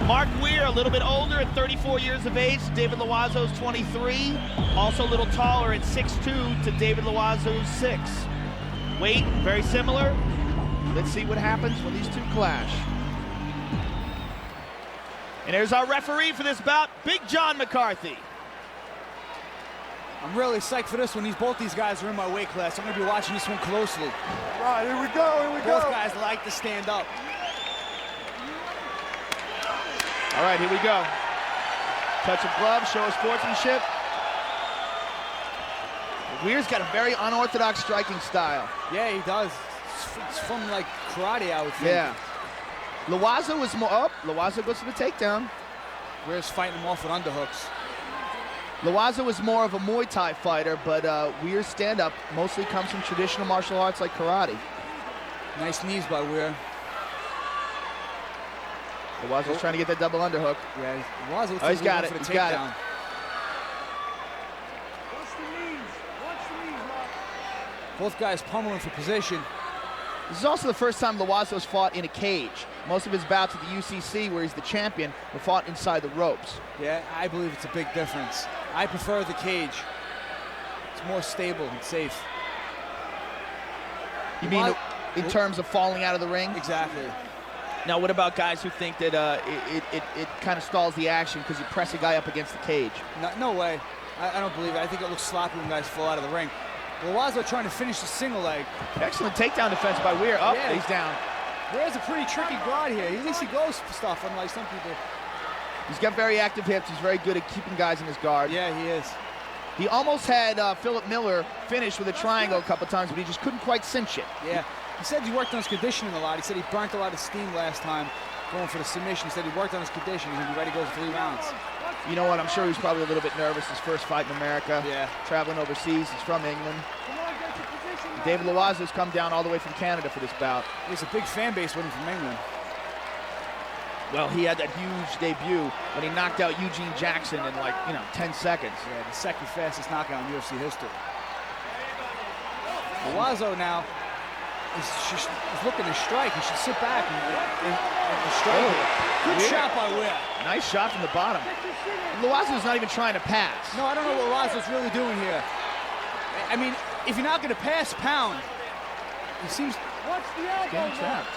Mark Weir, a little bit older at 34 years of age. David Loiseau's 23. Also a little taller at 6'2" to David Loiseau's 6. Weight, very similar. Let's see what happens when these two clash. And there's our referee for this bout, Big John McCarthy. I'm really psyched for this one. Both these guys are in my weight class. I'm going to be watching this one closely. Right, here we go, here we go. Both guys like to stand up. All right, here we go. Touch of glove, show of sportsmanship. Weir's got a very unorthodox striking style. Yeah, he does. It's from like karate, I would think. Yeah. Loiseau was more up. Loiseau goes to the takedown. Weir's fighting him off with underhooks. Loiseau is more of a Muay Thai fighter, but Weir's stand-up mostly comes from traditional martial arts like karate. Nice knees by Weir. Loiseau's trying to get that double underhook. Yeah, Loiseau he's got it. He's got it. Watch the knees. Watch the knees, Mark. Both guys pummeling for position. This is also the first time Loiseau's fought in a cage. Most of his bouts at the UCC, where he's the champion, were fought inside the ropes. Yeah, I believe it's a big difference. I prefer the cage. It's more stable and safe. You mean in terms of falling out of the ring? Exactly. Now, what about guys who think that it kind of stalls the action because you press a guy up against the cage? No way. I don't believe it. I think it looks sloppy when guys fall out of the ring. Loiseau trying to finish the single leg. Excellent takedown defense by Weir. Up, yeah, he's down. Weir's a pretty tricky guard here. At least he goes for stuff, unlike some people. He's got very active hips. He's very good at keeping guys in his guard. Yeah, he is. He almost had Philip Miller finish with a triangle a couple times, but he just couldn't quite cinch it. Yeah. He said he worked on his conditioning a lot. He said he burnt a lot of steam last time going for the submission. He said he worked on his conditioning. He's going to be ready to go for 3 rounds. You know what? I'm sure he was probably a little bit nervous. His first fight in America. Yeah. Traveling overseas. He's from England. David Loiseau's come down all the way from Canada for this bout. There's a big fan base with him from England. Well, he had that huge debut when he knocked out Eugene Jackson in 10 seconds. Yeah, the second fastest knockout in UFC history. Loiseau now is looking to strike. He should sit back and strike. Good shot by Weir. Nice shot from the bottom. Loiseau's not even trying to pass. No, I don't know what Loiseau's really doing here. I mean, if you're not going to pass, pound. He seems... Watch the elbow, trapped.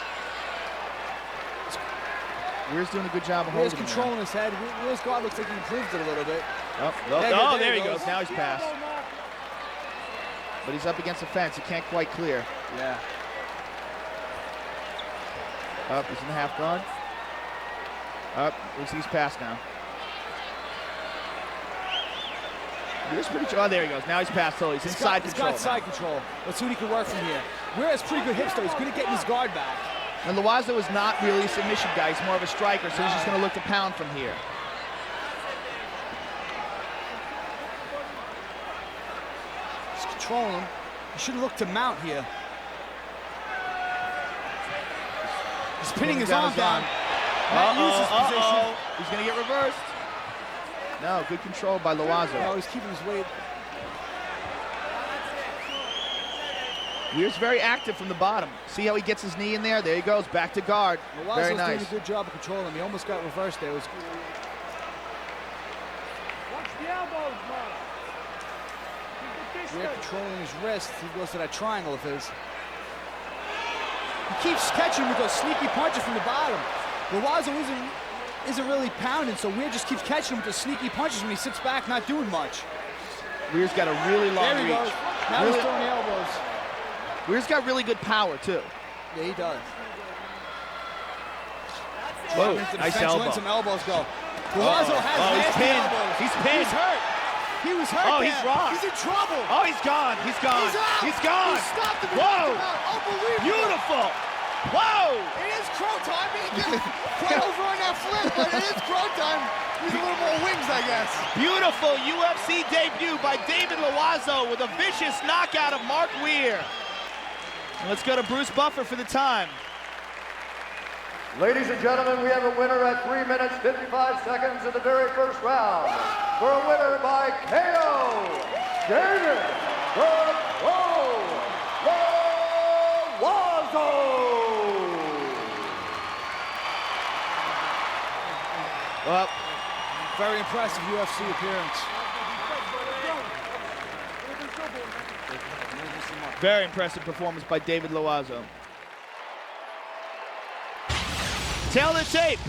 Weir's doing a good job of Weir's holding controlling his head. Weir's guard looks like he improved it a little bit. Oh, there he goes. Now he's passed. But he's up against the fence. He can't quite clear. Yeah. Up, he's in the half guard. Up, he's passed now. Weir's pretty... Oh, there he goes. Now he's passed totally. He's inside control. He's got side control. Let's see what he can work from here. Weir has pretty good hips, though. He's good at getting his guard back. And Loiseau is not really a submission guy. He's more of a striker, so he's just going to look to pound from here. He's controlling him. He shouldn't look to mount here. He's pinning his arm down. He's going to get reversed. No, good control by Loiseau. No, he's keeping his weight. Weir's very active from the bottom. See how he gets his knee in there? There he goes, back to guard. Very nice. Doing a good job of controlling him. He almost got reversed there. Watch the elbows, Mark. Weir controlling his wrist. He goes to that triangle of his. He keeps catching with those sneaky punches from the bottom. Loiseau isn't really pounding, so Weir just keeps catching him with those sneaky punches when he sits back, not doing much. Weir's got a really long reach. There he goes. Now he's throwing the elbows. Weir's got really good power, too. Yeah, he does. Whoa, nice elbow. Let some elbows go. Loiseau has nasty elbows. He's pinned. He's hurt. He was hurt. Oh, he's rocked. He's in trouble. Oh, he's gone. He's gone. He's out. He's gone. He stopped him. Whoa. Unbelievable. Beautiful. Whoa. It is crow time. He can fly over on that flip, but it is crow time. He's a little more wings, I guess. Beautiful UFC debut by David Loiseau with a vicious knockout of Mark Weir. Let's go to Bruce Buffer for the time. Ladies and gentlemen, we have a winner at 3 minutes, 55 seconds in the very first round. For a winner by KO, David Loiseau. Well, very impressive UFC appearance. very impressive performance by David Loiseau. Tail of the tape.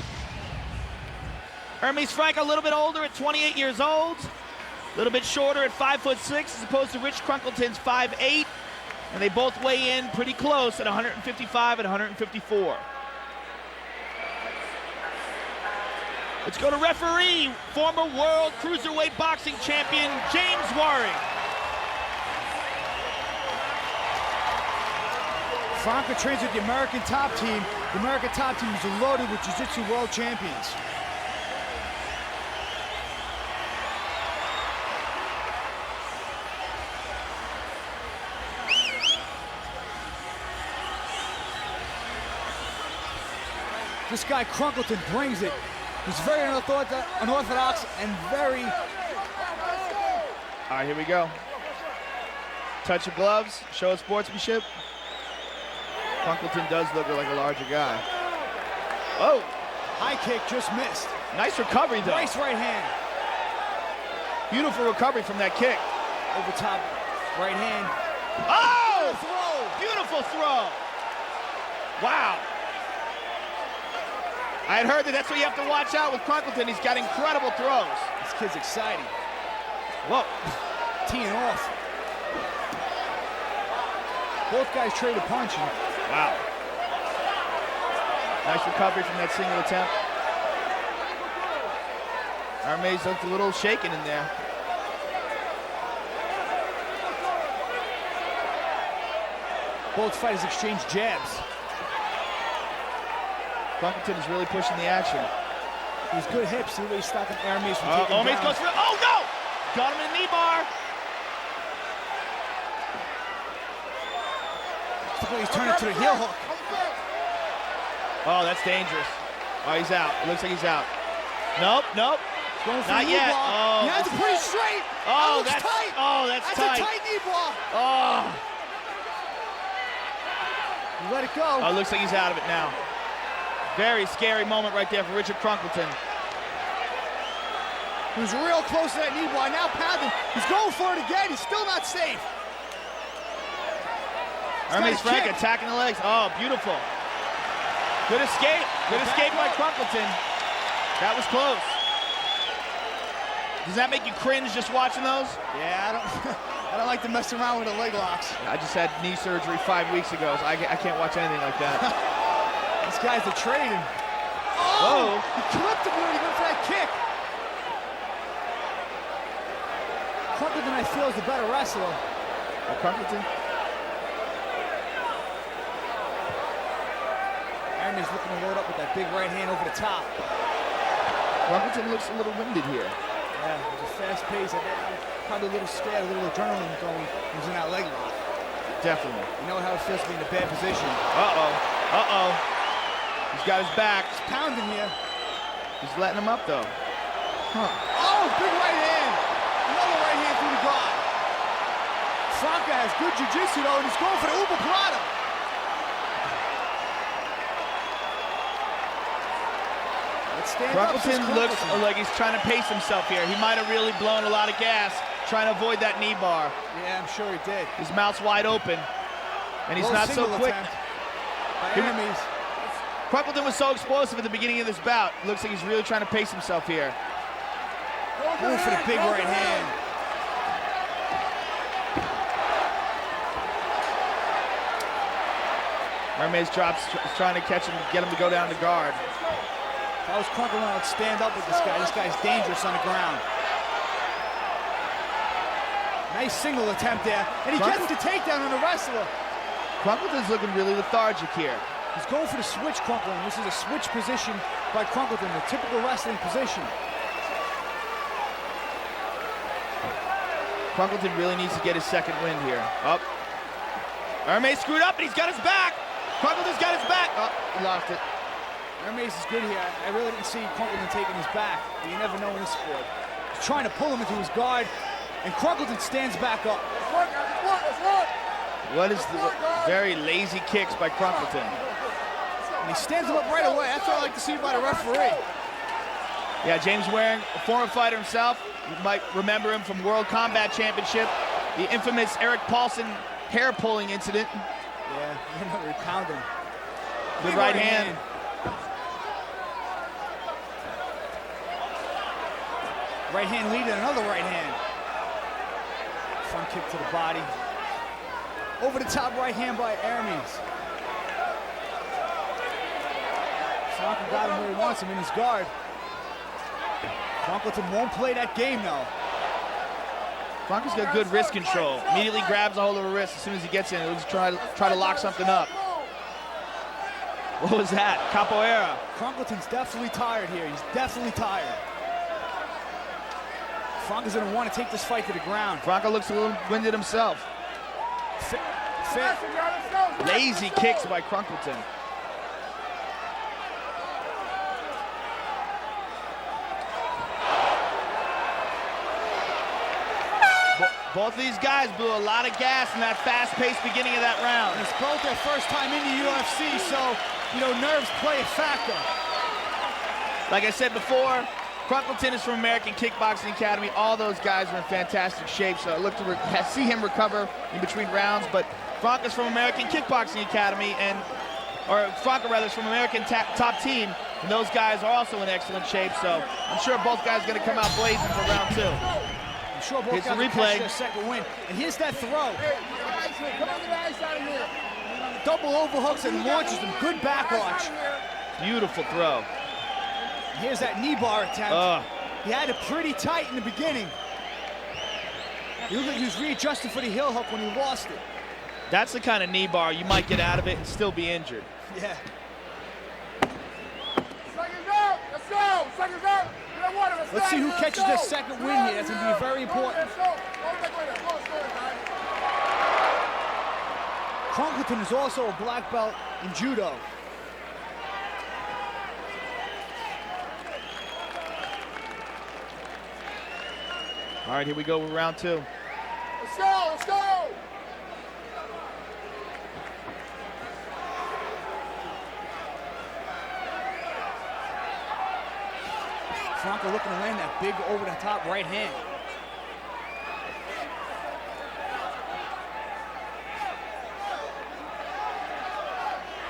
Hermes Frank a little bit older at 28 years old. A little bit shorter at 5'6" as opposed to Rich Crunkleton's 5'8". And they both weigh in pretty close at 155 and 154. Let's go to referee, former world cruiserweight boxing champion, James Waring. Franco trains with the American Top Team. The American Top Team is loaded with Jiu-Jitsu world champions. This guy Crunkleton brings it. He's very unorthodox and very... All right, here we go. Touch of gloves, show of sportsmanship. Crunkleton does look like a larger guy. Oh! High kick just missed. Nice recovery, though. Nice right hand. Beautiful recovery from that kick. Over top, right hand. Oh! Throw. Beautiful throw. Wow. I had heard that's what you have to watch out with Crunkleton. He's got incredible throws. This kid's exciting. Whoa. Teeing off. Both guys traded punching. Wow. Nice recovery from that single attempt. Hermes looked a little shaken in there. Both fighters exchanged jabs. Crunkleton is really pushing the action. He's good hips. See the way he's stopping Hermes from taking Hermes down. goes for it. Oh, no! Got him in the knee bar. Look how he's turning to the heel hook. Oh, that's dangerous. Oh, he's out. It looks like he's out. Nope, nope. Going for Not the knee yet. block. Oh, He has it pretty straight. Oh, that looks tight. Oh, that's tight. That's a tight knee block. Oh. You let it go. Oh, looks like he's out of it now. Very scary moment right there for Richard Crunkleton. He was real close to that knee block. Now pounding. He's going for it again. He's still not safe. Hermes Frank attacking the legs. Oh, beautiful. Good escape. Good escape by Crunkleton. That was close. Does that make you cringe just watching those? Yeah, I don't like to mess around with the leg locks. I just had knee surgery 5 weeks ago, so I can't watch anything like that. This guy's a trading. Oh! He clipped him when he went for that kick. Crunkleton, I feel, is the better wrestler. Oh, Crunkleton? Hermes looking to load up with that big right hand over the top. Crunkleton looks a little winded here. Yeah, it was a fast pace. I think probably a little scared, a little adrenaline going. He was in that leg lock. Definitely. You know how it feels to be in a bad position. Uh-oh. Uh-oh. He's got his back. He's pounding here. He's letting him up, though. Huh. Oh, big right hand. Another right hand through the guard. Franco has good jiu-jitsu, though, and he's going for the Uber Plata. Crunkleton looks like he's trying to pace himself here. He might have really blown a lot of gas trying to avoid that knee bar. Yeah, I'm sure he did. His mouth's wide open, and he's not so quick. Crunkleton was so explosive at the beginning of this bout. Looks like he's really trying to pace himself here. Going for the big right hand. Hermes drops, trying to catch him, get him to go down to guard. If I was Crunkleton, I would stand up with this guy. This guy's dangerous on the ground. Nice single attempt there. And he gets the takedown on the wrestler. Crunkleton's looking really lethargic here. He's going for the switch, Crunkleton. This is a switch position by Crunkleton, the typical wrestling position. Crunkleton really needs to get his second wind here. Up. Hermes screwed up, and he's got his back. Crunkleton's got his back. Oh, he lost it. Hermes is good here. I really didn't see Crunkleton taking his back. But you never know in this sport. He's trying to pull him into his guard, and Crunkleton stands back up. What is the very lazy kicks by Crunkleton? And he stands him up right away. That's what I like to see by the referee. Yeah, James Waring, a former fighter himself. You might remember him from World Combat Championship, the infamous Eric Paulson hair pulling incident. Yeah, he pounded him. Good right hand. Right hand lead and another right hand. Front kick to the body. Over the top right hand by Airlines. Franklin got him where he wants him, in his guard. Franklin won't play that game now. Franklin's got good wrist control. Immediately grabs a hold of a wrist as soon as he gets in. He'll just try to lock something up. What was that? Capoeira. Franklin's definitely tired here. He's definitely tired. Franklin's gonna want to take this fight to the ground. Franklin looks a little winded himself. Lazy kicks by Crunkleton. Both of these guys blew a lot of gas in that fast-paced beginning of that round. And it's both their first time in the UFC, so, you know, nerves play a factor. Like I said before, Crunkleton is from American Kickboxing Academy. All those guys are in fantastic shape, so I look to see him recover in between rounds. But Franco's from American Kickboxing Academy, or Franco rather is from American Top Team, and those guys are also in excellent shape. So I'm sure both guys are going to come out blazing for round 2. I'm sure both guys will catch their second win. And here's that throw. Double overhooks and launches them. Good back arch. Beautiful throw. Here's that knee bar attempt. He had it pretty tight in the beginning. He looked like he was readjusting for the heel hook when he lost it. That's the kind of knee bar you might get out of it and still be injured. Yeah. Seconds out. Let's go. Seconds out. Let's see who catches their second win here. That's going to be very important. Crunkleton is also a black belt in judo. All right, here we go with round 2. Let's go. Let's go. Franco looking to land that big over-the-top right hand.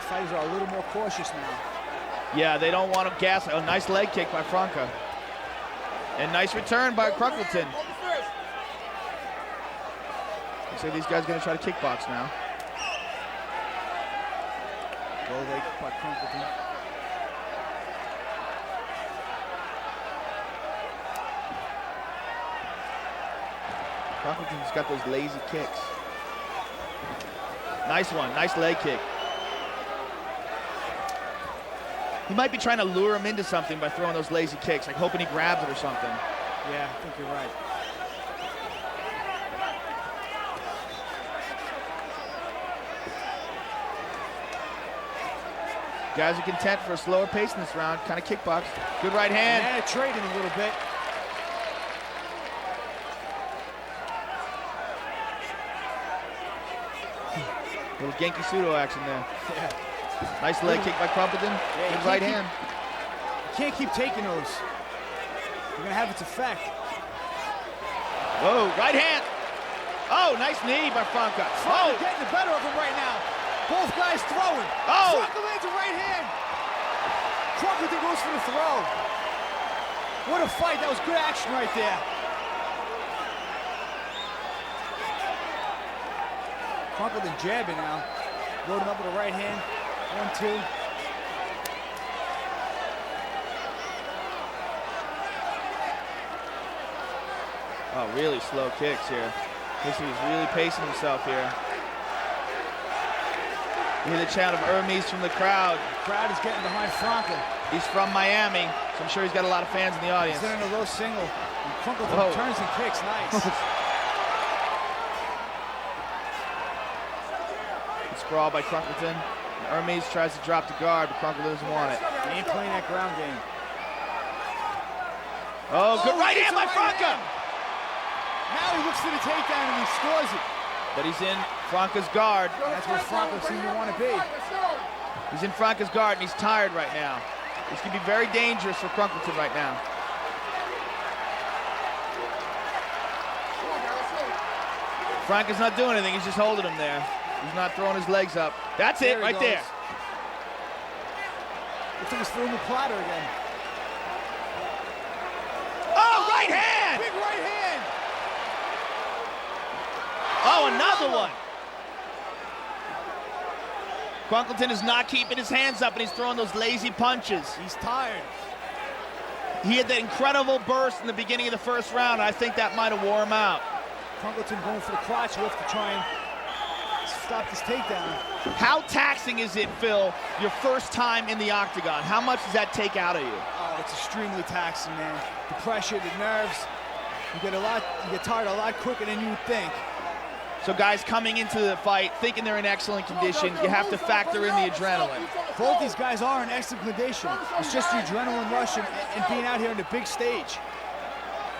Fighters are a little more cautious now. Yeah, they don't want to gas. A nice leg kick by Franco. And nice return by Crunkleton. Looks like these guys are going to try to kickbox now. Low leg by Crunkleton. Crunkleton's got those lazy kicks. Nice one, nice leg kick. He might be trying to lure him into something by throwing those lazy kicks, like hoping he grabs it or something. Yeah, I think you're right. Guys are content for a slower pace in this round, kind of kickbox. Good right hand. Yeah, trading a little bit. Little Genki Sudo action there. Yeah. Nice leg kick by Crunkleton. Yeah, good right hand. You can't keep taking those. You're gonna have its effect. Whoa, right hand. Oh, nice knee by Franco. Oh, getting the better of him right now. Both guys throwing. Oh! Franco lands a right hand. Crunkleton goes for the throw. What a fight. That was good action right there. Crunkleton jabbing now. Loading up with the right hand. 1-2. Oh, really slow kicks here. Looks like he's really pacing himself here. You hear the chant of Hermes from the crowd. The crowd is getting behind Franco. He's from Miami, so I'm sure he's got a lot of fans in the audience. He's in a low single. And Crunkleton turns and kicks. Nice. Sprawl by Crunkleton. Hermes tries to drop the guard, but Crunkleton doesn't want it. He ain't playing that ground game. Oh, good right hand by Franco! Now he looks to the takedown and he scores it. But he's in Franco's guard. That's where Franco seems to want to be. He's in Franco's guard and he's tired right now. This could be very dangerous for Crunkleton right now. Franklin's not doing anything. He's just holding him there. He's not throwing his legs up. That's it, right there. Looks like he's throwing the platter again. Oh, right hand! Big right hand! Oh, another one. Franklinton is not keeping his hands up, and he's throwing those lazy punches. He's tired. He had that incredible burst in the beginning of the first round. I think that might have wore him out. Franklinton going for the crotch. He'll have to try and stop this takedown. How taxing is it, Phil, your first time in the octagon? How much does that take out of you? Oh, it's extremely taxing, man. The pressure, the nerves. You get tired a lot quicker than you would think. So guys coming into the fight thinking they're in excellent condition, you have to factor in the adrenaline. Both these guys are in excellent condition. It's just the adrenaline rush and being out here on the big stage.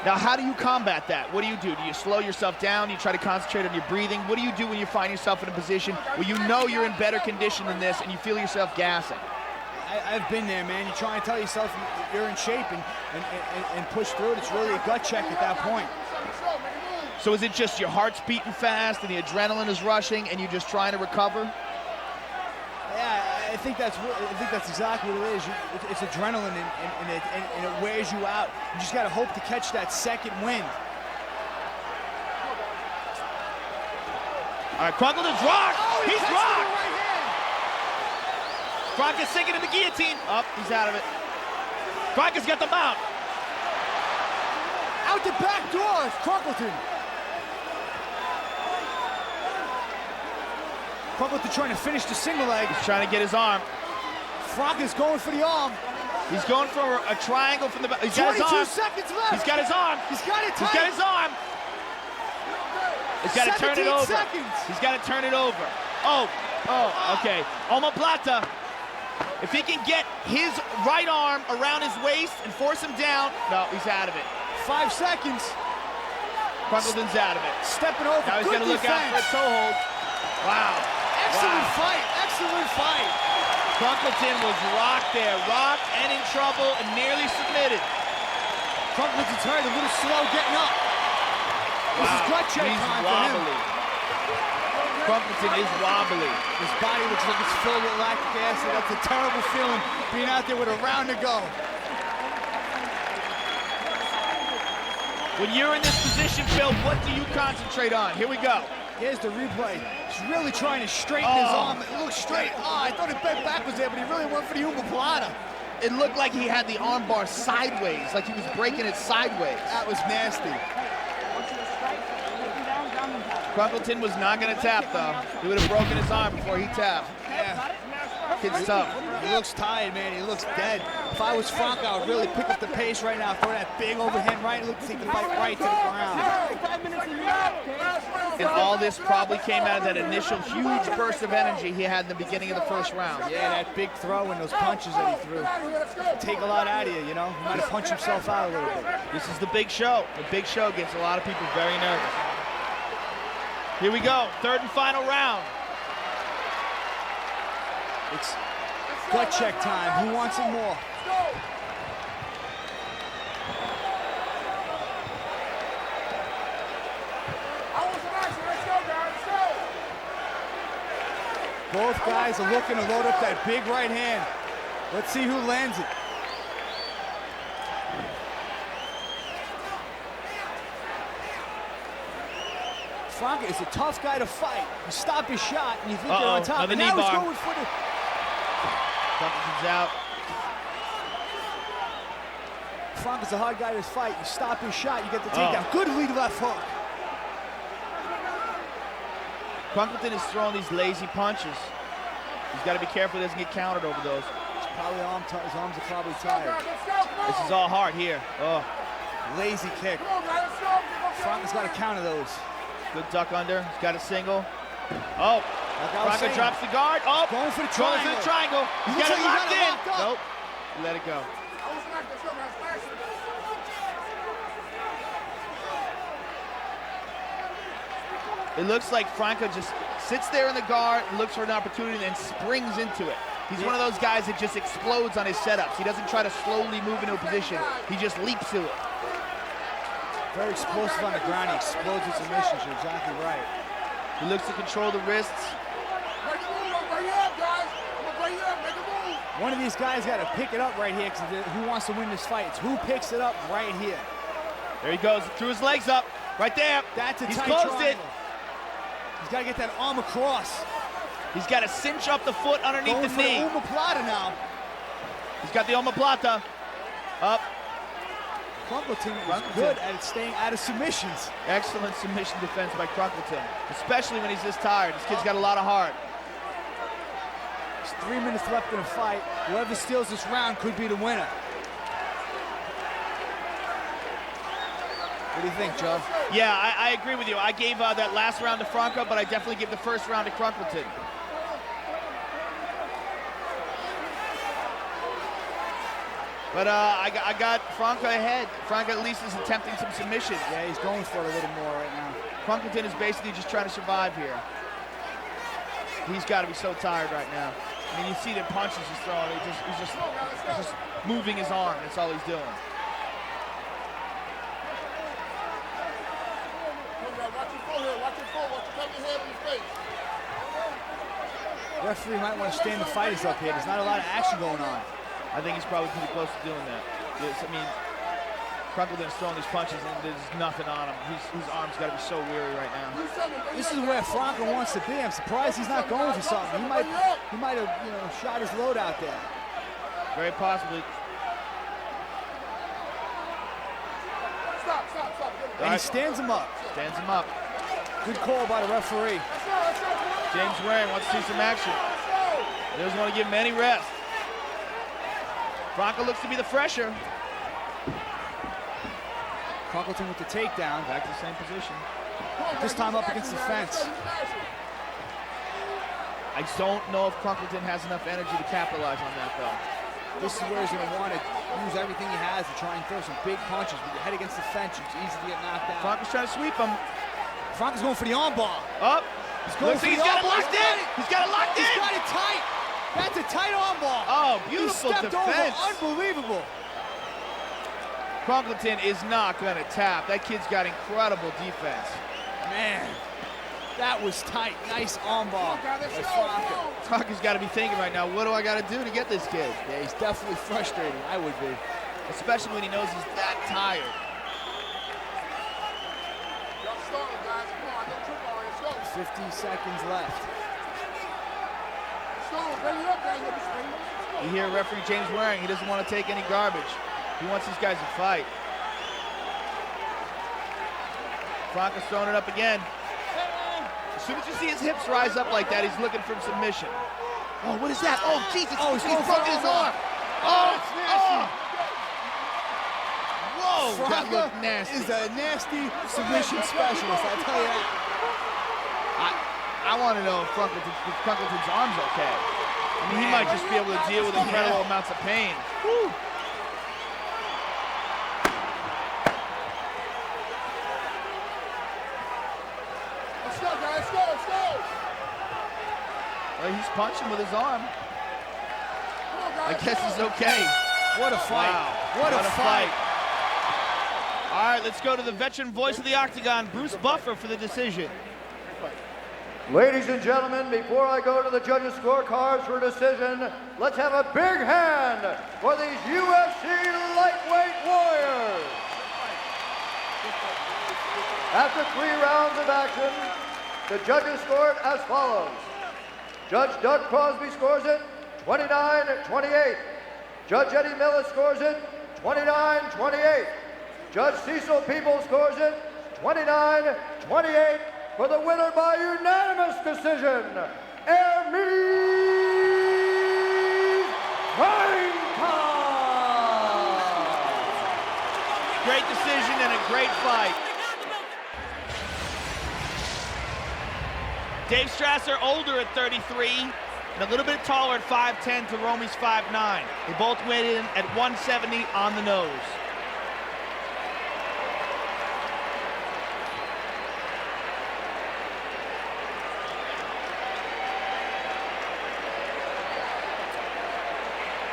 Now, how do you combat that? What do you do? Do you slow yourself down? Do you try to concentrate on your breathing? What do you do when you find yourself in a position where you know you're in better condition than this and you feel yourself gassing? I've been there, man. You try and tell yourself you're in shape and push through it. It's really a gut check at that point. So is it just your heart's beating fast and the adrenaline is rushing and you're just trying to recover? Yeah, I think that's exactly what it is. It's adrenaline and it wears you out. You just got to hope to catch that second wind. All right, Franklin's rocked. Oh, he's rocked. Right hand. Franklin's sinking in the guillotine. Oh, he's out of it. Franklin's got the mount. Out the back door, Franklinton. Franklinton trying to finish the single leg. He's trying to get his arm. Franklin's going for the arm. He's going for a triangle from the back. He's got his 22 arm. seconds left. He's got his arm. He's got it tight. He's got his arm. He's got to turn it over. Seconds. He's got to turn it over. Oh, okay. Omoplata. If he can get his right arm around his waist and force him down, no, he's out of it. 5 seconds. Franklinton's out of it. Stepping over. Now he's Good going to look out for a toe hold. Wow. Excellent Wow. fight. Excellent fight. Franklinton was rocked there. Rocked and in trouble and nearly submitted. Franklinton's hurt. A little slow getting up. This is gut check He's time for wobbly. him. Franklinton is wobbly. His body looks like it's filled with lactic acid. That's a terrible feeling, being out there with a round to go. When you're in this position, Phil, what do you concentrate on? Here we go. Here's the replay. He's really trying to straighten his arm. It looks straight. Oh, I thought it bent backwards there, but he really went for the omoplata. It looked like he had the armbar sideways, like he was breaking it sideways. That was nasty. Franklinton was not going to tap, though. He would have broken his arm before he tapped. Yeah. Kid's tough. He looks tired, man. He looks dead. If I was Frank, I would really pick up the pace right now. Throw that big overhand right and look to take the fight right to the ground. And all this probably came out of that initial huge burst of energy he had in the beginning of the first round. Yeah, that big throw and those punches that he threw. Take a lot out of you, you know? He might have punched himself out a little bit. This is the big show. The big show gets a lot of people very nervous. Here we go, third and final round. It's gut check time. Who wants it more? Both guys are looking to load up that big right hand. Let's see who lands it. Frank is a tough guy to fight. You stop his shot and you think you're on top. Another And knee now he's bar. going for the... Franklinton's out. Frank is a hard guy to fight. You stop his shot, you get the takedown. Good lead left hook. Franklinton is throwing these lazy punches. He's got to be careful he doesn't get countered over those. His arms are probably tired. This is all hard here. Oh, Lazy kick. Frank has got to counter those. good duck under. He's got a single. Oh, Like I was Franklin saying, drops the guard. Oh, going for the going for triangle. the triangle. He's Looks got it like he locked got it in. locked up. Nope, let it go. It looks like Franco just sits there in the guard, looks for an opportunity, and springs into it. He's one of those guys that just explodes on his setups. He doesn't try to slowly move into a position. He just leaps to it. Very explosive on the ground. He explodes with submissions. You're exactly right. He looks to control the wrists. Make a move. I'm right here, guys. I'm right here. Make a move. One of these guys got to pick it up right here because who wants to win this fight? It's who picks it up right here. There he goes. Threw his legs up. Right there. That's a He's tight closed triangle. it. He's got to get that arm across. He's got to cinch up the foot underneath Going the for knee. the omoplata now. He's got the omoplata. Up. Crunkleton is good at staying out of submissions. Excellent submission defense by Crunkleton, especially when he's this tired. This kid's got a lot of heart. There's 3 minutes left in the fight. Whoever steals this round could be the winner. What do you think, Joe? Yeah, I agree with you. I gave that last round to Franco, but I definitely give the first round to Crunkleton. But I got Franco ahead. Franco at least is attempting some submissions. Yeah, he's going for it a little more right now. Crunkleton is basically just trying to survive here. He's got to be so tired right now. I mean, you see the punches he's throwing. He's just moving his arm. That's all he's doing. Watch your full here. Watch your full. Watch your your head in your face. Referee might want to stand the fighters up here. There's not a lot of action going on. I think he's probably pretty close to doing that. Yes, I mean, Crunkleton's throwing these punches and there's nothing on him. His arm's got to be so weary right now. This is where Franco wants to be. I'm surprised he's not going for something. He might have, shot his load out there. Very possibly. Stop. And he stands him up. Stands him up. Good call by the referee. James Waring wants to see some action. He doesn't want to give him any rest. Franco looks to be the fresher. Crunkleton with the takedown. Back to the same position. This time up against the fence. I don't know if Crunkleton has enough energy to capitalize on that, though. This is where he's going to want to use everything he has to try and throw some big punches. With your head against the fence, it's easy to get knocked out. Franco's trying to sweep him. Franco's going for the arm bar. Up. Looks like he's got it locked in. He's got it locked in. He's got it tight. That's a tight arm bar. Oh, beautiful he stepped defense. Over. Unbelievable. Crunkleton is not going to tap. That kid's got incredible defense. Man, that was tight. Nice arm bar by Franco. Franco's got to be thinking right now, what do I got to do to get this kid? Yeah, he's definitely frustrated. I would be. Especially when he knows he's that tired. Y'all starting, guys. Come on, don't trip on it. Let's go. 50 seconds left. Let's go. Bring it up, guys. You hear referee James Waring, he doesn't want to take any garbage. He wants these guys to fight. Franco's throwing it up again. As soon as you see his hips rise up like that, he's looking for submission. Oh, what is that? Oh, Jesus, he's broken his arm. Oh, that's nasty. Whoa, that Franco looked nasty. is a nasty submission specialist, I'll tell you that. I want to know if Crunkleton's arm's okay. I mean, he might just be able to deal with incredible amounts of pain. Woo. Let's go, guys. Let's go. Well, he's punching with his arm. Come on, guys. I guess he's okay. What a fight. Wow. What a fight. All right, let's go to the veteran voice of the Octagon, Bruce Buffer, for the decision. Ladies and gentlemen, before I go to the judges' scorecards for decision, let's have a big hand for these UFC lightweight warriors. After 3 rounds of action, the judges scored as follows. Judge Doug Crosby scores it 29-28. Judge Eddie Miller scores it 29-28. Judge Cecil People scores it 29-28 for the winner by unanimous decision, Franklin. Great decision and a great fight. Dave Strasser, older at 33, and a little bit taller at 5'10" to Romy's 5'9". They both went in at 170 on the nose.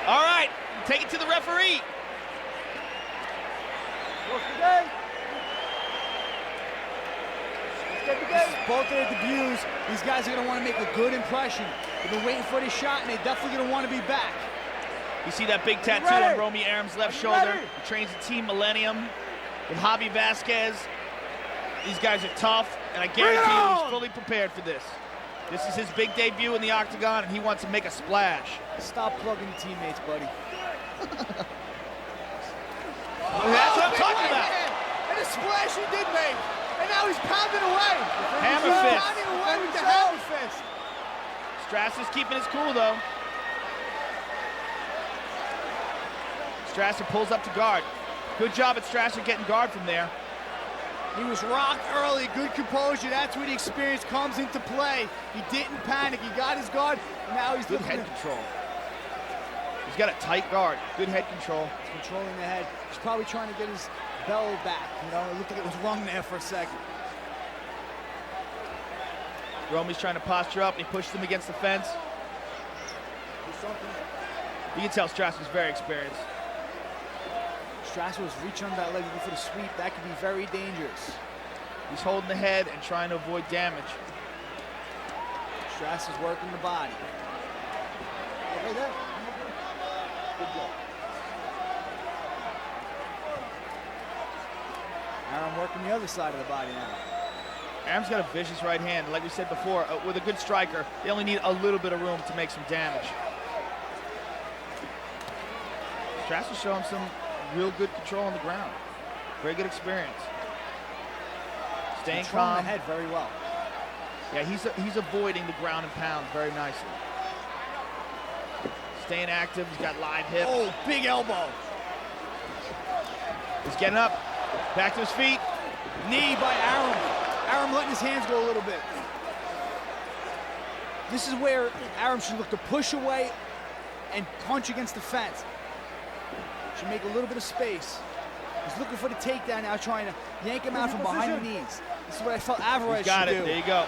All right, take it to the referee. Both their debuts, these guys are going to want to make a good impression. They've been waiting for this shot, and they're definitely going to want to be back. You see that big tattoo on Romy Aram's left shoulder. He trains at Team Millennium with Javi Vasquez. These guys are tough, and I guarantee you he's fully prepared for this. This is his big debut in the octagon, and he wants to make a splash. Stop plugging your teammates, buddy. That's what I'm talking about. And a splash he did make. And now he's pounding away. Hammer fist. Pounding away with the hammer fist. Strasser's keeping his cool, though. Strasser pulls up to guard. Good job at Strasser getting guard from there. He was rocked early, good composure. That's where the experience comes into play. He didn't panic. He got his guard. And now he's good head control. He's got a tight guard. Good head control. He's controlling the head. He's probably trying to get his bell back. You know, it looked like it was rung there for a second. Romy's trying to posture up, and he pushes him against the fence. You can tell Strasser's very experienced. Strasser was reaching under that leg looking for the sweep. That could be very dangerous. He's holding the head and trying to avoid damage. Strasser's working the body. Right there. Good job. Aram working the other side of the body now. Aram's got a vicious right hand. Like we said before, with a good striker, they only need a little bit of room to make some damage. Strasser's showing some real good control on the ground. Very good experience. Staying calm. The head very well. Yeah, he's avoiding the ground and pound very nicely. Staying active. He's got live hips. Oh, big elbow. He's getting up. Back to his feet. Knee by Aram. Aram letting his hands go a little bit. This is where Aram should look to push away and punch against the fence. Should make a little bit of space. He's looking for the takedown now, trying to yank him out from behind the knees. This is what I felt Alvarez should do. Got it. There you go.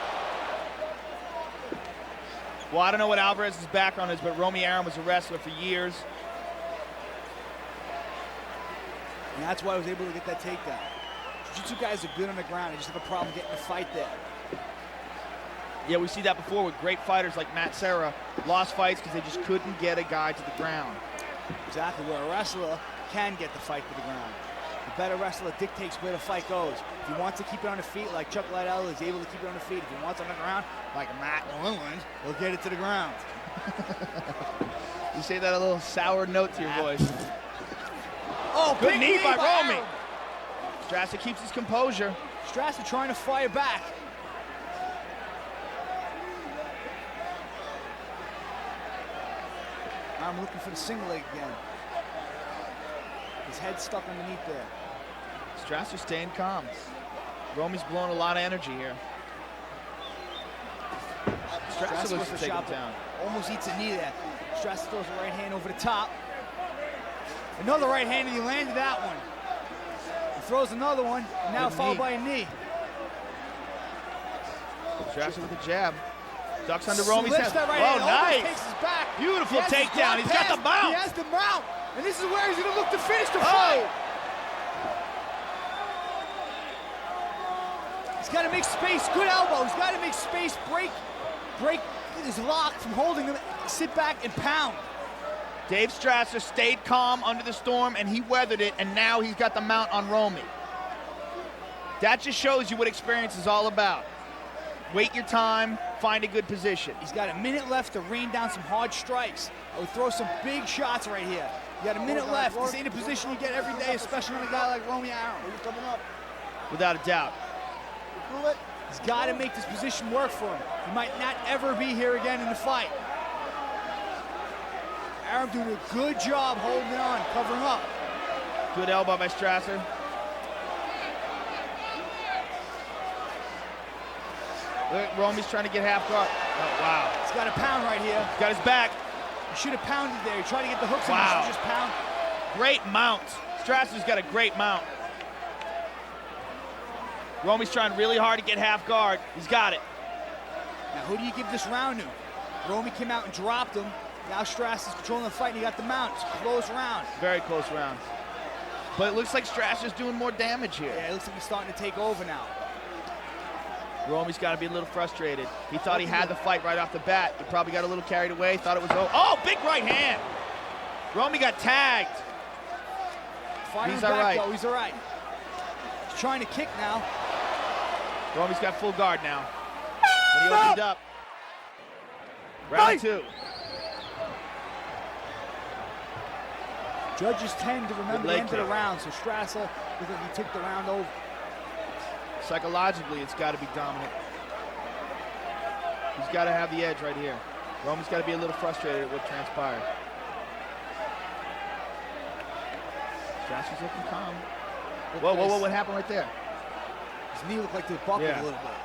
Well, I don't know what Alvarez's background is, but Romy Aram was a wrestler for years. And that's why I was able to get that takedown. Jiu-jitsu guys are good on the ground. They just have a problem getting the fight there. Yeah, we see that before with great fighters like Matt Serra. Lost fights because they just couldn't get a guy to the ground. Exactly, where a wrestler can get the fight to the ground. The better wrestler dictates where the fight goes. If he wants to keep it on the feet, like Chuck Liddell is able to keep it on the feet. If he wants it on the ground, like Matt Willand, he'll get it to the ground. You say that a little sour note to your voice. Oh, good knee by Romy. Strasser keeps his composure. Strasser trying to fire back. I'm looking for the single leg again. His head's stuck underneath there. Strasser staying calm. Romy's blowing a lot of energy here. Strasser looks to take him down. Almost eats a knee there. Strasser throws a right hand over the top. Another right hand, and he landed that one. He throws another one, and now followed by a knee. Strasser with a jab. Ducks under Romy's head. Right oh, nice. Takes his back. Beautiful takedown. He's got the mount. He has the mount. And this is where he's going to look to finish the fight. He's got to make space. Good elbow. He's got to make space. Break his lock from holding him. Sit back and pound. Dave Strasser stayed calm under the storm, and he weathered it, and now he's got the mount on Romy. That just shows you what experience is all about. Wait your time, find a good position. He's got a minute left to rain down some hard strikes. Or throw some big shots right here. You got a minute left. This ain't a position you get every day, especially on a guy like Romy Aram. Without a doubt. He's got to make this position work for him. He might not ever be here again in the fight. Aram doing a good job holding on, covering up. Good elbow by Strasser. Look, Romy's trying to get half guard. Oh, wow. He's got a pound right here. He's got his back. He should have pounded there. He tried to get the hooks in. Wow. He should just pound. Great mount. Strasser's got a great mount. Romy's trying really hard to get half guard. He's got it. Now, who do you give this round to? Romy came out and dropped him. Now Strasser's controlling the fight, and he got the mount. It's a close round. Very close round. But it looks like Strasser's doing more damage here. Yeah, it looks like he's starting to take over now. Romy's got to be a little frustrated. He thought he had the fight right off the bat. He probably got a little carried away, thought it was over. Oh, big right hand. Romy got tagged. He's all right. He's all right. He's trying to kick now. Romy's got full guard now. When he opened up. Round 2. Judges tend to remember the end of the round, so Strasser looked like he took the round over. Psychologically, it's got to be dominant. He's got to have the edge right here. Romy's got to be a little frustrated at what transpired. Strasser's looking calm. Whoa, what happened right there? His knee looked like it buckled a little bit.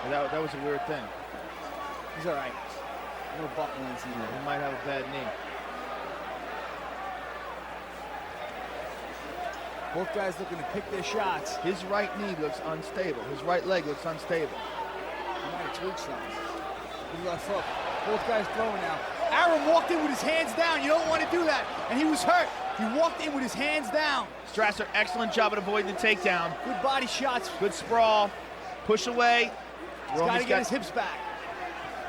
Well, that was a weird thing. He's all right. A little buckle in his knee. He might have a bad knee. Both guys looking to pick their shots. His right knee looks unstable. His right leg looks unstable. He might have tweaked something. Good left hook. Both guys throwing now. Arum walked in with his hands down. You don't want to do that. And he was hurt. He walked in with his hands down. Strasser, excellent job at avoiding the takedown. Good body shots. Good sprawl. Push away. He's got to get his hips back.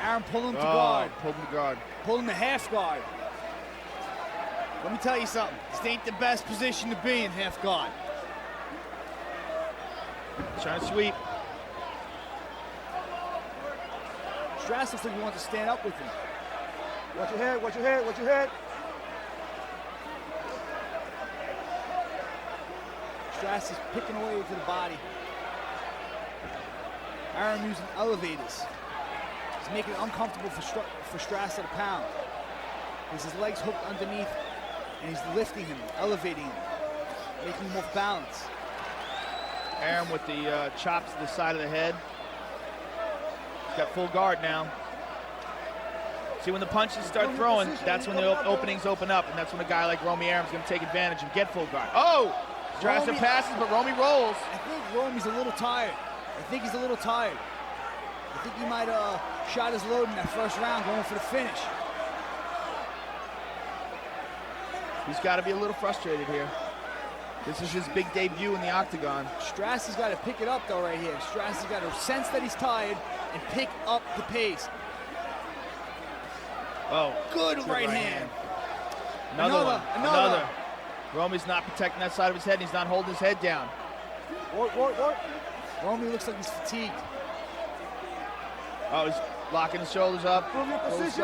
Arum pull him to guard. Pull him to guard. Pull him to half guard. Let me tell you something. This ain't the best position to be in half guard. Trying to sweep. Strasser looks like he wants to stand up with him. Watch your head, watch your head, watch your head. Strasser's picking away to the body. Arum using elevators. He's making it uncomfortable for Strasser to pound. Because his legs hooked underneath, and he's lifting him, elevating him, making him off balance. Arum with the chops to the side of the head. He's got full guard now. See, when the punches start throwing, that's when the openings open up, and that's when a guy like Romy Arum's going to take advantage and get full guard. Oh! Strasser passes, but Romy rolls. I think Romy's a little tired. I think he's a little tired. I think he might have shot his load in that first round, going for the finish. He's got to be a little frustrated here. This is his big debut in the octagon. Strasser's got to pick it up, though, right here. Strasser's got to sense that he's tired and pick up the pace. Oh, good right hand. Another. Romy's not protecting that side of his head, and he's not holding his head down. Work. Romy looks like he's fatigued. Oh, he's locking his shoulders up. Move your position.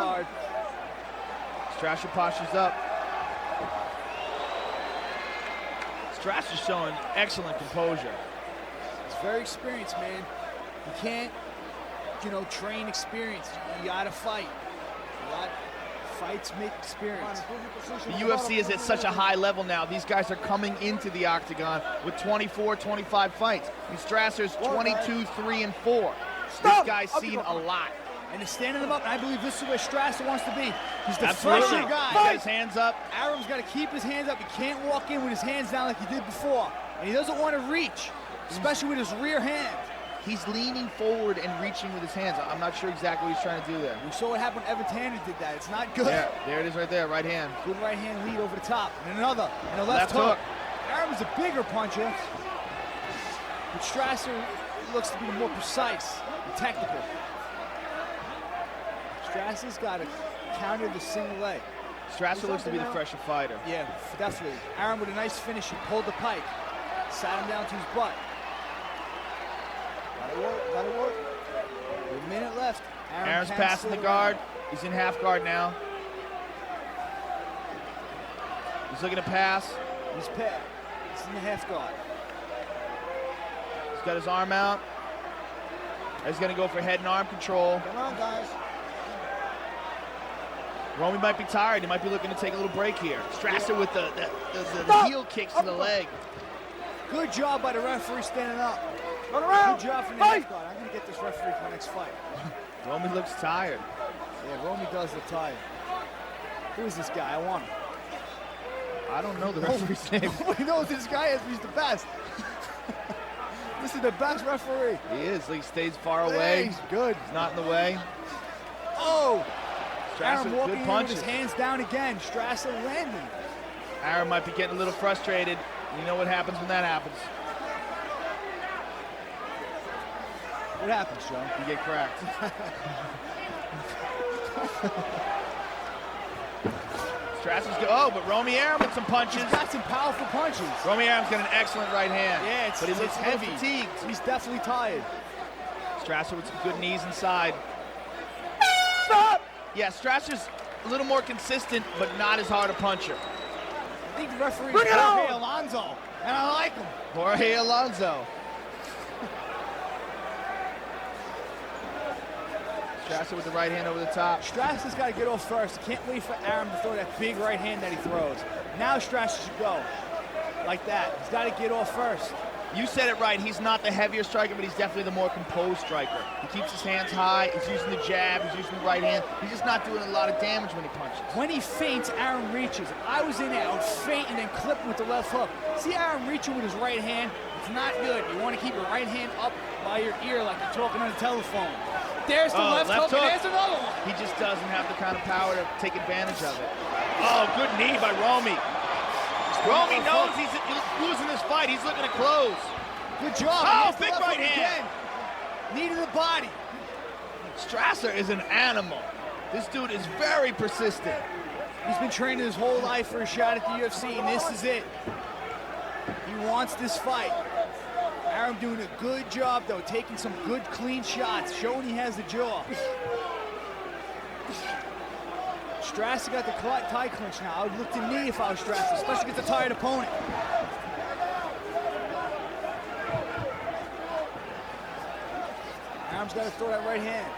Strasser postures up. Strasser's showing excellent composure. He's very experienced, man. You can't, train experience. You gotta fight. Fights make experience. The UFC is at such a high level now. These guys are coming into the octagon with 24, 25 fights. And Strasser's 22, 3, and 4. This guy's seen a lot. And they're standing him up, and I believe this is where Strasser wants to be. He's the Absolutely. fresher guy. He's got his hands up. Arum's got to keep his hands up. He can't walk in with his hands down like he did before. And he doesn't want to reach, especially with his rear hand. He's leaning forward and reaching with his hands. I'm not sure exactly what he's trying to do there. We saw what happened when Evan Tanner did that. It's not good. Yeah, there it is right there, right hand. Good right hand lead over the top. And another, and a left hook. Arum's a bigger puncher. But Strasser looks to be more precise and technical. Strasser's got to counter the single leg. Strasser looks to be the fresher fighter. Yeah, definitely. Arum with a nice finish. He pulled the pike. Sat him down to his butt. Gotta work. A minute left. Arum's passing the guard. He's in half guard now. He's looking to pass. He's in the half guard. He's got his arm out. He's going to go for head and arm control. Come on, guys. Romy might be tired. He might be looking to take a little break here. Strasser with the heel kicks to the leg. Good job by the referee standing up. Run around. Good job from the half guard. I'm going to get this referee for my next fight. Romy looks tired. Yeah, Romy does look tired. Who is this guy? I want him. I don't know the referee's name. Nobody knows who this guy is, but he's the best. This is the best referee. He is. He stays far away. He's good. He's not in the way. Oh! Strasser, Arum walking good in punches. with his hands down again. Strasser landing. Arum might be getting a little frustrated. You know what happens when that happens. What happens, Joe? You get cracked. Strasser's good. Oh, but Romy Arum with some punches. He's got some powerful punches. Romy Arum's got an excellent right hand. Yeah, but he looks heavy. fatigued. He's definitely tired. Strasser with some good knees inside. Stop! Yeah, Strasser's a little more consistent, but not as hard a puncher. I think the referee is Jorge Alonso, and I like him. Jorge Alonso. Strasser with the right hand over the top. Strasser's got to get off first. Can't wait for Arum to throw that big right hand that he throws. Now Strasser should go like that. He's got to get off first. You said it right. He's not the heavier striker, but he's definitely the more composed striker. He keeps his hands high. He's using the jab. He's using the right hand. He's just not doing a lot of damage when he punches. When he feints, Arum reaches. If I was in there, I would feint and then clip him with the left hook. See Arum reaching with his right hand? It's not good. You want to keep your right hand up by your ear like you're talking on the telephone. There's the left hook, and there's another one. He just doesn't have the kind of power to take advantage of it. Oh, good knee by Romy. Romy knows he's losing this fight. He's looking to close. Good job. Oh, big right hand. Knee to the body. Strasser is an animal. This dude is very persistent. He's been training his whole life for a shot at the UFC, and this is it. He wants this fight. Arum doing a good job, though, taking some good, clean shots, showing he has the jaw. Strasser got the tie clinch now. I would look to knee if I was Strasser, especially against a tired opponent. Arum's got to throw that right hand.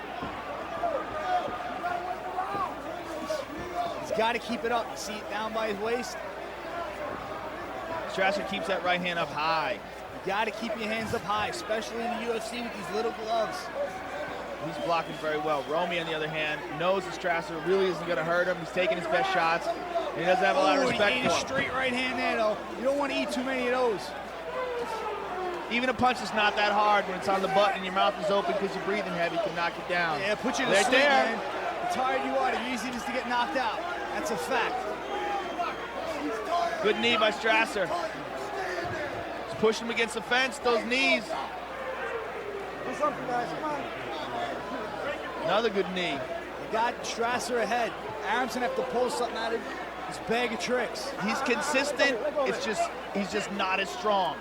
He's got to keep it up. See it down by his waist? Strasser keeps that right hand up high. You got to keep your hands up high, especially in the UFC with these little gloves. He's blocking very well. Romy, on the other hand, knows that Strasser really isn't going to hurt him. He's taking his best shots. And he doesn't have a lot of respect he for ate him. a straight right hand there, though. You don't want to eat too many of those. Even a punch is not that hard when it's on the button and your mouth is open because you're breathing heavy, can knock it down. Yeah, put you to sleep, man. The tired you are, the easier it is to get knocked out. That's a fact. Good knee by Strasser. He's pushing him against the fence, those knees. Do something, guys. Come on. Another good knee. You got Strasser ahead. Arum's gonna have to pull something out of his bag of tricks. He's consistent, he's just not as strong.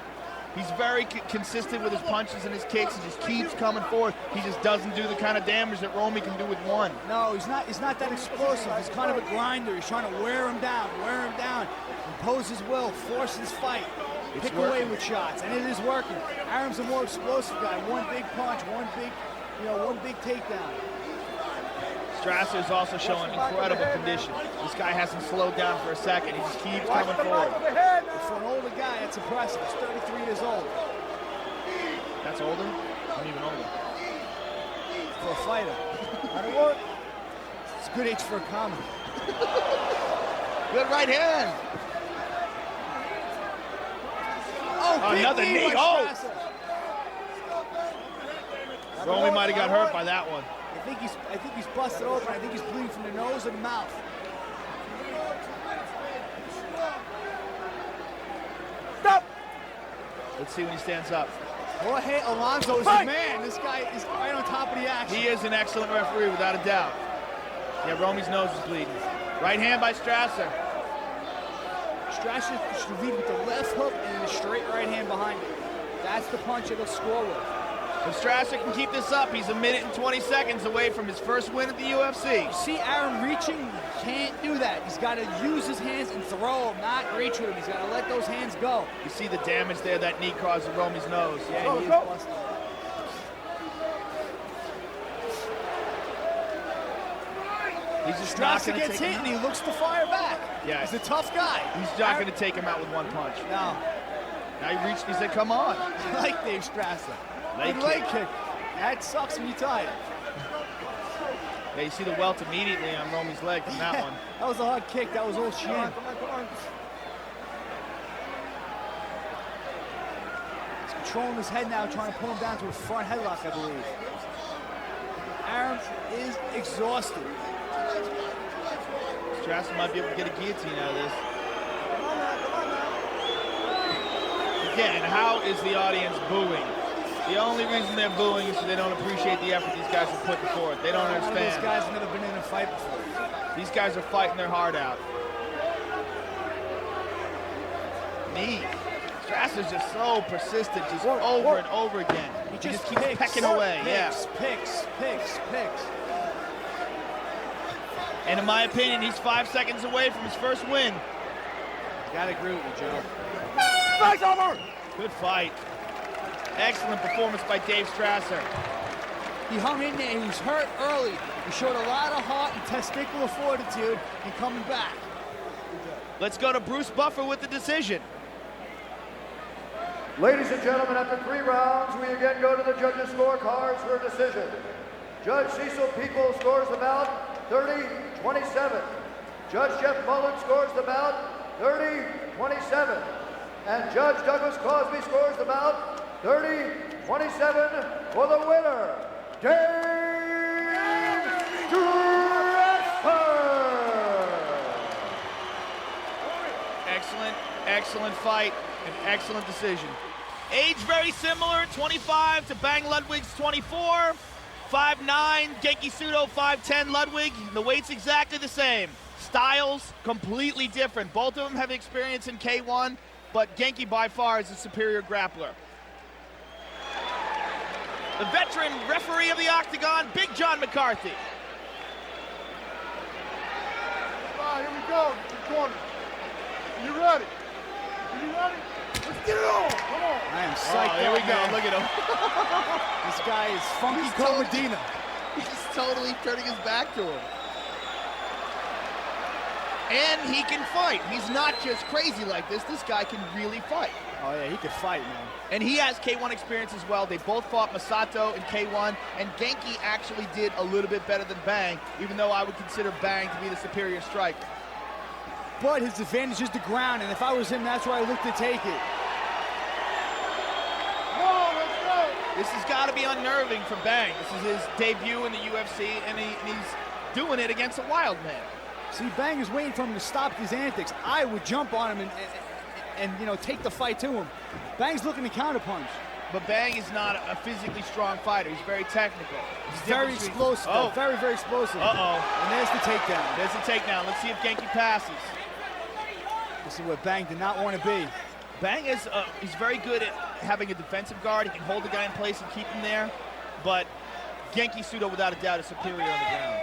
He's very consistent with his punches and his kicks. He just keeps coming forward. He just doesn't do the kind of damage that Romy can do with one. No, he's not that explosive. He's kind of a grinder. He's trying to wear him down, impose his will, force his fight, pick away with shots, and it is working. Arum's a more explosive guy. One big punch, one big takedown. Strasser is also showing incredible condition. This guy hasn't slowed down for a second. He just keeps coming forward. For an older guy, that's impressive. He's 33 years old. That's older? I'm even older. For a fighter. It's a good age for a comic. Good right hand. Oh, another knee. Oh! Romy might have got hurt by that one. I think he's busted open. I think he's bleeding from the nose and the mouth. Stop! Let's see when he stands up. Jorge Alonso is the man. This guy is right on top of the action. He is an excellent referee, without a doubt. Yeah, Romy's nose is bleeding. Right hand by Strasser. Strasser should lead with the left hook and then a straight right hand behind it. That's the punch it'll score with. If Strasser can keep this up, he's 1 minute and 20 seconds away from his first win at the UFC. You see Arum reaching? He can't do that. He's got to use his hands and throw him, not reach with him. He's got to let those hands go. You see the damage there that knee caused to Romy's nose. Yeah, he is busted. He's just not Strasser going to gets take hit him and out. he looks to fire back. Yeah. He's a tough guy. He's not going to take him out with one punch. No. Now he reached, he said, come on. I like Dave Strasser. Leg Good leg kick. That sucks when you're tired. Yeah, you see the welt immediately on Romy's leg from that one. That was a hard kick. That was all shin. Come on. He's controlling his head now, trying to pull him down to a front headlock, I believe. Arum is exhausted. Strasser might be able to get a guillotine out of this. Again, how is the audience booing? The only reason they're booing is they don't appreciate the effort these guys are putting forth. They don't understand. These guys have never been in a fight before. These guys are fighting their heart out. Knee. Strasser's just so persistent, just over and over again. He just keeps pecking away. Picks. And in my opinion, he's 5 seconds away from his first win. Gotta agree with you, Joe. Fight's over! Good fight. Excellent performance by Dave Strasser. He hung in there. He was hurt early. He showed a lot of heart and testicular fortitude in coming back. Let's go to Bruce Buffer with the decision. Ladies and gentlemen, after 3 rounds, we again go to the judges' scorecards for a decision. Judge Cecil People scores the bout 30-27. Judge Jeff Mullen scores the bout 30-27. And Judge Douglas Crosby scores the bout 30-27 for the winner, Dave Strasser. Excellent fight, an excellent decision. Age very similar, 25 to Bang Ludwig's 24. 5'9", Genki Sudo 5'10", Ludwig. The weight's exactly the same. Styles completely different. Both of them have experience in K1, but Genki by far is a superior grappler. The veteran referee of the Octagon, Big John McCarthy. All right, here we go. Your corner. You ready? Are you ready? Let's get it on. Come on. I am psyched. Here we go. Man. Look at him. This guy is Funky Cole Medina. He's totally turning his back to him. And he can fight. He's not just crazy like this. This guy can really fight. Oh, yeah, he can fight, man. And he has K1 experience as well. They both fought Masato in K1, and Genki actually did a little bit better than Bang, even though I would consider Bang to be the superior striker. But his advantage is the ground, and if I was him, that's where I look to take it. Come on, let's go. This has got to be unnerving for Bang. This is his debut in the UFC, and he's doing it against a wild man. See, Bang is waiting for him to stop these antics. I would jump on him and you know, take the fight to him. Bang's looking to counterpunch. But Bang is not a physically strong fighter. He's very technical. He's very explosive. Oh. Very, very explosive. Uh-oh. And there's the takedown. There's the takedown. Let's see if Genki passes. This is where Bang did not want to be. Bang is he's very good at having a defensive guard. He can hold the guy in place and keep him there. But Genki Sudo, without a doubt, is superior on the ground.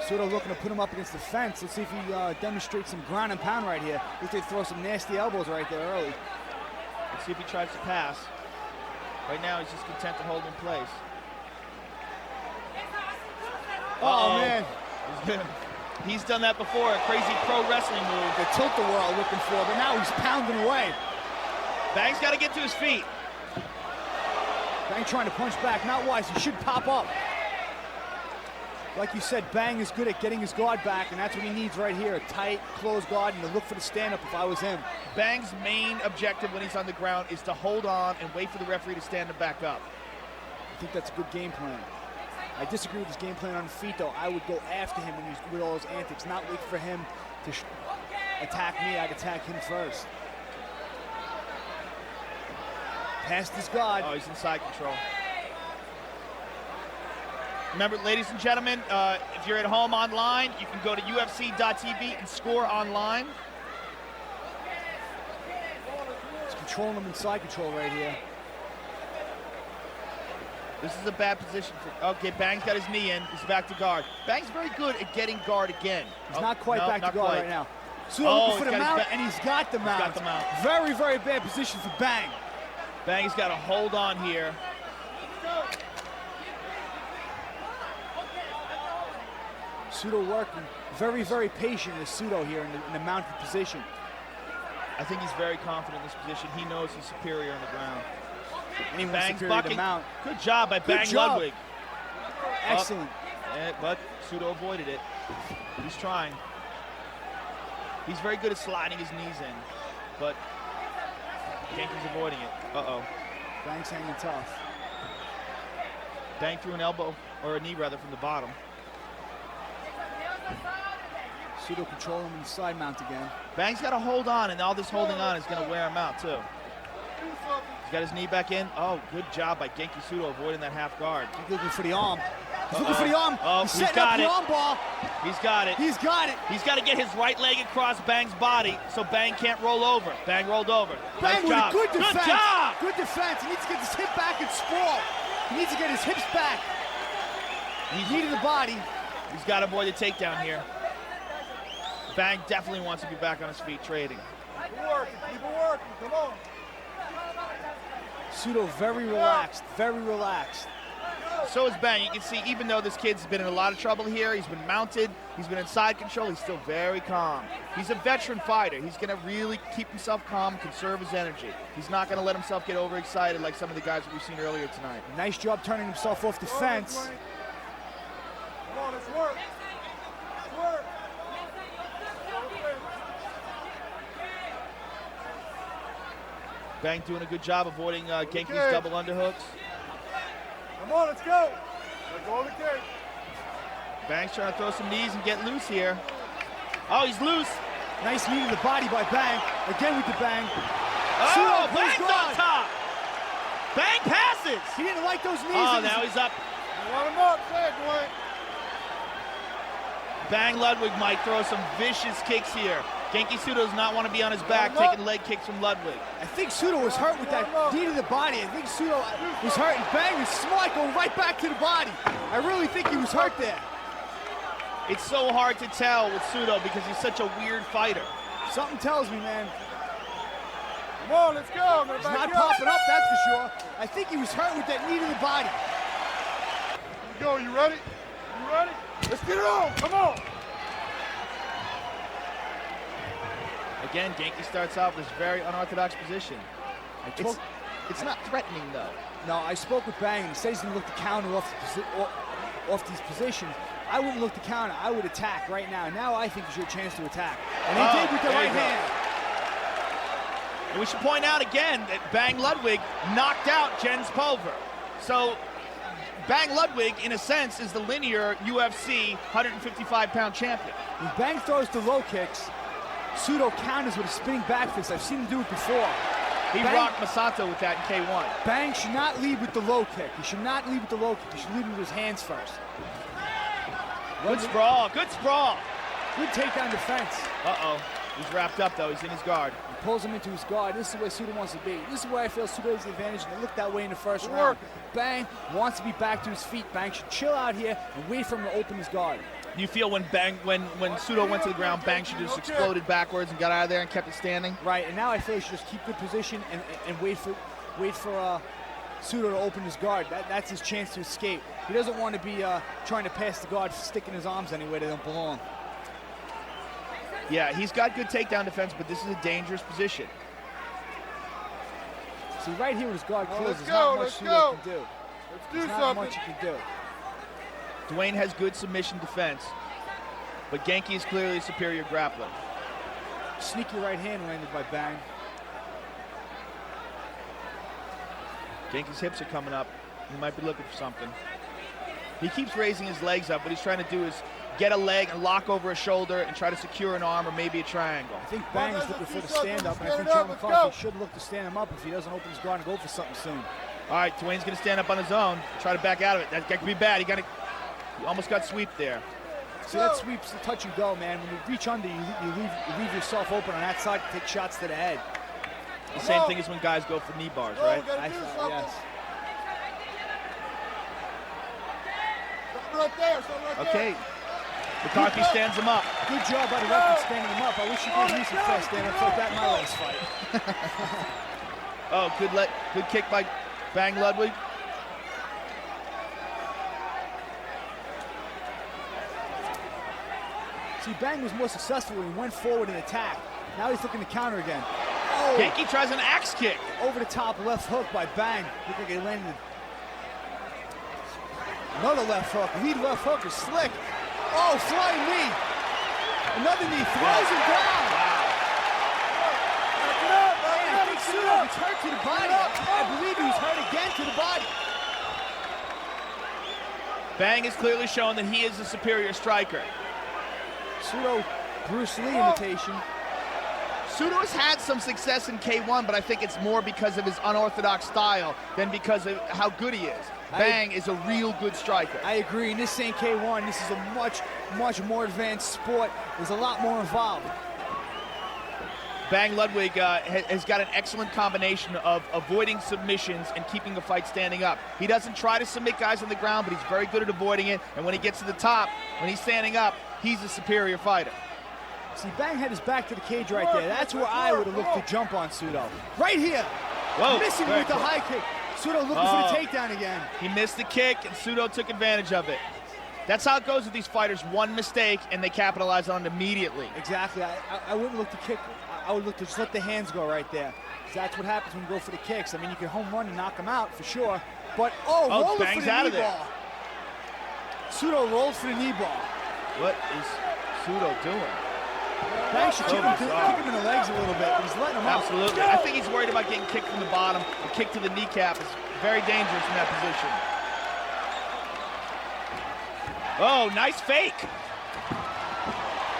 Sudo looking to put him up against the fence. Let's see if he demonstrates some ground and pound right here. Looks like they throw some nasty elbows right there early. Let's see if he tries to pass. Right now, he's just content to hold in place. Oh, man. He's done that before, a crazy pro wrestling move. The tilt-a-whirl looking for, but now he's pounding away. Bang's got to get to his feet. Bang trying to punch back, not wise. He should pop up. Like you said, Bang is good at getting his guard back, and that's what he needs right here. A tight, closed guard, and to look for the stand-up if I was him. Bang's main objective when he's on the ground is to hold on and wait for the referee to stand him back up. I think that's a good game plan. I disagree with his game plan on the feet, though. I would go after him when he's with all his antics, not wait for him to attack me. I'd attack him first. Past his guard. Oh, he's in side control. Remember, ladies and gentlemen, if you're at home online, you can go to UFC.tv and score online. He's controlling him in side control right here. This is a bad position for. Okay, Bang's got his knee in. He's back to guard. Bang's very good at getting guard again. He's not quite back to guard right now. So looking for the mount, and he's got the mount. He's got the mount. Very, very bad position for Bang. Bang's got to hold on here. Sudo working. Very, very patient is Sudo here in the mounted position. I think he's very confident in this position. He knows he's superior on the ground. And he Bang's superior to bucking. mount. Good job by Bang job. Ludwig. Excellent. But Sudo avoided it. He's trying. He's very good at sliding his knees in, but Genki's avoiding it. Uh-oh. Bang's hanging tough. Bang threw an elbow, or a knee rather, from the bottom. Sudo controlling him in the side mount again. Bang's got to hold on, and all this holding on is going to wear him out, too. He's got his knee back in. Oh, good job by Genki Sudo avoiding that half guard. He's looking for the arm. He's looking for the arm. Oh, he's he's setting got up it. the arm bar. He's got it. He's got it. He's got to get his right leg across Bang's body so Bang can't roll over. Bang rolled over. Bang Nice with job. a good defense. Good job. Good defense. He needs to get his hip back and sprawl. He needs to get his hips back. He's knee to the body. He's got to avoid the takedown here. Bang definitely wants to be back on his feet trading. Keep working, come on. Sudo very relaxed, very relaxed. So is Bang. You can see, even though this kid's been in a lot of trouble here, he's been mounted, he's been in side control, he's still very calm. He's a veteran fighter. He's going to really keep himself calm, conserve his energy. He's not going to let himself get overexcited like some of the guys that we've seen earlier tonight. Nice job turning himself off the fence. Come on, let's work. Let's work. Bang doing a good job avoiding Genki's double underhooks. Come on, let's go. Let's go the kick. Bang's trying to throw some knees and get loose here. Oh, he's loose. Nice knee to the body by Bang. Again with the Bang. Oh, Sudo, Bang's on top. Bang passes. He didn't like those knees. Oh, now he's up. You want him up, say it, Dwayne. Bang Ludwig might throw some vicious kicks here. Genki Sudo does not want to be on his back taking leg kicks from Ludwig. I think Sudo was hurt with that knee to the body. I think Sudo was hurt, and Bang was smart going right back to the body. I really think he was hurt there. It's so hard to tell with Sudo because he's such a weird fighter. Something tells me, man. Come on, let's go. He's not popping up, that's for sure. I think he was hurt with that knee to the body. Here we go, you ready? You ready? Let's get it on, come on. Again, Genki starts off with this very unorthodox position. It's not threatening, though. No, I spoke with Bang, and he says he's going to look to counter off these positions. I wouldn't look to counter. I would attack right now. Now I think is your chance to attack. And he did with the right hand. And we should point out again that Bang Ludwig knocked out Jens Pulver. So Bang Ludwig, in a sense, is the linear UFC 155-pound champion. When Bang throws the low kicks, Sudo counters with a spinning back fist. I've seen him do it before. He rocked Masato with that in K1. Bang should not lead with the low kick. He should not lead with the low kick. He should lead with his hands first. Good sprawl, good sprawl. Good takedown defense. Uh-oh, he's wrapped up though, he's in his guard. He pulls him into his guard. This is where Sudo wants to be. This is where I feel Sudo has the advantage, and it looked that way in the first round. Bang wants to be back to his feet. Bang should chill out here and wait for him to open his guard. You feel when Sudo went to the ground, Bang should just exploded backwards and got out of there and kept it standing? Right, and now I feel he should just keep good position and wait for Sudo to open his guard. That's his chance to escape. He doesn't want to be trying to pass the guard, sticking his arms anywhere they don't belong. Yeah, he's got good takedown defense, but this is a dangerous position. See, right here with his guard closed, there's go, not much let's Sudo go. can do. Let's do There's not something. much he can do. Dwayne has good submission defense, but Genki is clearly a superior grappler. Sneaky right hand landed by Bang. Genki's hips are coming up. He might be looking for something. He keeps raising his legs up. What he's trying to do is get a leg and lock over a shoulder and try to secure an arm or maybe a triangle. I think Bang is looking for the stand-up, and I think John McCarthy should look to stand him up if he doesn't open his guard and go for something soon. All right, Dwayne's going to stand up on his own, try to back out of it. That could be bad. He almost got sweep there. See, that sweep's the touch and go, man. When you reach under, you leave yourself open on that side to take shots to the head. The same thing as when guys go for knee bars, right? I thought, yes. Right there, something right there. Okay. McCarthy stands him up. Good job by the referee standing him up. I wish he gave me some fast stand-ups like that in my last fight. Oh, good kick by Bang Ludwig. See, Bang was more successful when he went forward and attacked. Now he's looking to counter again. Oh, Genki tries an axe kick. over the top left hook by Bang. Looked like it landed. Another left hook. Lead left hook is slick. Oh, flying knee. Another knee. Throws him down. Man, I think Sudo was hurt to the body. I believe he was hurt again to the body. Bang has clearly shown that he is a superior striker. Sudo, Bruce Lee imitation. Pseudo has had some success in K1, but I think it's more because of his unorthodox style than because of how good he is. Bang is a real good striker. I agree, and this ain't K1. This is a much, much more advanced sport. There's a lot more involved. Bang Ludwig has got an excellent combination of avoiding submissions and keeping the fight standing up. He doesn't try to submit guys on the ground, but he's very good at avoiding it. And when he gets to the top, when he's standing up, he's a superior fighter. See, Bang had his back to the cage right there. That's where I would have looked to jump on Pseudo. Right here. Whoa, missing with the high kick. Pseudo looking for the takedown again. He missed the kick, and Pseudo took advantage of it. That's how it goes with these fighters. One mistake, and they capitalize on it immediately. Exactly. I wouldn't look to kick. I would look to just let the hands go right there. That's what happens when you go for the kicks. I mean, you can home run and knock him out for sure. But, rolled for the knee ball. Pseudo rolled for the knee ball. What is Pseudo doing? Bang should kick him in the legs a little bit, but he's letting him out. Absolutely. I think he's worried about getting kicked from the bottom. A kick to the kneecap is very dangerous in that position. Oh, nice fake.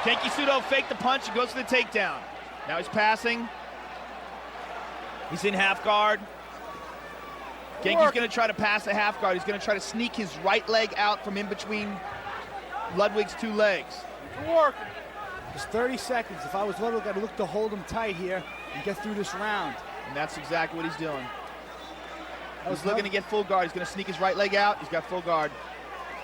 Genki Pseudo faked the punch and goes for the takedown. Now he's passing. He's in half guard. Genki's going to try to pass the half guard. He's going to try to sneak his right leg out from in between Ludwig's two legs. Just 30 seconds. If I was Ludwig, I'd look to hold him tight here and get through this round. And that's exactly what he's doing. He's looking to get full guard. He's going to sneak his right leg out. He's got full guard.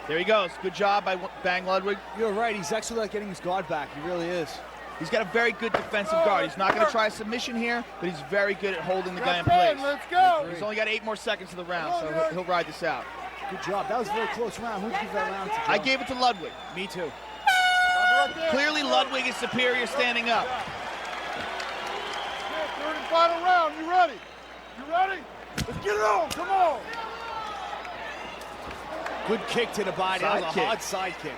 There he goes. Good job by Bang Ludwig. You're right. He's excellent at getting his guard back. He really is. He's got a very good defensive guard. He's not going to try a submission here, but he's very good at holding the guy in place. Let's go. He's only got 8 more seconds of the round, so he'll ride this out. Good job. That was a very close round. Who'd you give that round to, Joe? I gave it to Ludwig. Me too. Clearly, Ludwig is superior standing up. Third and final round. You ready? You ready? Let's get it on. Come on. Good kick to the body. That was a hard side kick.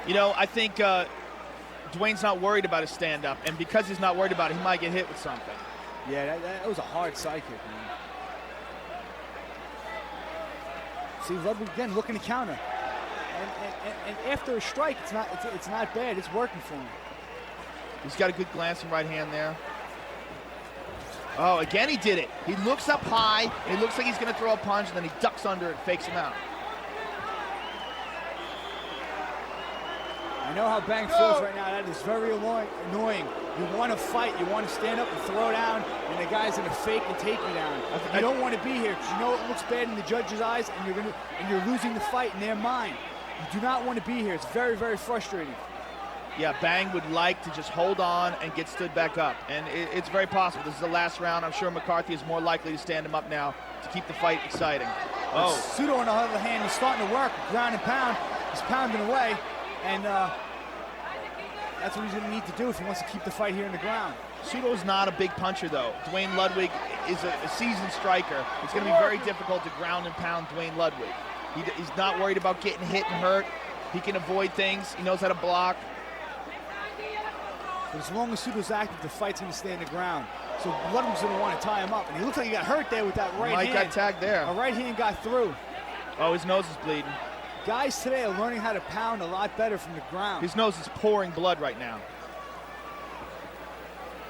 You know, I think Dwayne's not worried about his stand-up, and because he's not worried about it, he might get hit with something. Yeah, that was a hard side kick, man. See, Ludwig again looking to counter. And after a strike, it's not bad. It's working for him. He's got a good glancing right hand there. Oh, again he did it. He looks up high, and he looks like he's going to throw a punch, and then he ducks under it and fakes him out. I know how Bang feels right now. That is very annoying. You want to fight, you want to stand up and throw down, and the guy's going to fake and take you down. You don't want to be here because you know it looks bad in the judge's eyes, and you're losing the fight in their mind. You do not want to be here. It's very, very frustrating. Yeah, Bang would like to just hold on and get stood back up, and it's very possible. This is the last round. I'm sure McCarthy is more likely to stand him up now to keep the fight exciting. Oh. Pseudo, on the other hand, is starting to work, ground and pound. He's pounding away, and that's what he's going to need to do if he wants to keep the fight here in the ground. Pseudo's not a big puncher, though. Dwayne Ludwig is a seasoned striker. It's going to be very difficult to ground and pound Dwayne Ludwig. He's not worried about getting hit and hurt. He can avoid things. He knows how to block. But as long as Pseudo's active, the fight's going to stay in the ground. So Ludwig's going to want to tie him up. And he looks like he got hurt there with that right hand. Mike got tagged there. A right hand got through. Oh, his nose is bleeding. Guys today are learning how to pound a lot better from the ground. His nose is pouring blood right now.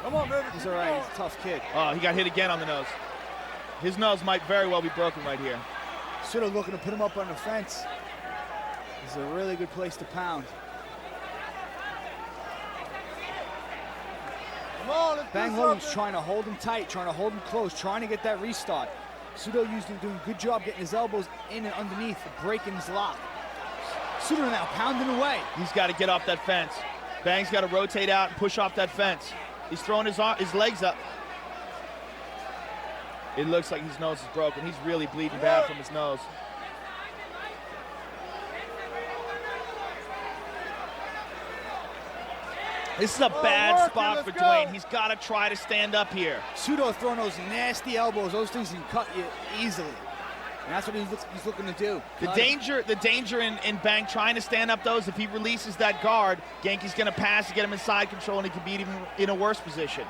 Come on, baby. He's all right. He's a tough kid. Oh, he got hit again on the nose. His nose might very well be broken right here. Pseudo looking to put him up on the fence. This is a really good place to pound. Come on, let's Bang Ludwig's trying to hold him tight, trying to hold him close, trying to get that restart. Pseudo usually doing a good job getting his elbows in and underneath, breaking his lock. Pseudo now pounding away. He's got to get off that fence. Bang's got to rotate out and push off that fence. He's throwing his legs up. It looks like his nose is broken. He's really bleeding bad from his nose. This is a bad spot for Dwayne. He's got to try to stand up here. Pseudo throwing those nasty elbows. Those things can cut you easily. And that's what he's looking to do. The danger in Bang trying to stand up those, if he releases that guard, Genki's going to pass to get him in side control, and he could be even in a worse position.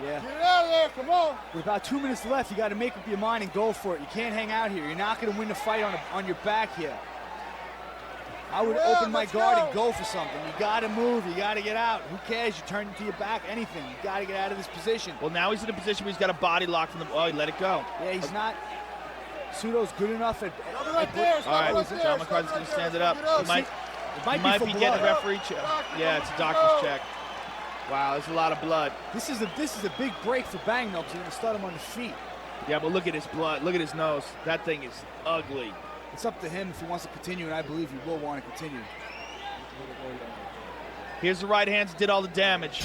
Yeah. Get out of there, come on. With about 2 minutes left, you got to make up your mind and go for it. You can't hang out here. You're not going to win the fight on your back here. I would open my guard and go for something. You got to move. You got to get out. Who cares? You turn into your back. Anything. You got to get out of this position. Well, now he's in a position where he's got a body lock from the. Oh, he let it go. Yeah, he's not. Pseudo's good enough at. All right, John McCarthy's going to stand it up. He might be getting a referee check. Yeah, it's a doctor's check. Wow, there's a lot of blood. This is a big break for Bang though, because he's going to start him on the feet. Yeah, but look at his blood. Look at his nose. That thing is ugly. It's up to him if he wants to continue, and I believe he will want to continue. Here's the right hands that did all the damage.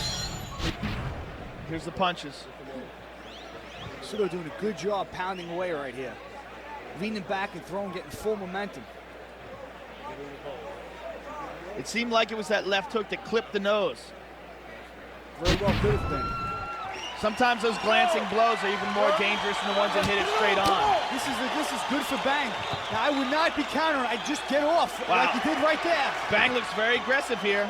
Here's the punches. Pseudo doing a good job pounding away right here. Leaning back and throwing, getting full momentum. It seemed like it was that left hook that clipped the nose. Very well could have been. Sometimes those glancing blows are even more dangerous than the ones that hit it straight on. This is good for Bang. Now, I would not be countering. I'd just get off like he did right there. Bang looks very aggressive here.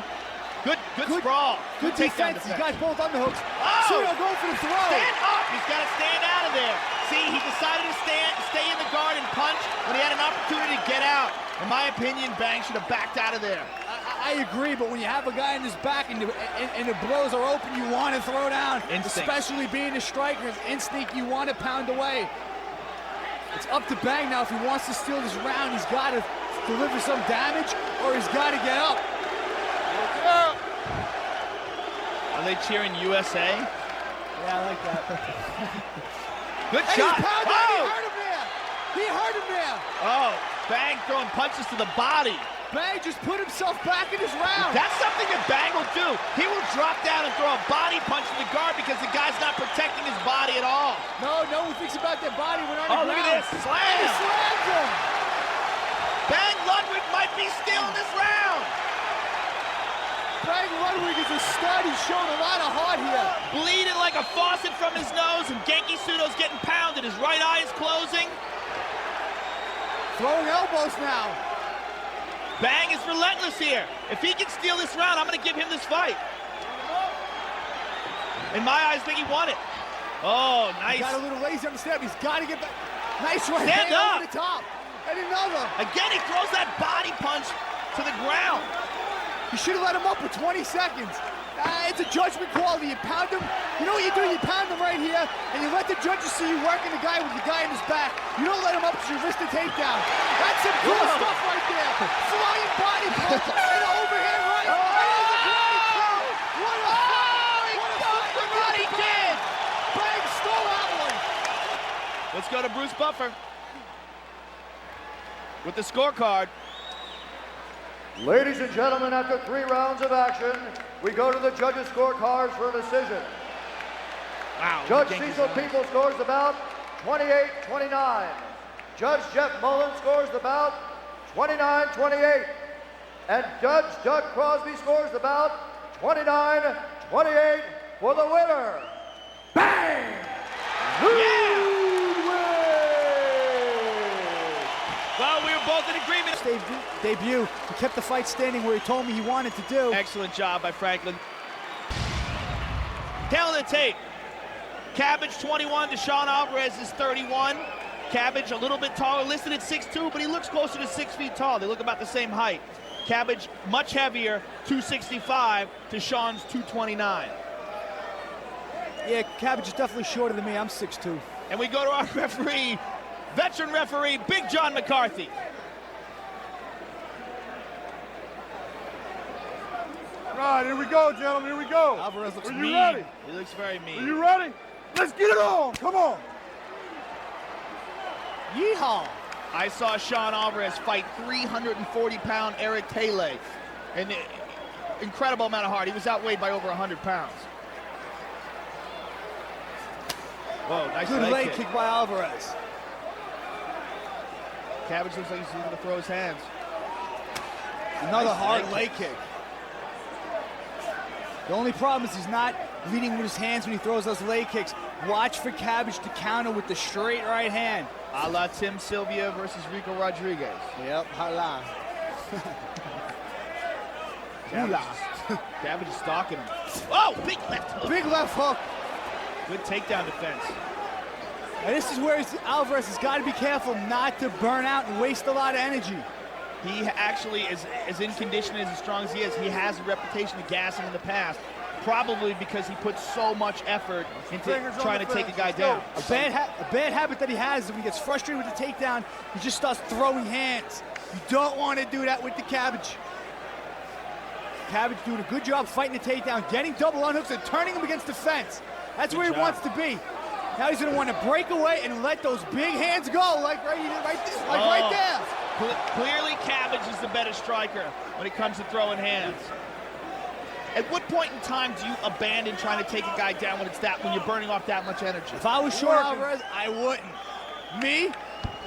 Good sprawl. Good defense. He's got both underhooks. Oh! Pseudo going for the throw. Stand up. He's got to stand out of there. See, he decided to stay in the guard and punch when he had an opportunity to get out. In my opinion, Bang should have backed out of there. I agree, but when you have a guy in his back and the blows are open, you want to throw down. Instinct. Especially being a striker, instinct, you want to pound away. It's up to Bang now if he wants to steal this round. He's got to deliver some damage or he's got to get up. Are they cheering USA? Yeah, I like that. Good shot. He hurt him there. He hurt him there. Oh, Bang throwing punches to the body. Bang just put himself back in his round. That's something that Bang will do. He will drop down and throw a body punch to the guard because the guy's not protecting his body at all. No one thinks about their body when on the ground. Look at this. Slam. He slams him. Bang Ludwig might be still in this round. Bang Ludwig is a stud. He's showing a lot of heart here. Bleeding like a faucet from his nose, and Genki Pseudo's getting pounded. His right eye is closing. Throwing elbows now. Bang is relentless here. If he can steal this round, I'm going to give him this fight. In my eyes, I think he won it. Oh, nice. He got a little lazy on the step. He's got to get back. Nice right Stand hand up. over the top. And another. Again, he throws that body punch to the ground. You should have let him up for 20 seconds. It's a judgment call. You pound him. You know what you do? You pound him right here, and you let the judges see you working the guy with the guy in his back. You don't let him up because you risk the takedown. That's some cool stuff right there. Flying body punch and an overhand right. What a What he did! Bang stole that one. Let's go to Bruce Buffer with the scorecard. Ladies and gentlemen, after 3 rounds of action, we go to the judges' scorecards for a decision. Wow. Judge Cecil People scores the bout 28-29. Judge Jeff Mullen scores the bout 29-28. And Judge Doug Crosby scores the bout 29-28 for the winner. Bang! Yeah! Well, we were both in agreement. Debut. He kept the fight standing where he told me he wanted to do. Excellent job by Franklin. Tail of the tape. Cabbage 21, Deshaun Alvarez is 31. Cabbage a little bit taller, listed at 6'2", but he looks closer to 6 feet tall. They look about the same height. Cabbage much heavier, 265, to Sean's 229. Yeah, Cabbage is definitely shorter than me. I'm 6'2". And we go to our referee, veteran referee, Big John McCarthy. All right, here we go, gentlemen, here we go. Alvarez looks Are you mean. ready? He looks very mean. Are you ready? Let's get it on, come on. Yeehaw! I saw Sean Alvarez fight 340-pound Eric Taylor. An incredible amount of heart. He was outweighed by over 100 pounds. Whoa, nice Good leg kick by Alvarez. Cabbage looks like he's going to throw his hands. Another Nice hard leg leg kick. The only problem is he's not leading with his hands when he throws those leg kicks. Watch for Cabbage to counter with the straight right hand. A la Tim Sylvia versus Rico Rodriguez. Yep, hala. Cabbage is stalking him. Oh, big left hook. Big left hook. Good takedown defense. And this is where Alvarez has got to be careful not to burn out and waste a lot of energy. He actually is as in condition as strong as he is. He has a reputation of gassing in the past, probably because he puts so much effort into trying to take a guy down. A bad habit that he has is when he gets frustrated with the takedown, he just starts throwing hands. You don't want to do that with the Cabbage. Cabbage doing a good job fighting the takedown, getting double unhooks and turning him against the fence. That's where he wants to be. Now he's going to want to break away and let those big hands go, like right there. Clearly, Cabbage is the better striker when it comes to throwing hands. At what point in time do you abandon trying to take a guy down when you're burning off that much energy? If I was Sean Alvarez, I wouldn't. Me,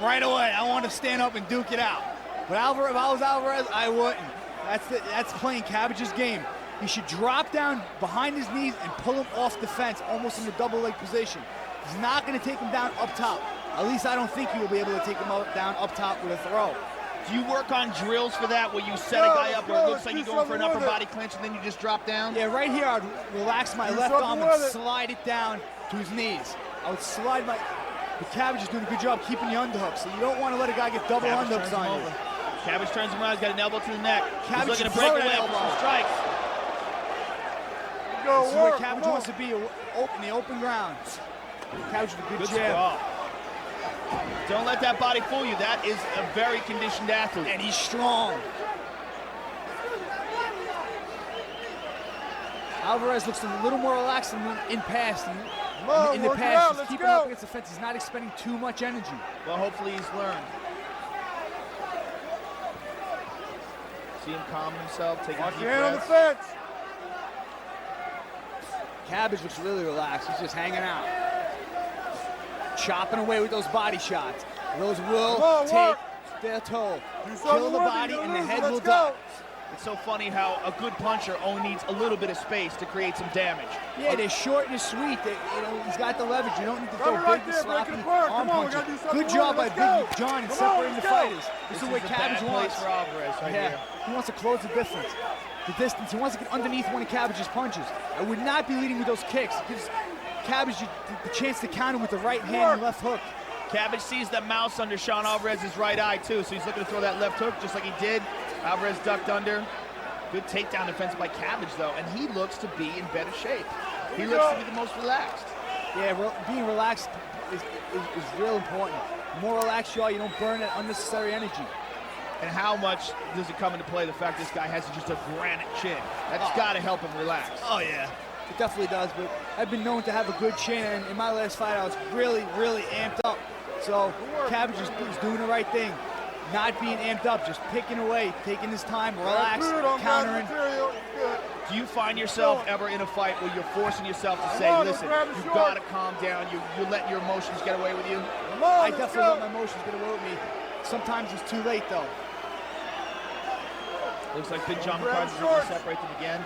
right away, I want to stand up and duke it out. But if I was Alvarez, I wouldn't. That's playing Cabbage's game. He should drop down behind his knees and pull him off the fence, almost in the double leg position. He's not going to take him down up top. At least I don't think he will be able to take him down up top with a throw. Do you work on drills for that, where you set a guy up where it looks like you're going for an upper body clinch and then you just drop down? Yeah, right here I'd relax my left arm and slide it down to his knees. I would slide my... The Cabbage is doing a good job keeping the underhooks, so you don't want to let a guy get double underhooks on you. Cabbage turns him around, he's got an elbow to the neck. Cabbage he's looking to break away from some strikes. This is where Cabbage wants to be, in the open ground. Cabbage with a good jab. Don't let that body fool you. That is a very conditioned athlete. And he's strong. Alvarez looks a little more relaxed than in past. In the past, he's keeping up against the fence. He's not expending too much energy. Well, hopefully he's learned. See him calm himself, taking a deep breath. On the fence. Cabbage looks really relaxed. He's just hanging out. Chopping away with those body shots. Those will take their toll. Kill the body and the head will die. It's so funny how a good puncher only needs a little bit of space to create some damage. Yeah, they're short and sweet. He's got the leverage. You don't need to throw big and sloppy arm punches. Good job by Big John in separating the fighters. This is what Cabbage wants. For Alvarez right here. He wants to close the difference. The distance. He wants to get underneath one of Cabbage's punches. I would not be leading with those kicks. It gives Cabbage the chance to counter with the right hand and left hook. Cabbage sees the mouse under Sean Alvarez's right eye too, so he's looking to throw that left hook just like he did. Alvarez ducked under. Good takedown defense by Cabbage though, and he looks to be in better shape. He looks to be the most relaxed. Yeah, being relaxed is real important. The more relaxed you are, you don't burn that unnecessary energy. And how much does it come into play, the fact this guy has just a granite chin? That's got to help him relax. Oh, yeah. It definitely does, but I've been known to have a good chin, and in my last fight, I was really, really amped up. So Cabbage is doing the right thing. Not being amped up, just picking away, taking his time, relax, countering. Do you find yourself ever in a fight where you're forcing yourself to say, listen, you've got to calm down, you're letting your emotions get away with you? I definitely let my emotions get away with me. Sometimes it's too late, though. Looks like Big John McCarthy's going to separate them again.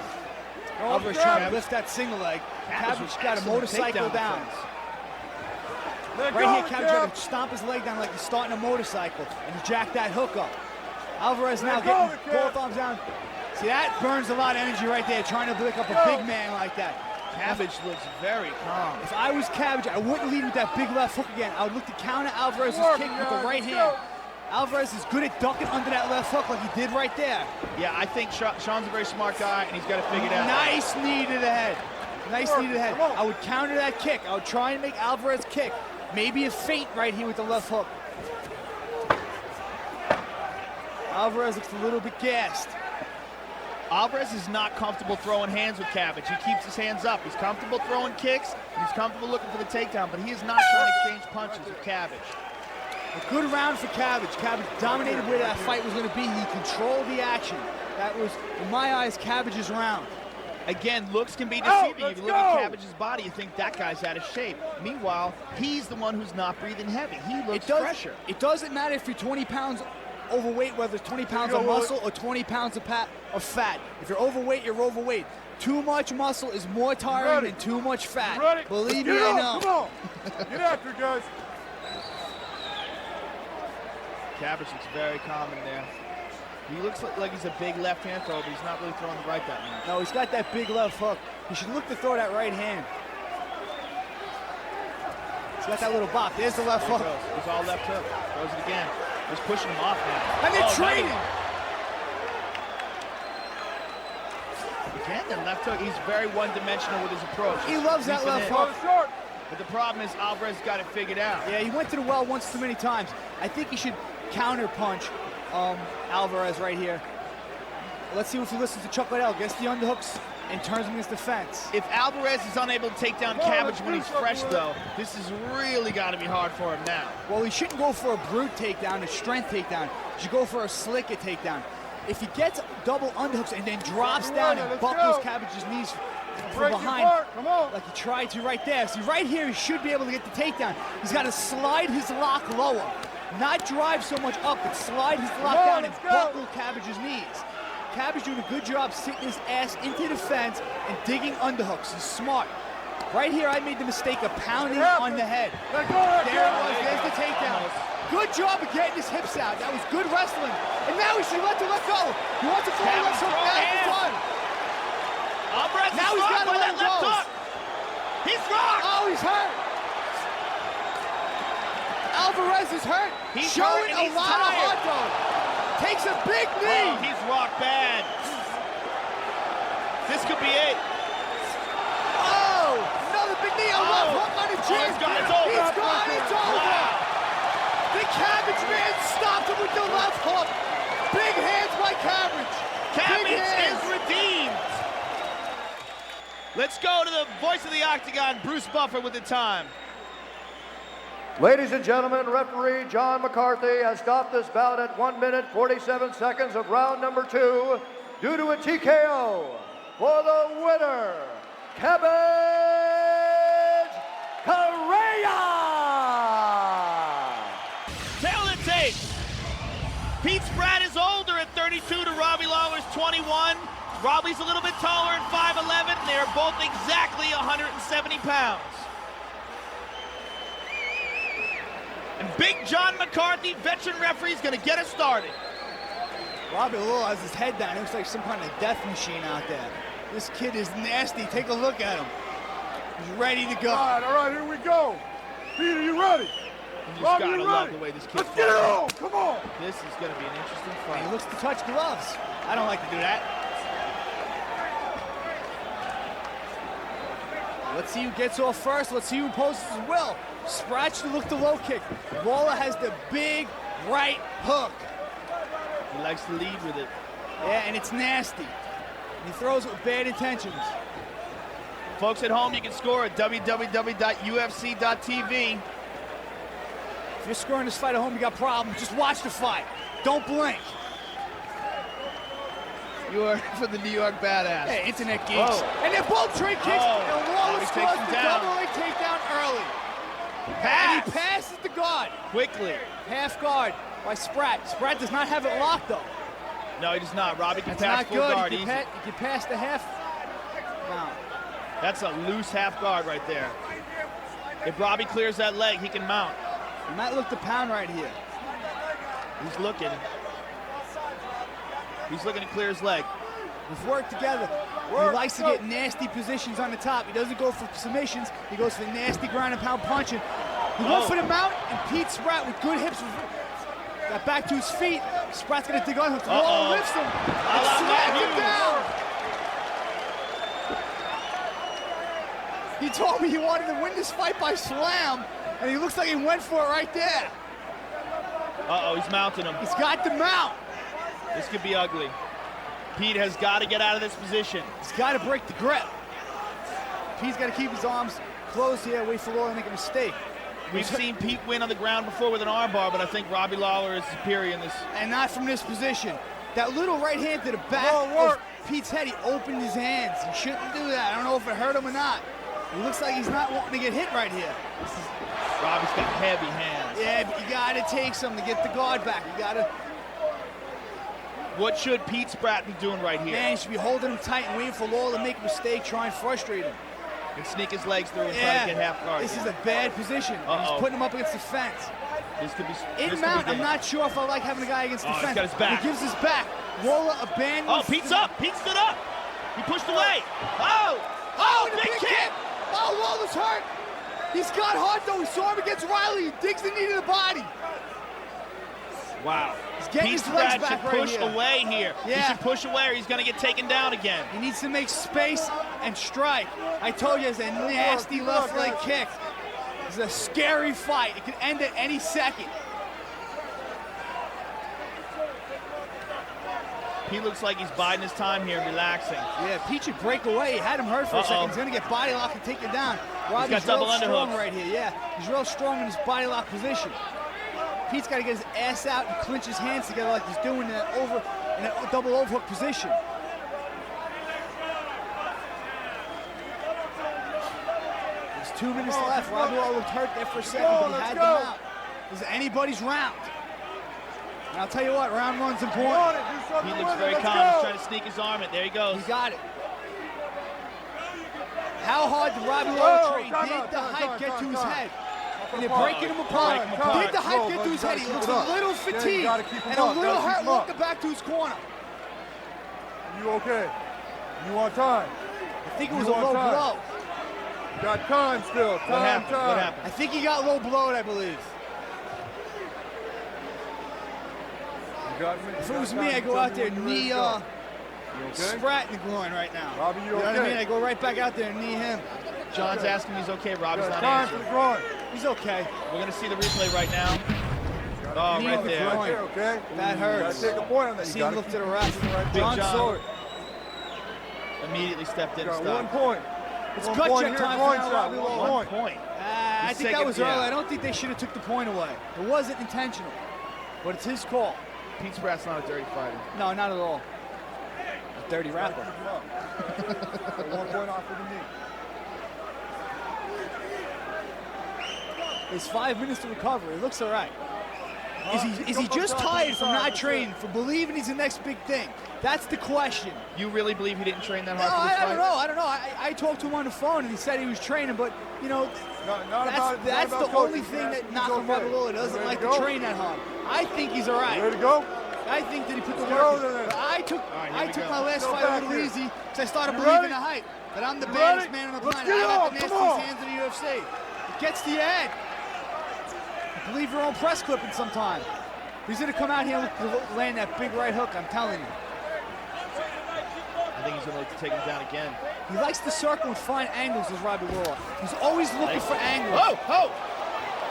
Alvarez trying to lift that single leg. Cabbage got a motorcycle down. Right here, Cabbage tried to stomp his leg down like he's starting a motorcycle, and he jacked that hook up. Alvarez now getting both arms down. See, that burns a lot of energy right there, trying to lick up a big man like that. Cabbage looks very calm. If I was Cabbage, I wouldn't lead with that big left hook again. I would look to counter Alvarez's kick with the right hand. Alvarez is good at ducking under that left hook like he did right there. Yeah, I think Sean's a very smart guy, and he's got to figure it out. Nice knee to the head. Nice knee to the head. I would counter that kick. I would try and make Alvarez kick. Maybe a feint right here with the left hook. Alvarez looks a little bit gassed. Alvarez is not comfortable throwing hands with Cabbage. He keeps his hands up. He's comfortable throwing kicks, and he's comfortable looking for the takedown, but he is not trying to exchange punches with Cabbage. A good round for Cabbage. Cabbage dominated where that fight was going to be. He controlled the action. That was, in my eyes, Cabbage's round. Again, looks can be deceiving. If you look at Cabbage's body, you think that guy's out of shape. Meanwhile, he's the one who's not breathing heavy. He looks fresher. It doesn't matter if you're 20 pounds overweight, whether it's 20 pounds of muscle or 20 pounds of fat. If you're overweight, you're overweight. Too much muscle is more tiring than too much fat. Believe me, I know. Come on. Get after it, guys. Cabbage looks very calm in there. He looks like he's a big left hand thrower, but he's not really throwing the right that much. No, he's got that big left hook. He should look to throw that right hand. He's got that little box. There's the left hook. He's all left hook. Throws it again. Just pushing him off now. And they're trading. Again, the left hook, he's very one-dimensional with his approach. He loves that left hook. Shark. But the problem is Alvarez got it figured out. Yeah, he went to the well once too many times. I think he should counter punch Alvarez right here. Let's see if he listens to Chuck Liddell, gets the underhooks and turns him against the fence. If Alvarez is unable to take down Cabbage when he's fresh, though, this has really got to be hard for him now. Well, he shouldn't go for a brute takedown, a strength takedown. He should go for a slick takedown. If he gets double underhooks and then drops down and buckles Cabbage's knees from behind, like he tried to right there. See, right here, he should be able to get the takedown. He's got to slide his lock lower. Not drive so much up, but slide his lock down and buckle Cabbage's knees. Cabbage doing a good job sitting his ass into the fence and digging underhooks. He's smart. Right here, I made the mistake of pounding on the head. There it was, there's the takedown. Good job of getting his hips out. That was good wrestling. And now he should let go. He wants to throw the left hook. Now he's done. Alvarez Now he's got to let go. He's rocked. Oh, he's hurt. Alvarez is hurt. He's showing hurt and a lot of heart, though. Takes a big knee. Oh, he's rocked bad. This could be it. Oh, another big knee. A left hook on the chin. He's gone. It's over. He's gone. It's over. Wow. The Cabbage man stopped him with the left hook. Big hands by Cabbage. Cabbage is redeemed. Let's go to the voice of the Octagon, Bruce Buffer, with the time. Ladies and gentlemen, referee John McCarthy has stopped this bout at 1 minute 47 seconds of round number 2 due to a TKO. For the winner, Cabbage Correa! Tail of the tape. Pete Spratt is older at 32 to Robbie Lawler's 21. Robbie's a little bit taller at 5'11". They're both exactly 170 pounds. And Big John McCarthy, veteran referee, is going to get us started. Robbie Lawler has his head down. It looks like some kind of death machine out there. This kid is nasty. Take a look at him. He's ready to go. All right, here we go. Peter, you ready? You just Robbie, gotta you love ready? the way this kid Let's get it on. Come on. This is going to be an interesting He fight. looks to touch gloves. I don't like to do that. Let's see who gets off first. Let's see who imposes his will. Spratt should look the low kick. Lawler has the big right hook. He likes to lead with it. Yeah, and it's nasty. He throws it with bad intentions. Folks at home, you can score at www.ufc.tv. If you're scoring this fight at home, you got problems. Just watch the fight. Don't blink. You are for the New York Badass. Hey, internet geeks. Whoa. And they're both straight kicks. Oh. And Lawler He scores takes him the down. double leg takedown early. Pass. And he passes the guard. Quickly. Half guard by Spratt. Spratt does not have it locked, though. No, he does not. Robbie can That's pass not full good. guard He easy. can pass the half. Wow. That's a loose half guard right there. If Robbie clears that leg, he can mount. He might look to pound right here. He's looking. He's looking to clear his leg. We've worked together. He likes to get nasty positions on the top. He doesn't go for submissions. He goes for nasty ground and pound punching. He went for the mount, and Pete Spratt with good hips got back to his feet. Spratt's gonna dig on him. Lawler lifts him and slams him down. He told me he wanted to win this fight by slam, and he looks like he went for it right there. Uh-oh, he's mounting him. He's got the mount. This could be ugly. Pete has got to get out of this position. He's got to break the grip. Pete's got to keep his arms closed here, wait for Lawler to make a mistake. We've seen Pete win on the ground before with an armbar, but I think Robbie Lawler is superior in this. And not from this position. That little right hand to the back of Pete's head, he opened his hands. He shouldn't do that. I don't know if it hurt him or not. It looks like he's not wanting to get hit right here. Robbie's got heavy hands. Yeah, but you got to take some to get the guard back. You got to. What should Pete Spratt be doing right here? Man, he should be holding him tight and waiting for Lawler to make a mistake, try and frustrate him. And sneak his legs through and try to get half guard. This is a bad position. He's putting him up against the fence. This could be. In mount, I'm not sure if I like having a guy against the fence. He's got his back. He gives his back. Lawler abandons. Oh, Pete's up. Pete stood up. He pushed away. Oh! Oh, and a big kick. Oh, Lawler's hurt. He's got heart, though. We saw him against Riley. He digs the knee to the body. Wow. He's getting Pete his legs Spratt back should right push here. away here. Yeah. He should push away or he's going to get taken down again. He needs to make space and strike. I told you, it's a nasty left leg kick. It's a scary fight. It could end at any second. He looks like he's biding his time here, relaxing. Yeah, Pete should break away. He had him hurt for a second. He's going to get body locked and take it down. Robbie's got double real strong underhooks. right here. Yeah, he's real strong in his body lock position. Pete's got to get his ass out and clinch his hands together like he's doing in a double overhook position. There's 2 minutes left. Robbie Lawler looked hurt there for a second, but he had them out. This is anybody's round. And I'll tell you what, round one's important. He looks very calm. He's trying to sneak his arm in. There he goes. He got it. How hard did Robbie Lawler train? Did the height get to his head? And they're breaking him apart. Did the height get to his head? He looks a little fatigued and a little hurt walking back to his corner. You okay? You on time? I think it was a low blow. Got time still. Time, What happened? time. What happened? I think he got low blowed, I believe. If it was me, I'd go out there and knee Spratt in the groin right now. Robbie, you know what I okay? mean? I go right back out there and knee him. John's asking if he's okay. Robbie's not Time for answering. the groin. He's okay. We're going to see the replay right now. Oh, Knee right on the there. groin. Okay. That hurts. You gotta take a point on that. See You him gotta look keep to the ref. Big John John. Sword. Immediately stepped in You and got 1 stopped. point. It's 1 gut point check here, time groin for now, shot. Robbie 1 Lawler. One point. point. I He's think that second- was early. yeah. I don't think they should have took the point away. It wasn't intentional, but it's his call. Pete Spratt's not a dirty fighter. No, not at all. A dirty rapper. 1 point off of the knee. It's 5 minutes to recover. It looks all right. Is he just tired from not training, from believing he's the next big thing? That's the question. You really believe he didn't train that No, hard for this I fight? don't know. I talked to him on the phone and he said he was training, but you know, that's the only thing that Malcolm Robbie doesn't like to train that hard. I think he's all right. Ready to go? I think that he put the Let's work go in. then. But I took we go. my last Go fight a back little here. easy because I started You believing ready? the hype that I'm the You baddest ready? man on the Let's planet. get I got on, the come nastiest on. hands in the UFC. It gets to your head. You believe your own press clipping sometime. He's gonna come out here and land that big right hook, I'm telling you. I think he's going to look to take him down again. He likes to circle and find angles, as Robbie Lawler. He's always looking for angles. Oh, oh!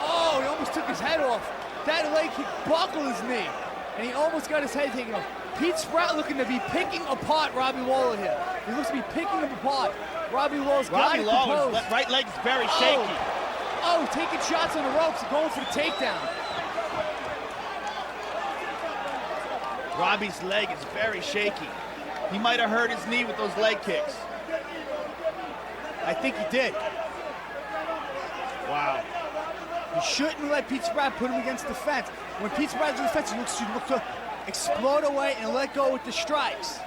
Oh, he almost took his head off. That leg kick buckled his knee, and he almost got his head taken off. Pete Spratt looking to be picking apart Robbie Lawler here. He looks to be picking him apart. Robbie Lawler's got Robbie to Lawler's compose. right leg is very shaky. Oh, taking shots on the ropes and going for the takedown. Robbie's leg is very shaky. He might have hurt his knee with those leg kicks. I think he did. Wow. You shouldn't let Pete Spratt put him against the fence. When Pete Spratt's on the fence, he looks to explode away and let go with the strikes.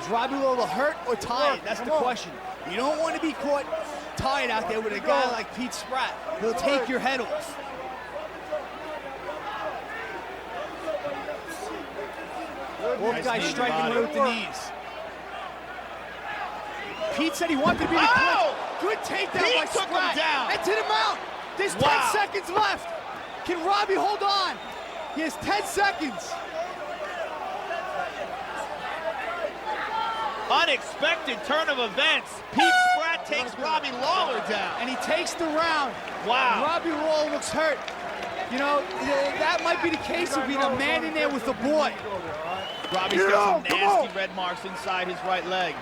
Is Robbie Lawler hurt or tired? That's the question. You don't want to be caught tired out there with a guy like Pete Spratt. He'll take your head off. Both guys knee striking body. away with the knees. Pete said he wanted to be the Oh! Good takedown Pete by took him Spratt. down. That's hit him out. There's Wow. 10 seconds left. Can Robbie hold on? He has 10 seconds. Unexpected turn of events. Pete Spratt takes Robbie Lawler down. And he takes the round. Wow. Robbie Lawler looks hurt. You know, that might be the case of being a man in there with a boy. Robbie's got some nasty red marks inside his right leg.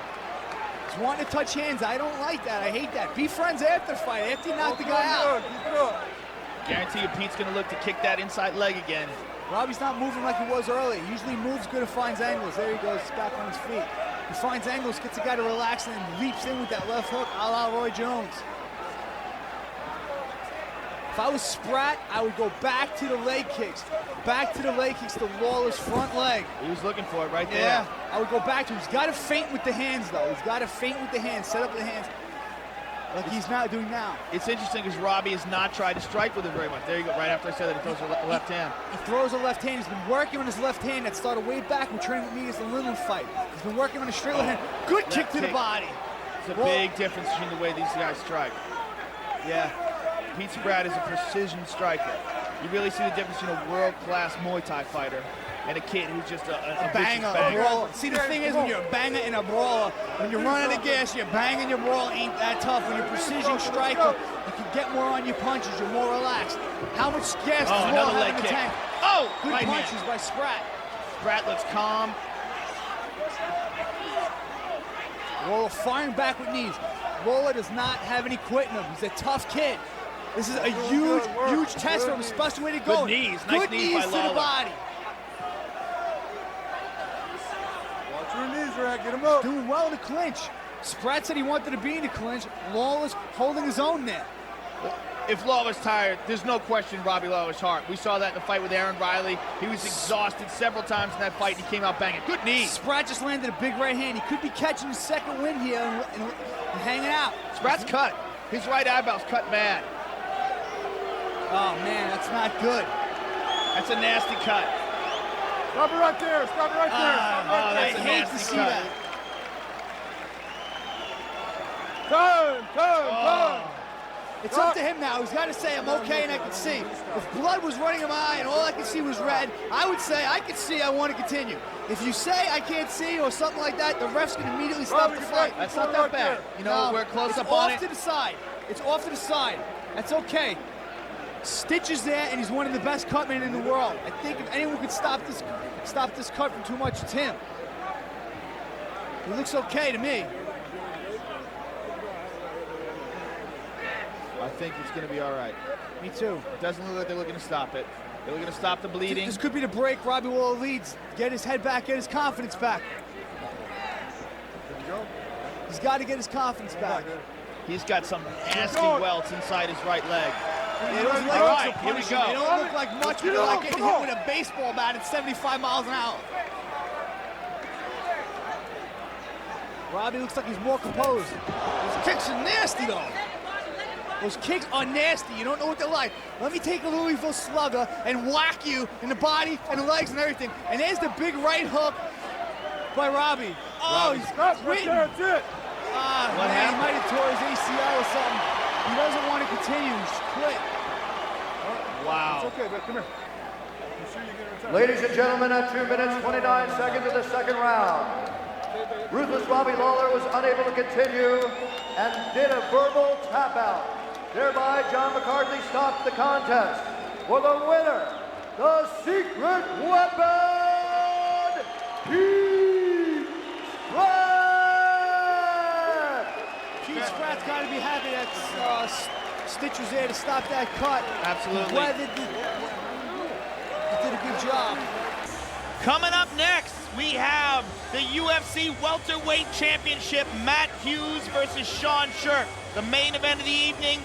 He's wanting to touch hands. I don't like that. I hate that. Be friends after the fight, after you knock the guy out. Keep it up. Guarantee you Pete's going to look to kick that inside leg again. Robbie's not moving like he was earlier. He usually moves good and finds angles. There he goes, back on his feet. He finds angles, gets the guy to relax, and then leaps in with that left hook, a la Roy Jones. If I was Spratt, I would go back to the leg kicks. Back to the leg kicks to Lawler's front leg. He was looking for it right there. Yeah, I would go back to him. He's got to feint with the hands, though. He's got to feint with the hands, set up the hands, like he's not doing now. It's interesting because Robbie has not tried to strike with it very much. There you go, right after I said that he throws a left hand. He throws a left hand. He's been working on his left hand that started way back when training with me against the Lindland fight. He's been working on a straight left hand. Good kick to the body. It's a big difference between the way these guys strike. Yeah. Pete Spratt is a precision striker. You really see the difference between a world-class Muay Thai fighter and a kid who's just a banger, a brawler. See, the thing is, when you're a banger and a brawler, when you're running the gas, you're banging your brawl ain't that tough. When you're a precision striker, you can get more on your punches. You're more relaxed. How much gas does Waller have in the tank? Oh, good right punches hand by Spratt. Spratt looks calm. Waller firing back with knees. Waller does not have any quit in him. He's a tough kid. This is a huge test for him, especially when he goes. Good knees, good knees by to Lawler. the body. Watch your knees, Rack. Get him up. Doing well in the clinch. Spratt said he wanted to be in the clinch. Lawler's holding his own there. If Lawler's tired, there's no question Robbie Lawler's heart. We saw that in the fight with Aaron Riley. He was exhausted several times in that fight, and he came out banging. Good knees. Spratt just landed a big right hand. He could be catching his second win here and hanging out. Spratt's cut. His right eyeball's cut bad. Oh, man, that's not good. That's a nasty cut. Stop it right there. Stop it right there. Stop it right Oh, there. that's a I hate to nasty see cut. that. Time. It's up to him now. He's got to say, I'm okay and I can see. If blood was running in my eye and all I could see was red, I would say, I can see, I want to continue. If you say I can't see or something like that, the refs can immediately stop the fight. That's not that bad. You know, we're close up on it. It's off to the side. It's off to the side. That's okay. Stitch is there, and he's one of the best cutmen in the world. I think if anyone could stop this cut from too much, it's him. He looks okay to me. I think it's going to be all right. Me too. It doesn't look like they're looking to stop it. They're looking to stop the bleeding. This could be the break. Robbie Waller leads. Get his head back, get his confidence back. He's got to get his confidence back. He's got some nasty welts inside his right leg. They don't look All like right, here we go. They don't look like much, but they're like getting hit with a baseball bat at 75 miles an hour. Robbie looks like he's more composed. Those kicks are nasty, though. Those kicks are nasty. You don't know what they're like. Let me take a Louisville slugger and whack you in the body and the legs and everything. And there's the big right hook by Robbie. Oh, he's quitting. That's it. What happened? He might have tore his ACL or something. He doesn't want to continue. He's quit. Wow. It's okay, but come here. I'm sure you get it returned. Ladies and gentlemen, at 2 minutes, 29 seconds of the second round, ruthless Robbie Lawler was unable to continue and did a verbal tap out. Thereby, John McCarthy stopped the contest. For the winner, the secret weapon, Hughes. Keith Spratt's got to be happy that Stitch was there to stop that cut. Absolutely. He did a good job. Coming up next, we have the UFC Welterweight Championship, Matt Hughes versus Sherk, the main event of the evening,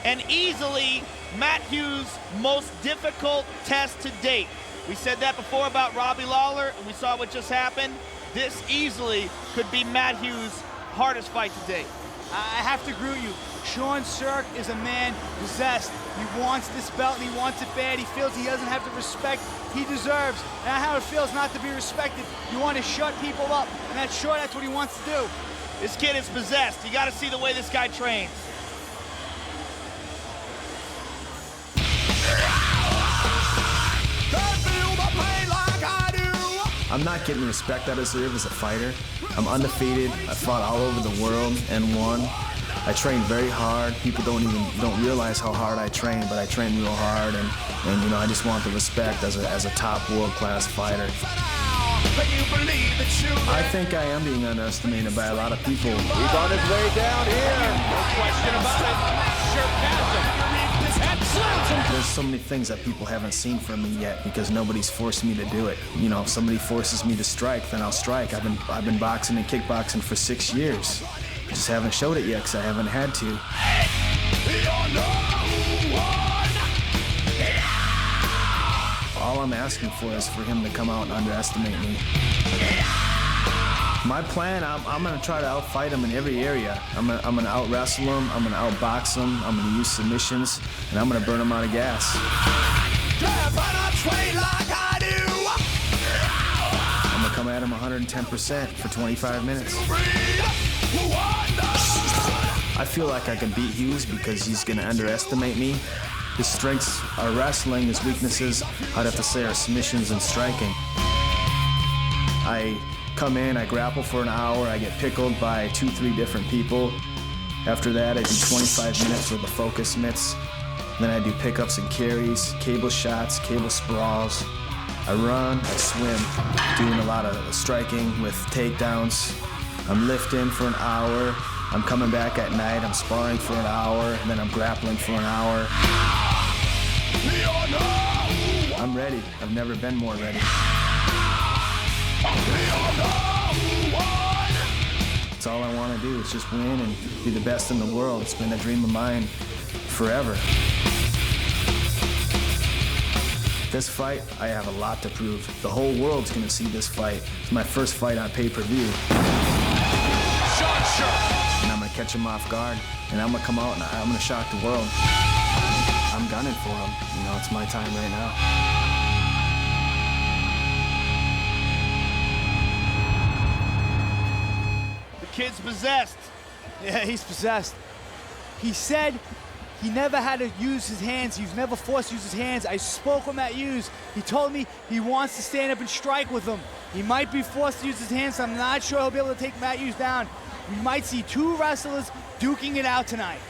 and easily Matt Hughes' most difficult test to date. We said that before about Robbie Lawler, and we saw what just happened. This easily could be Matt Hughes' hardest fight to date. I have to agree with you. Sherk is a man possessed. He wants this belt and he wants it bad. He feels he doesn't have the respect he deserves. And how it feels not to be respected. You want to shut people up, and that's what he wants to do. This kid is possessed. You got to see the way this guy trains. I'm not getting the respect I deserve as a fighter. I'm undefeated. I fought all over the world and won. I train very hard. People don't realize how hard I train, but I train real hard, and you know, I just want the respect as a top world-class fighter. I think I am being underestimated by a lot of people. He's on his way down here. No question about it. Sherk has him. There's so many things that people haven't seen from me yet because nobody's forced me to do it. You know, if somebody forces me to strike, then I'll strike. I've been boxing and kickboxing for 6 years. I just haven't showed it yet because I haven't had to. All I'm asking for is for him to come out and underestimate me. My plan, I'm going to try to outfight him in every area. I'm going to out-wrestle him, I'm going to outbox him, I'm going to use submissions, and I'm going to burn him out of gas. I'm going to come at him 110% for 25 minutes. I feel like I can beat Hughes because he's going to underestimate me, His strengths are wrestling, his weaknesses, I'd have to say, are submissions and striking. I come in, I grapple for an hour, I get pickled by 2-3 different people. After that, I do 25 minutes with the focus mitts. Then I do pickups and carries, cable shots, cable sprawls. I run, I swim, doing a lot of striking with takedowns. I'm lifting for an hour. I'm coming back at night, I'm sparring for an hour, and then I'm grappling for an hour. I'm ready. I've never been more ready. That's all I want to do is just win and be the best in the world. It's been a dream of mine forever. This fight, I have a lot to prove. The whole world's gonna see this fight. It's my first fight on pay-per-view. And I'm gonna catch him off guard, and I'm gonna come out and I'm gonna shock the world. I'm gunning for him. You know, it's my time right now. Kid's possessed. Yeah, he's possessed. He said he never had to use his hands. He was never forced to use his hands. I spoke with Matt Hughes. He told me he wants to stand up and strike with him. He might be forced to use his hands, so I'm not sure he'll be able to take Matt Hughes down. We might see two wrestlers duking it out tonight.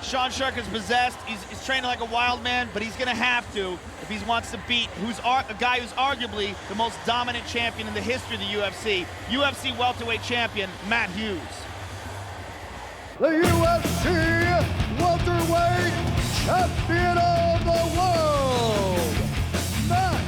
Sean Sherk is possessed. He's training like a wild man, but he's gonna have to if he wants to beat a guy who's arguably the most dominant champion in the history of the UFC. UFC welterweight champion, Matt Hughes. The UFC Welterweight Champion of the World, Matt.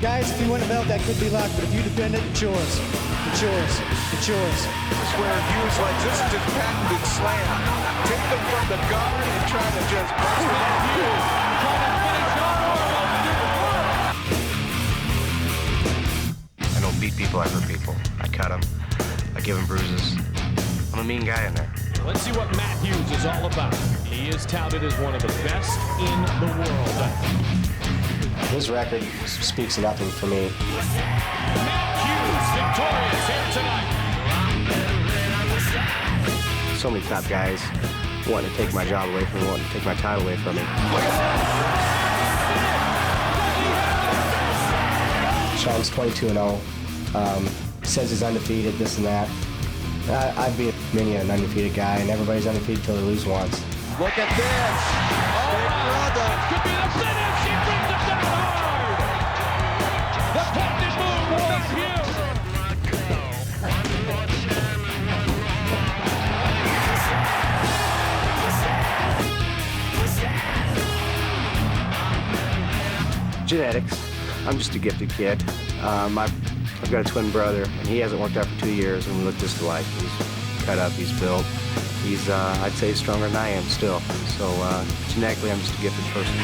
Guys, if you win a belt, that could be luck, but if you defend it, it's yours. It's yours. It's yours. I swear, Hughes like this is just patented slam. Take them from the guard and try to just bust it. Hughes trying to finish off. I don't beat people, I hurt people. I cut them. I give them bruises. I'm a mean guy in there. Let's see what Matt Hughes is all about. He is touted as one of the best in the world. His record speaks nothing for me. Matt Hughes victorious here tonight. So many top guys wanting to take my job away from me, wanting to take my title away from me. Sean's 22-0. Says he's undefeated, this and that. I'd be an undefeated guy, and everybody's undefeated until they lose once. Look at this. Big brother. Could be the finish. He brings it down hard. The patented move of Matt Hughes. Genetics. I'm just a gifted kid. I've got a twin brother, and he hasn't worked out for 2 years, and we look just alike. He's cut up, he's built. He's, I'd say, stronger than I am still. So genetically, I'm just a gifted person.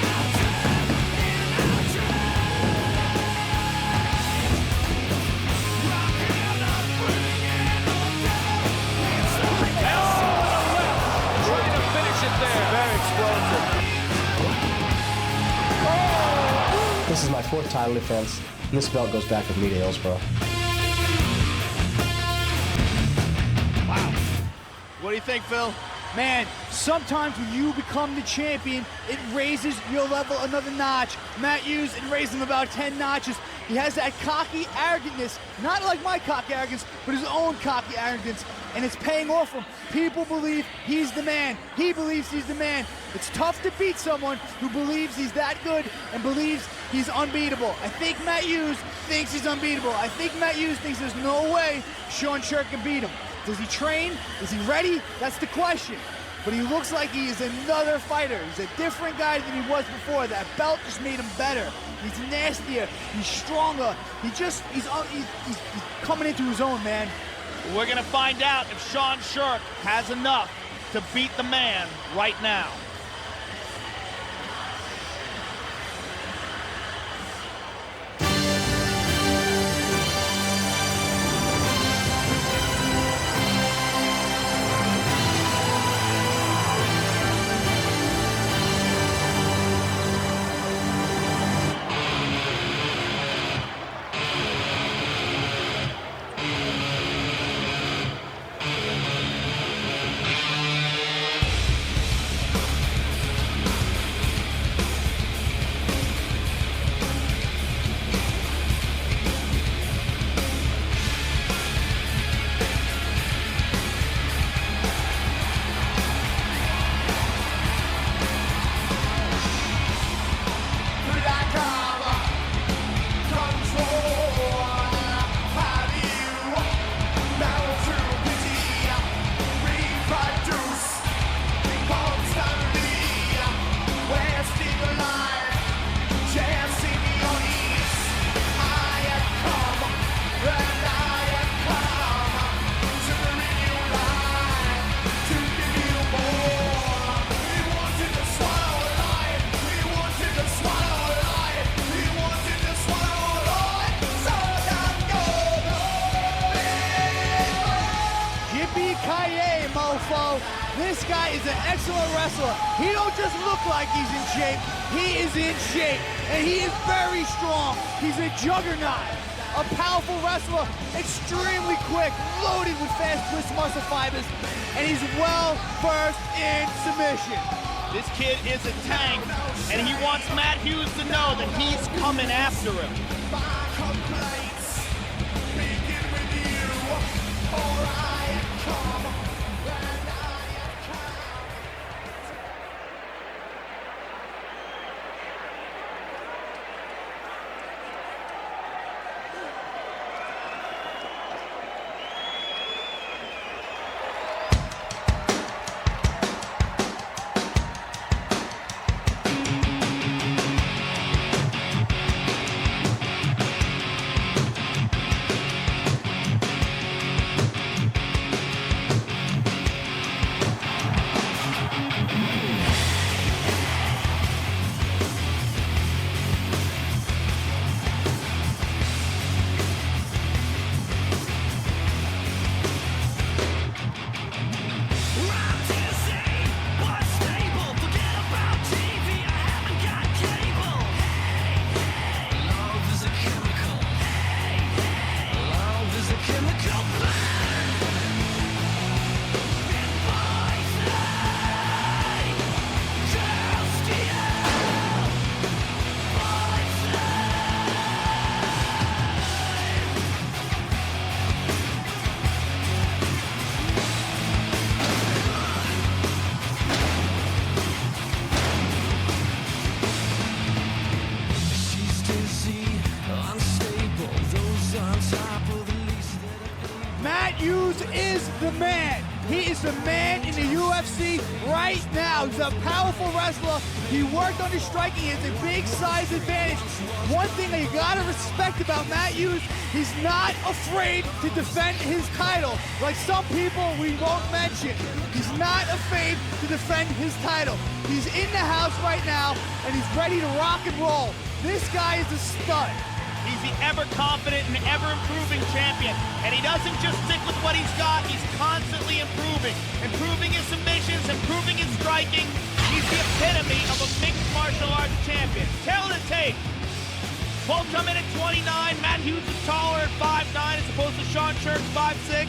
Trying to finish it there. Very explosive. This is my 4th title defense, and this belt goes back with me to Hillsborough. Wow. What do you think, Phil? Man, sometimes when you become the champion, it raises your level another notch. Matt Hughes, it raised him about 10 notches. He has that cocky arrogance, not like my cocky arrogance, but his own cocky arrogance, and it's paying off for him. People believe he's the man. He believes he's the man. It's tough to beat someone who believes he's that good and believes he's unbeatable. I think Matt Hughes thinks he's unbeatable. I think Matt Hughes thinks there's no way Sean Sherk can beat him. Does he train? Is he ready? That's the question. But he looks like he is another fighter. He's a different guy than he was before. That belt just made him better. He's nastier. He's stronger. He's coming into his own, man. We're gonna find out if Sean Sherk has enough to beat the man right now. mofo. This guy is an excellent wrestler. He don't just look like he's in shape. He is in shape, and he is very strong. He's a juggernaut, a powerful wrestler, extremely quick, loaded with fast twist muscle fibers, and he's well versed in submission. This kid is a tank, and he wants Matt Hughes to know that he's coming after him. Matt Hughes is the man. He is the man in the UFC right now. He's a powerful wrestler. He worked on his striking. He has a big size advantage. One thing that you gotta respect about Matt Hughes, he's not afraid to defend his title. Like some people we won't mention. He's not afraid to defend his title. He's in the house right now, and he's ready to rock and roll. This guy is a stud. He's the ever-confident and ever-improving champion. And he doesn't just stick with what he's got, he's constantly improving. Improving his submissions, improving his striking. He's the epitome of a mixed martial arts champion. Tail of the tape. Both come in at 29. Matt Hughes is taller at 5'9", as opposed to Sean Sherk, 5'6".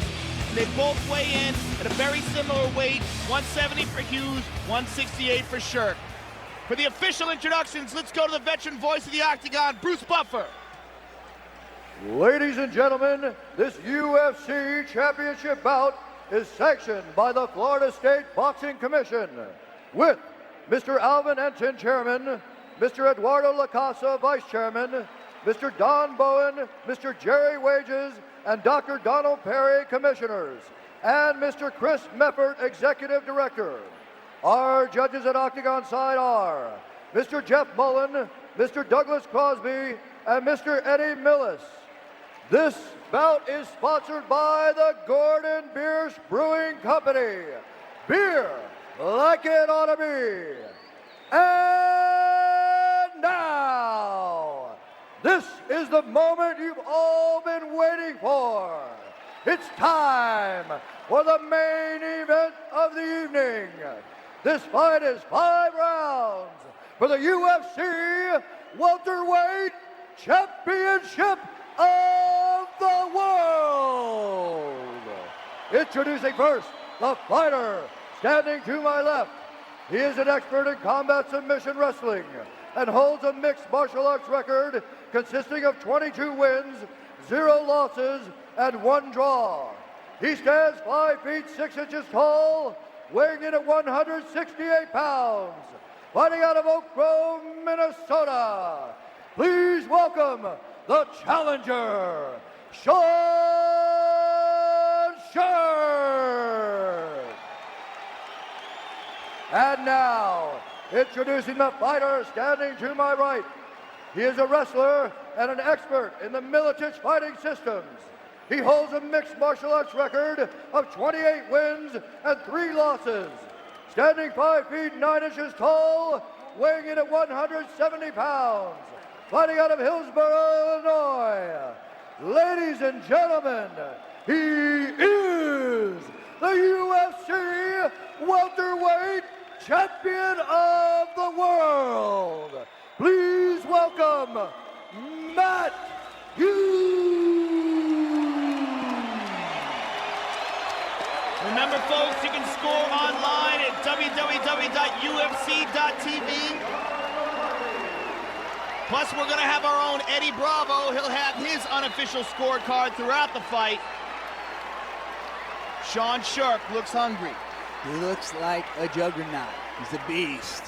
They both weigh in at a very similar weight. 170 for Hughes, 168 for Sherk. For the official introductions, let's go to the veteran voice of the Octagon, Bruce Buffer. Ladies and gentlemen, this UFC championship bout is sanctioned by the Florida State Boxing Commission with Mr. Alvin Enton, Chairman, Mr. Eduardo Lacasa, Vice Chairman, Mr. Don Bowen, Mr. Jerry Wages, and Dr. Donald Perry, Commissioners, and Mr. Chris Meffert, Executive Director. Our judges at Octagon side are Mr. Jeff Mullen, Mr. Douglas Crosby, and Mr. Eddie Millis. This bout is sponsored by the Gordon Biersch Brewing Company. Beer like it ought to be. And now, this is the moment you've all been waiting for. It's time for the main event of the evening. This fight is 5 rounds for the UFC Welterweight Championship of the world. Introducing first, the fighter standing to my left. He is an expert in combat submission wrestling and holds a mixed martial arts record consisting of 22 wins, 0 losses, and 1 draw. He stands 5 feet 6 inches tall, weighing in at 168 pounds, fighting out of Oak Grove, Minnesota. Please welcome the challenger, Sean Sherk. And now, introducing the fighter standing to my right. He is a wrestler and an expert in the Militich fighting systems. He holds a mixed martial arts record of 28 wins and 3 losses. Standing 5 feet 9 inches tall, weighing in at 170 pounds. Fighting out of Hillsborough, Illinois. Ladies and gentlemen, he is the UFC champion of the world. Please welcome Matt Hughes. Remember, folks, you can score online at www.ufc.tv. Plus, we're going to have our own Eddie Bravo. He'll have his unofficial scorecard throughout the fight. Sean Sherk looks hungry. He looks like a juggernaut. He's a beast.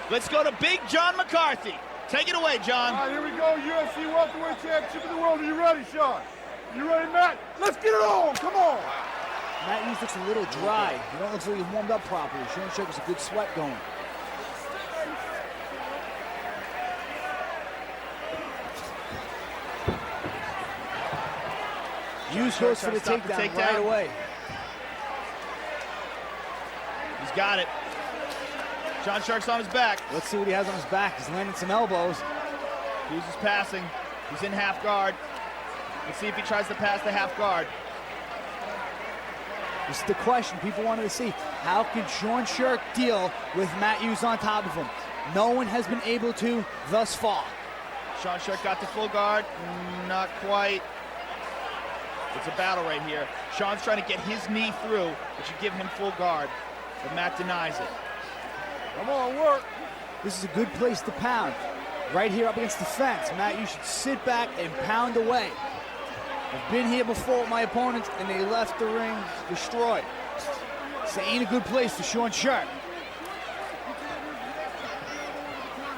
Let's go to Big John McCarthy. Take it away, John. All right, here we go. UFC Welterweight Championship of the World. Are you ready, Sean? You ready, Matt? Let's get it on. Come on. Matt Hughes looks a little dry. He don't look like he's warmed up properly. Sean Sherk has a good sweat going. Hughes goes for the takedown right away. He's got it. Sean Sherk's on his back. Let's see what he has on his back. He's landing some elbows. Hughes is passing. He's in half guard. Let's see if he tries to pass the half guard. This is the question people wanted to see. How can Sean Sherk deal with Matt Hughes on top of him? No one has been able to thus far. Sean Sherk got the full guard. Not quite. It's a battle right here. Sean's trying to get his knee through, which should give him full guard, but Matt denies it. Come on, work. This is a good place to pound. Right here up against the fence. Matt, you should sit back and pound away. I've been here before with my opponents, and they left the ring destroyed. This ain't a good place for Sean Sherk.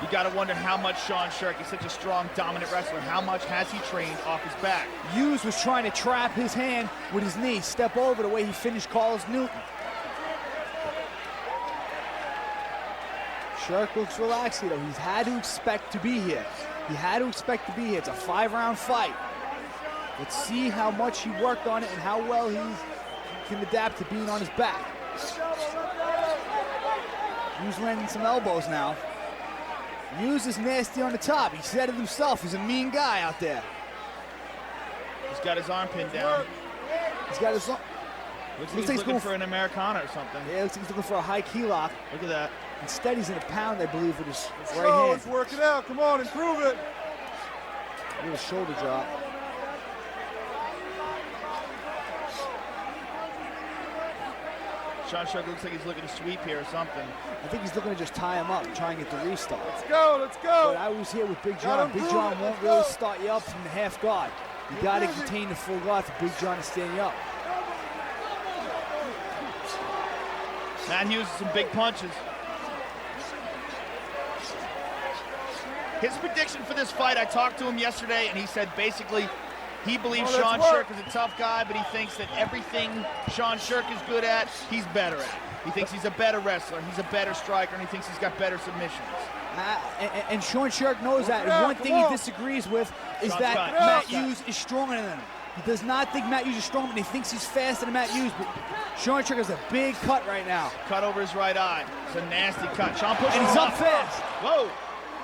You gotta wonder how much Sean Sherk is such a strong, dominant wrestler. How much has he trained off his back? Hughes was trying to trap his hand with his knee. Step over the way he finished Carlos Newton. Sherk looks relaxed here, though. He's had to expect to be here. He had to expect to be here. It's a 5-round fight. Let's see how much he worked on it and how well he can adapt to being on his back. Hughes landing some elbows now. Hughes is nasty on the top. He said it himself. He's a mean guy out there. He's got his arm pinned down. He's got his arm. Looks like he's looking for an Americana or something. Yeah, looks like he's looking for a high key lock. Look at that. Instead, he's in a pound, I believe, with his Let's right go. hand. Let's work it out. Come on, improve it. A little shoulder drop. Sean Sherk looks like he's looking to sweep here or something. I think he's looking to just tie him up and try and get the restart. Let's go. Let's go. But I was here with Big John. Big John won't really start you up from the half guard. You got to contain the full guard for Big John to stand you up. Matt Hughes with some big punches. His prediction for this fight, I talked to him yesterday, and he said basically he believes Sean Sherk is a tough guy, but he thinks that everything Sean Sherk is good at, he's better at. He thinks he's a better wrestler, he's a better striker, and he thinks he's got better submissions. And Sean Sherk knows that. And one thing he disagrees with is that Matt Hughes is stronger than him. He does not think Matt Hughes is stronger, and he thinks he's faster than Matt Hughes. But Sean Sherk has a big cut right now. Cut over his right eye. It's a nasty cut. Sean pushes and he's up fast. Whoa.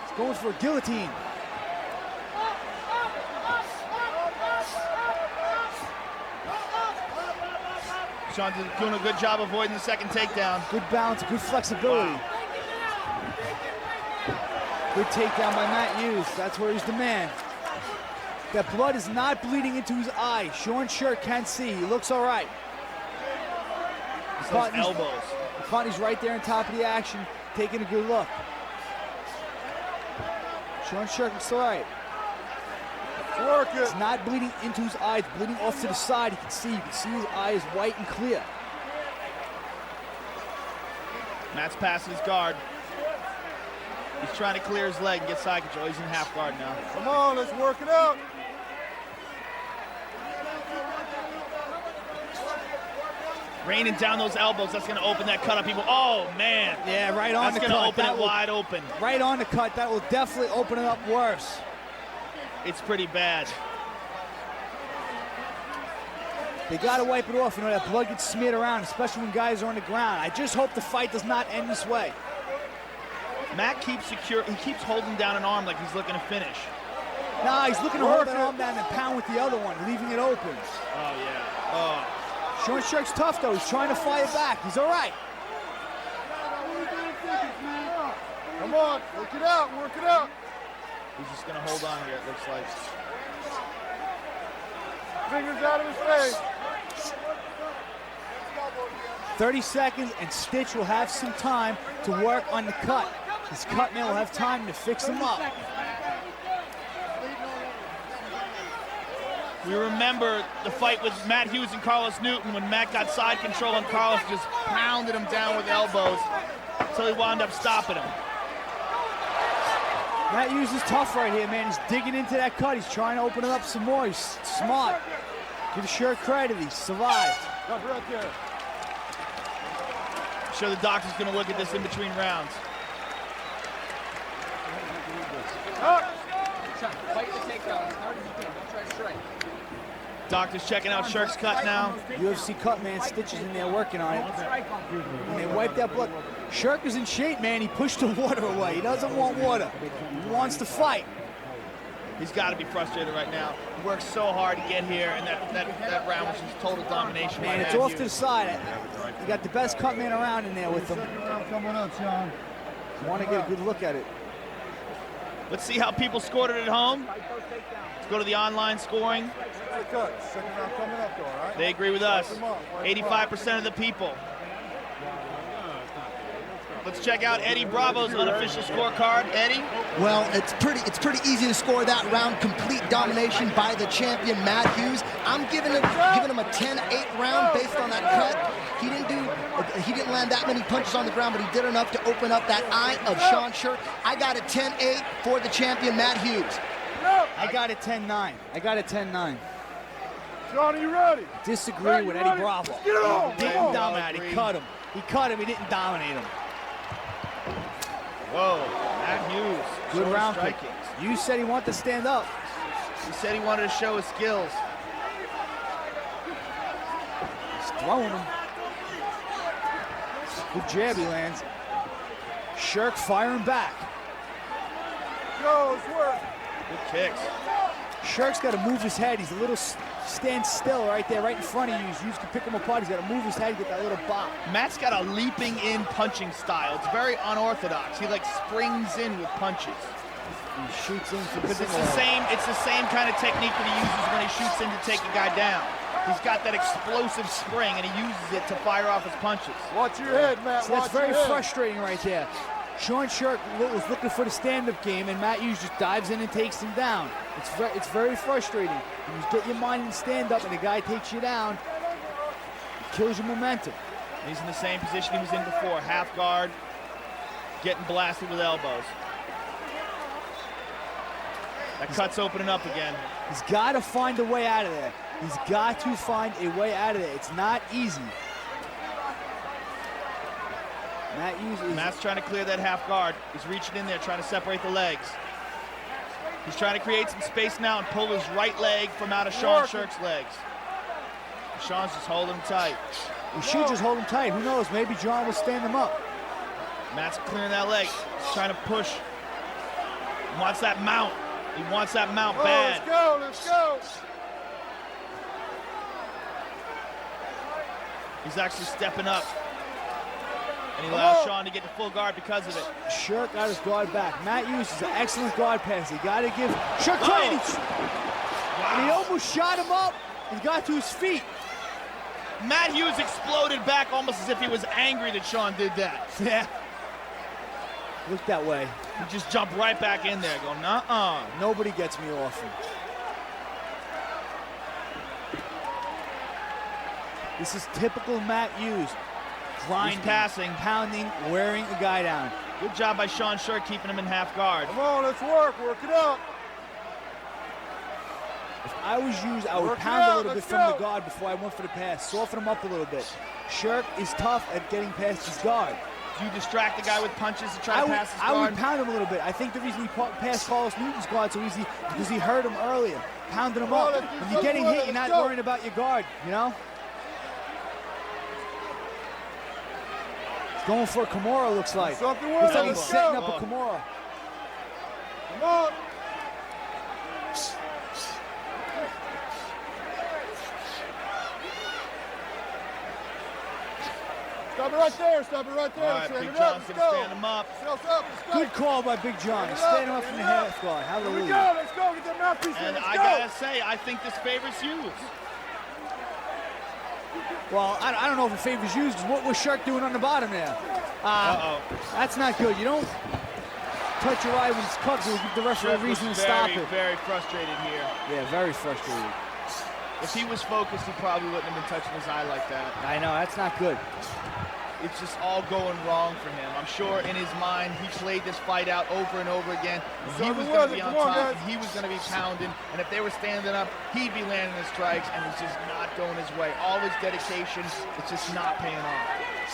He's going for a guillotine. Sean's doing a good job avoiding the second takedown. Good balance, good flexibility. Wow. Good takedown by Matt Hughes. That's where he's the man. That blood is not bleeding into his eye. Sean Sherk can't see. He looks all right. Those elbows. McCartney's right there on top of the action, taking a good look. Sean Sherk looks all right. Work it. It's not bleeding into his eye. It's bleeding off to the side. You can see his eye is white and clear. Matt's passing his guard. He's trying to clear his leg and get side control. He's in half guard now. Come on, let's work it out. Raining down those elbows, that's going to open that cut up. People, oh man. Yeah, right on the cut. That's going to open it wide open. Right on the cut. That will definitely open it up worse. It's pretty bad. They got to wipe it off. You know, that blood gets smeared around, especially when guys are on the ground. I just hope the fight does not end this way. Matt keeps secure. He keeps holding down an arm like he's looking to finish. Nah, he's looking to hold that arm down and pound with the other one, leaving it open. Oh, yeah. Oh. Sean Sherk's tough, though. He's trying to fight back. He's all right. Come on, work it out, work it out. He's just going to hold on here, it looks like. Fingers out of his face. 30 seconds, and Stitch will have some time to work on the cut. His cut man will have time to fix him up. We remember the fight with Matt Hughes and Carlos Newton when Matt got side control and Carlos just pounded him down with elbows until he wound up stopping him. Matt Hughes is tough right here, man. He's digging into that cut. He's trying to open it up some more. He's smart. Give Sherk credit. He survived. Cut right there. I'm sure the doctor's going to look at this in between rounds. Fight the takedown as hard as you can. Don't try to strike. Doctor's checking out Sherk's cut now. UFC cut man, Stitch is in there working on it. And they wipe that blood. Sherk is in shape, man. He pushed the water away. He doesn't want water. He wants to fight. He's got to be frustrated right now. He worked so hard to get here, and that round was just total domination. Man, it's off to the side. You got the best cut man around in there with him. Second round coming up, Sean. Want to get a good look at it. Let's see how people scored it at home. Let's go to the online scoring. Second round coming up, though, all right? They agree with us. 85% of the people. Let's check out Eddie Bravo's unofficial scorecard. Eddie? Well, it's pretty easy to score that round. Complete domination by the champion, Matt Hughes. I'm giving him a 10-8 round based on that cut. He didn't land that many punches on the ground, but he did enough to open up that eye of Sean Sherk. I got a 10-8 for the champion, Matt Hughes. I got it 10-9. I got it 10-9. Sean, are you ready? Disagree with Eddie Bravo. Get it on. He didn't dominate. He cut him. He cut him. He didn't dominate him. Whoa, Matt Hughes. Good round pick. striking. You said he wanted to stand up. He said he wanted to show his skills. He's throwing him. Good jab he lands. Sherk firing back. Go, it's work. Good kicks. Sherk's got to move his head. He's a little stand still right there, right in front of you. Hughes can pick him apart. He's got to move his head, get that little bop. Matt's got a leaping in punching style. It's very unorthodox. He like springs in with punches. He shoots in for the Because it's the same kind of technique that he uses when he shoots in to take a guy down. He's got that explosive spring and he uses it to fire off his punches. Watch your head, Matt. So that's Watch very your head. frustrating right there. Sean Sherk was looking for the stand-up game, and Matt Hughes just dives in and takes him down. It's very frustrating. When you get your mind in stand-up and the guy takes you down, it kills your momentum. He's in the same position he was in before, half guard, getting blasted with elbows. That cut's opening up again. He's got to find a way out of there. He's got to find a way out of there. It's not easy. Matt's trying to clear that half guard. He's reaching in there, trying to separate the legs. He's trying to create some space now and pull his right leg from out of Sean Sherk's legs. Sean's just holding him tight. You should just hold him tight. Who knows? Maybe John will stand him up. Matt's clearing that leg. He's trying to push. He wants that mount. He wants that mount bad. Let's go, let's go. He's actually stepping up. And he allows Sean to get the full guard because of it. Sherk got his guard back. Matt Hughes is an excellent guard pass. You got to give Sherk credit. And he almost shot him up and got to his feet. Matt Hughes exploded back almost as if he was angry that Sean did that. Yeah. Look that way. He just jumped right back in there going, nuh-uh. Nobody gets me off him. This is typical Matt Hughes. Grinding, passing, pounding, wearing a guy down. Good job by Sean Sherk keeping him in half guard. Come on, let's work it out. If I was Hughes, I would pound a little bit from the guard before I went for the pass. Soften him up a little bit. Sherk is tough at getting past his guard. Do you distract the guy with punches to try to pass his guard? I would pound him a little bit. I think the reason he passed Carlos Newton's guard so easy because he hurt him earlier. Pounding him up. When you're getting hit, you're not worrying about your guard, you know? Going for a Kimura, looks like. Looks like he's setting up a Kimura. Come on. Stop it right there. Stop it right there. All right, Big John's going to stand him up. Let's go. Good call by Big John. Stand him up from the half guard. Here we Hallelujah. go. Let's go. Get that mouthpiece in. And Let's I go. gotta say, I think this favors Hughes. Well, I don't know if it favors you, because what was Sherk doing on the bottom there? That's not good. You don't touch your eye when it's cupped. You'll give the referee a reason to stop it. Very frustrated here. Yeah, very frustrated. If he was focused, he probably wouldn't have been touching his eye like that. I know, that's not good. It's just all going wrong for him. I'm sure in his mind, he played this fight out over and over again. He was going to be on top, and he was going to be pounding. And if they were standing up, he'd be landing the strikes, and it's just not going his way. All his dedication, it's just not paying off.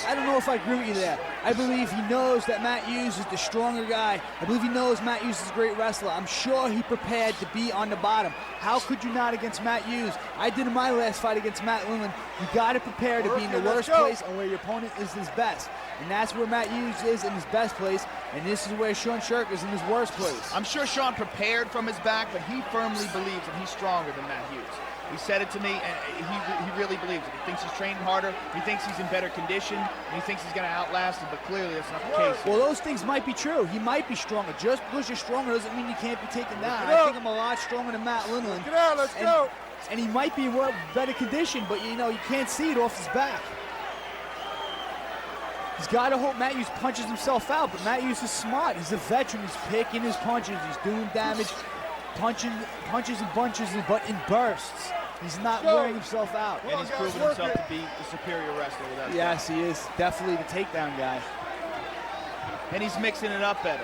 I don't know if I agree with you there. I believe he knows that Matt Hughes is the stronger guy. I believe he knows Matt Hughes is a great wrestler. I'm sure he prepared to be on the bottom. How could you not against Matt Hughes? I did in my last fight against Matt Lindland. You got to prepare to be in the worst place and where your opponent is his best. And that's where Matt Hughes is in his best place, and this is where Sean Sherk is in his worst place. I'm sure Sean prepared from his back, but he firmly believes that he's stronger than Matt Hughes. He said it to me, and he really believes it. He thinks he's training harder, he thinks he's in better condition, and he thinks he's going to outlast him, but clearly that's not the case. Well, those things might be true. He might be stronger. Just because you're stronger doesn't mean you can't be taken down. I think I'm a lot stronger than Matt Lindland. Get out, let's go. And he might be in better condition, but you know, you can't see it off his back. He's got to hope Matt Hughes punches himself out, but Matt Hughes is smart. He's a veteran. He's picking his punches. He's doing damage, punches and bunches, but in bursts. He's not wearing himself out. And he's proven himself to be the superior wrestler with that. Yes, he is. Definitely the takedown guy. And he's mixing it up better.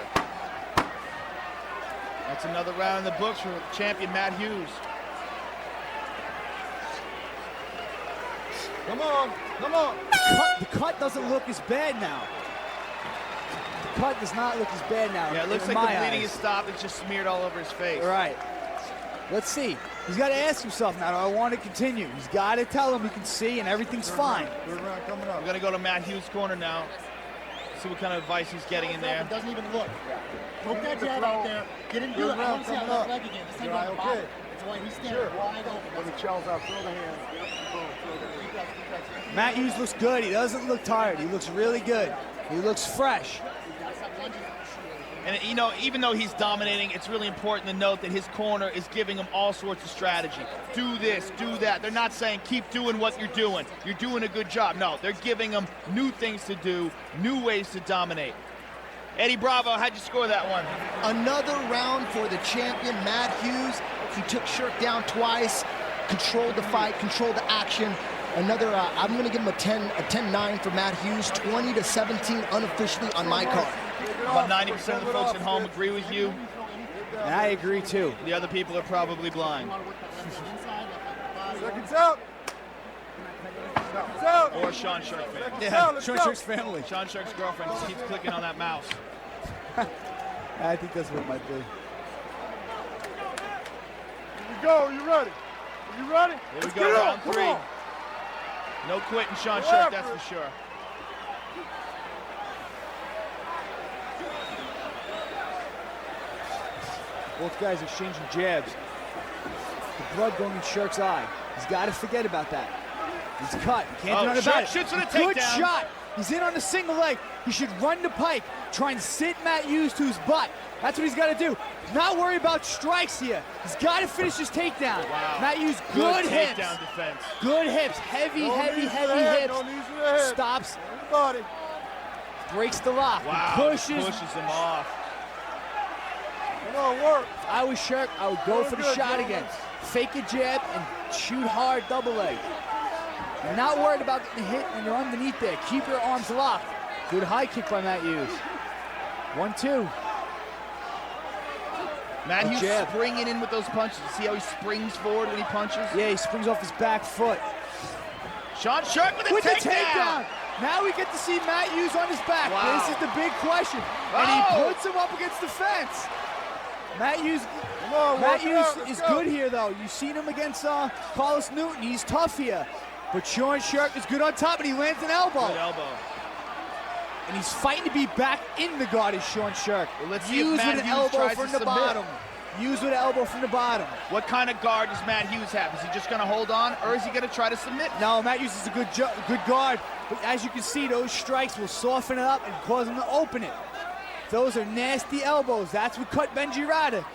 That's another round in the books for champion Matt Hughes. Come on, come on. The cut doesn't look as bad now. The cut does not look as bad now. Yeah, it looks like the bleeding has stopped. It's just smeared all over his face. Right. Let's see. He's got to ask himself now, do I want to continue? He's got to tell him he can see and everything's fine. Good round coming up. We're going to go to Matt Hughes' corner now. See what kind of advice he's getting in there. Doesn't even look. Poke that jab out there. Get him do it. I want to see how that leg again. This time on the bottom. It's why he's standing wide open. When he chills out, throw the hand. Matt Hughes looks good. He doesn't look tired. He looks really good. He looks fresh. And, you know, even though he's dominating, it's really important to note that his corner is giving him all sorts of strategy. Do this, do that. They're not saying, keep doing what you're doing. You're doing a good job. No, they're giving him new things to do, new ways to dominate. Eddie Bravo, how'd you score that one? Another round for the champion, Matt Hughes. He took Sherk down twice, controlled the fight, controlled the action. Another, I'm going to give him a 10-9 for Matt Hughes, 20-17 unofficially on my card. About 90% of the folks at home agree with you. And I agree too. The other people are probably blind. Seconds out. Seconds out. Or Sean Sherk fan. Yeah, Sean Sherk's family. Sean Sherk's girlfriend just keeps clicking on that mouse. I think that's what it might be. Here we go. Are you ready? Are you ready? Here we go, round 3. No quitting Sean Sherk, that's for sure. Both guys exchanging jabs. The blood going in Sherk's eye. He's got to forget about that. He's cut. He can't do nothing about it. Shoots for the Good takedown. shot. He's in on the single leg. He should run the pike, try and sit Matt Hughes to his butt. That's what he's got to do. Not worry about strikes here. He's got to finish his takedown. Wow. Matt Hughes, good hips. Takedown defense. Good hips. Heavy hips. Stops. Body. Breaks the lock. Wow. Pushes him off. Come on, work. If I was Sherk, I would go for the shot again. Fake a jab and shoot hard double leg. You're not worried about getting hit when you're underneath there. Keep your arms locked. Good high kick by Matt Hughes. 1-2. Matt Hughes springing in with those punches. See how he springs forward when he punches? Yeah, he springs off his back foot. Sean Sherk with the takedown. Now we get to see Matt Hughes on his back. Wow. This is the big question. And he puts him up against the fence. Matt Hughes, is good here, though. You've seen him against Carlos Newton. He's tough here. But Sean Sherk is good on top, and he lands an elbow. Good elbow. And he's fighting to be back in the guard as Sean Sherk. Well, let's see if Hughes Matt with an Hughes elbow tries from to the submit. bottom. Hughes with an elbow from the bottom. What kind of guard does Matt Hughes have? Is he just going to hold on, or is he going to try to submit? No, Matt Hughes is a good guard, but as you can see, those strikes will soften it up and cause him to open it. Those are nasty elbows. That's what cut Benji Radek.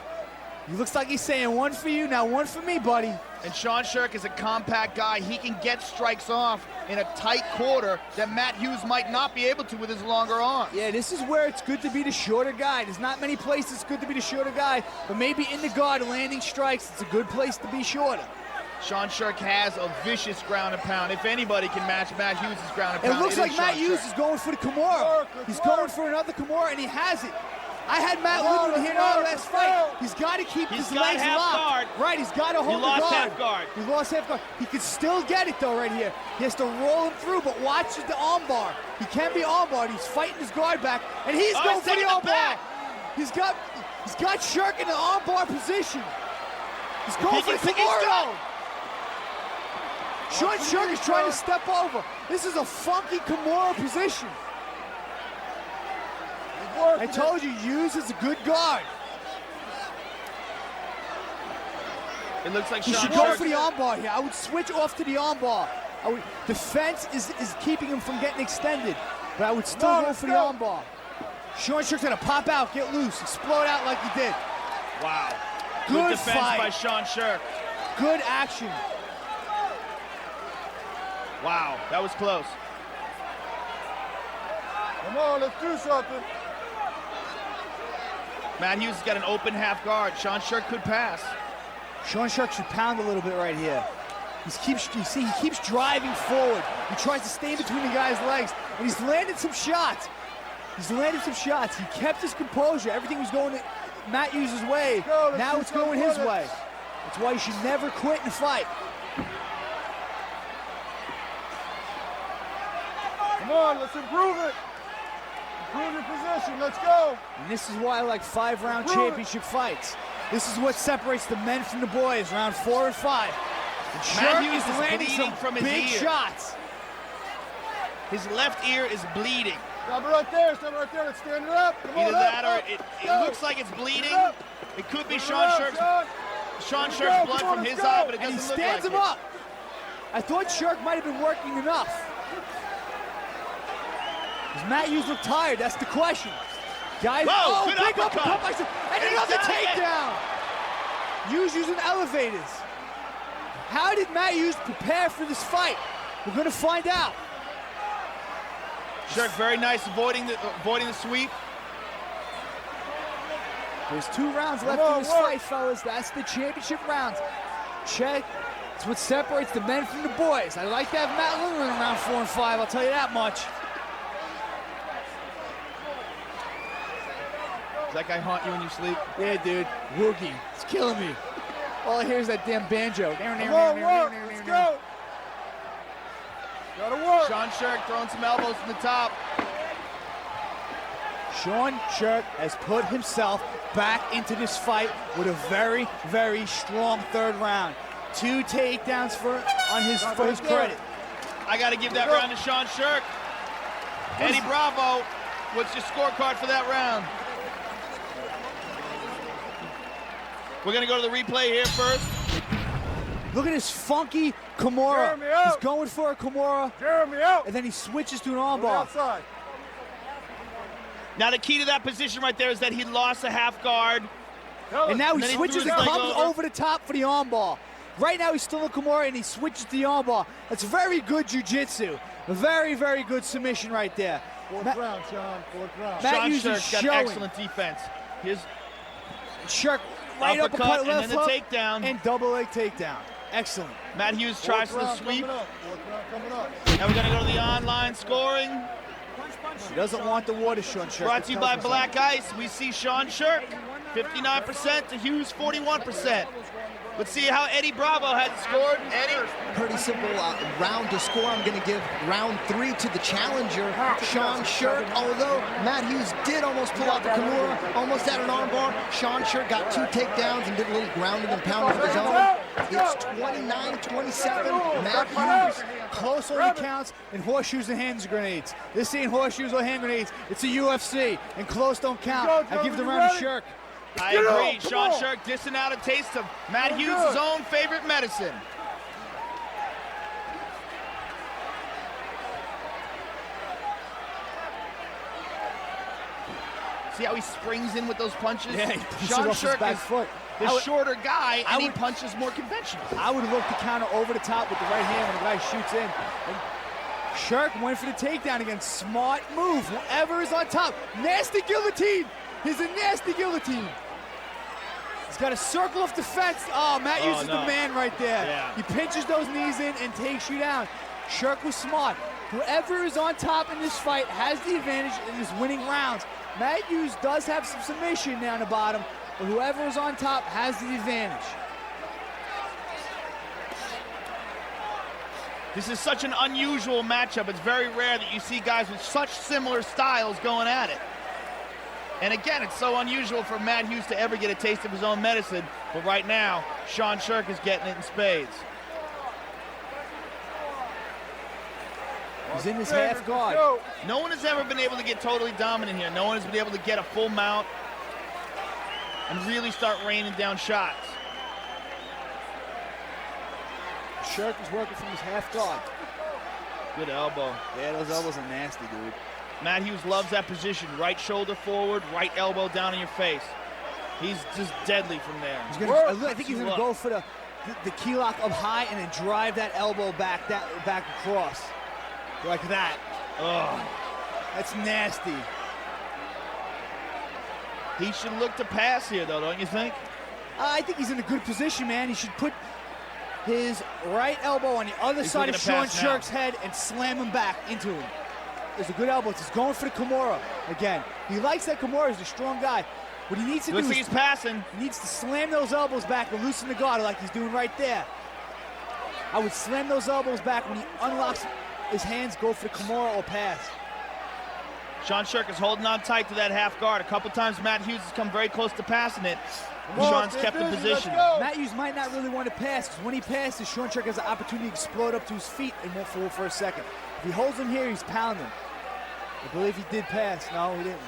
He looks like he's saying, one for you, now one for me, buddy. And Sean Sherk is a compact guy. He can get strikes off in a tight quarter that Matt Hughes might not be able to with his longer arms. Yeah, this is where it's good to be the shorter guy. There's not many places it's good to be the shorter guy, but maybe in the guard landing strikes, it's a good place to be shorter. Sean Sherk has a vicious ground and pound. If anybody can match Matt Hughes' ground and pound, it looks like Matt Hughes is going for the Kimura. He's going for another Kimura, and he has it. I had Matt Woodward here in our last fight. He's got to keep his legs locked. Right, he's got to hold the guard. He lost half guard. He lost half guard. He could still get it, though, right here. He has to roll him through, but watch the armbar. He can be armbarred. He's fighting his guard back, and he's going for the armbar. He's got Sherk in the armbar position. He's going for the Kimura. Sean Sherk is trying to step over. This is a funky Kimura position. I told you, Hughes is a good guard. It looks like he should go for the armbar here. I would switch off to the armbar. The fence is keeping him from getting extended, but I would still go for the armbar. Sean Sherk's gonna pop out, get loose, explode out like he did. Wow. Good defense fight by Sean Sherk. Good action. Wow, that was close. Come on, let's do something. Matt Hughes has got an open half guard. Sean Sherk could pass. Sean Sherk should pound a little bit right here. He keeps driving forward. He tries to stay between the guy's legs, and he's landed some shots. He kept his composure. Everything was going Matt Hughes' way. Now it's going his way. That's why you should never quit in a fight. Come on, let's improve it. Improve your position, let's go. And this is why I like 5-round championship fights. This is what separates the men from the boys, round 4 and 5. And Matt Hughes is landing some from his big ear. shots. His left ear is bleeding. Stop it right there, let's stand it up. Come Either on, that up, or up, it looks like it's bleeding. It could be Sean up, Sherk's blood from his eye, but it doesn't look like it. And he stands him up. I thought Sherk might have been working enough. Does Matt Hughes look tired? That's the question. Guys, whoa, big uppercut. And another takedown. Hughes using elevators. How did Matt Hughes prepare for this fight? We're going to find out. Sherk very nice, avoiding the sweep. There's 2 rounds left in this fight, fellas. That's the championship rounds. Check. It's what separates the men from the boys. I like to have Matt Lindland in round 4 and 5, I'll tell you that much. Does that guy haunt you when you sleep? Yeah, dude. Woogie. It's killing me. All I hear is that damn banjo. Come on, work. Let's go. Gotta work. Sean Sherk throwing some elbows from the top. Sean Sherk has put himself back into this fight with a very, very strong 3rd round. 2 takedowns for his credit. I got to give that round to Sean Sherk. Eddie Bravo, what's your scorecard for that round? We're going to go to the replay here first. Look at this funky Kimura. He's going for a Kimura. Jeremy out. And then he switches to an armbar. Outside. Now the key to that position right there is that he lost a half guard. And now he switches and comes over the top for the armbar. Right now he's still in Kimura and he switches to the armbar. That's very good jiu-jitsu. A very, very good submission right there. 4th round, Sean. 4th round. Sean Sherk's got excellent defense. His Sherk right uppercut, left and then the takedown. And double leg takedown. Excellent. Matt Hughes tries the sweep. Coming up. Now we're going to go to the online scoring. He doesn't want the water, Sean Sherk. Brought to you by Black Ice. We see Sean Sherk, 59% to Hughes, 41%. Let's see how Eddie Bravo has scored. Eddie? Pretty simple round to score. I'm going to give round 3 to the challenger, Sean Sherk. Although Matt Hughes did almost pull out the Kimura, almost had an armbar, Sean Sherk got 2 takedowns and did a little grounding and pounding of his own. It's 29-27. Matt Hughes. Close only counts and horseshoes and hand grenades. This ain't horseshoes or hand grenades. It's a UFC, and close don't count. I give the round to Sherk. I agree. Sean Sherk dissing out a taste of Matt Hughes' own favorite medicine. See how he springs in with those punches? Yeah, Sean Sherk is foot. the shorter guy, and he punches more conventional. I would look to counter over the top with the right hand when the guy shoots in. And Sherk went for the takedown again. Smart move. Whoever is on top. Nasty guillotine. He's a nasty guillotine. He's got a circle of defense. Oh, Matt Hughes is the man right there. Yeah. He pinches those knees in and takes you down. Sherk was smart. Whoever is on top in this fight has the advantage in his winning rounds. Matt Hughes does have some submission down the bottom, but whoever is on top has the advantage. This is such an unusual matchup. It's very rare that you see guys with such similar styles going at it. And again, it's so unusual for Matt Hughes to ever get a taste of his own medicine, but right now, Sean Sherk is getting it in spades. He's in his half guard. No one has ever been able to get totally dominant here. No one has been able to get a full mount and really start raining down shots. Sherk is working from his half guard. Good elbow. Yeah, those elbows are nasty, dude. Matt Hughes loves that position. Right shoulder forward, right elbow down in your face. He's just deadly from there. I think he's going to go for the key lock up high and then drive that elbow back across. Like that. Ugh. That's nasty. He should look to pass here, though, don't you think? I think he's in a good position, man. He should put his right elbow on the other side of Sean Sherk's head and slam him back into him. There's a good elbow. He's going for the Kimura again. He likes that Kimura. He's a strong guy. What he needs to do is he's passing. He needs to slam those elbows back and loosen the guard like he's doing right there. I would slam those elbows back when he unlocks his hands, go for the Kimura or pass. Sean Sherk is holding on tight to that half guard. A couple times Matt Hughes has come very close to passing it. Sean's kept the position. Matt Hughes might not really want to pass, because when he passes, Sean Sherk has an opportunity to explode up to his feet and won't fall for a second. If he holds him here, he's pounding. I believe he did pass. No, he didn't.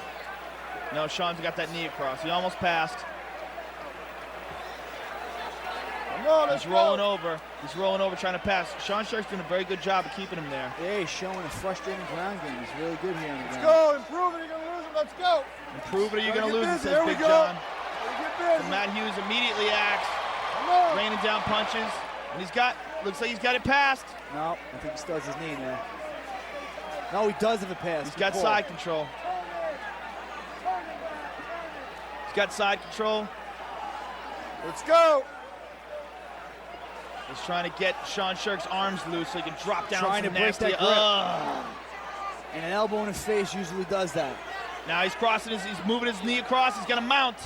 No, Sean's got that knee across. He almost passed. He's rolling over. He's rolling over trying to pass. Sean Sherk's doing a very good job of keeping him there. Yeah, he's showing a frustrating ground game. He's really good here on the ground. Let's go. Improve it. You're going to lose it. Let's go. Improve it or you're going to lose it, says Big John. So Matt Hughes immediately acts, raining down punches. And he's got, looks like he's got it passed. No, I think he still has his knee in there. No, he does have a pass. He's got side control. He's got side control. Let's go. He's trying to get Sean Sherk's arms loose so he can drop down. Trying to break that grip. And an elbow in the face usually does that. Now he's crossing he's moving his knee across. He's gonna mount.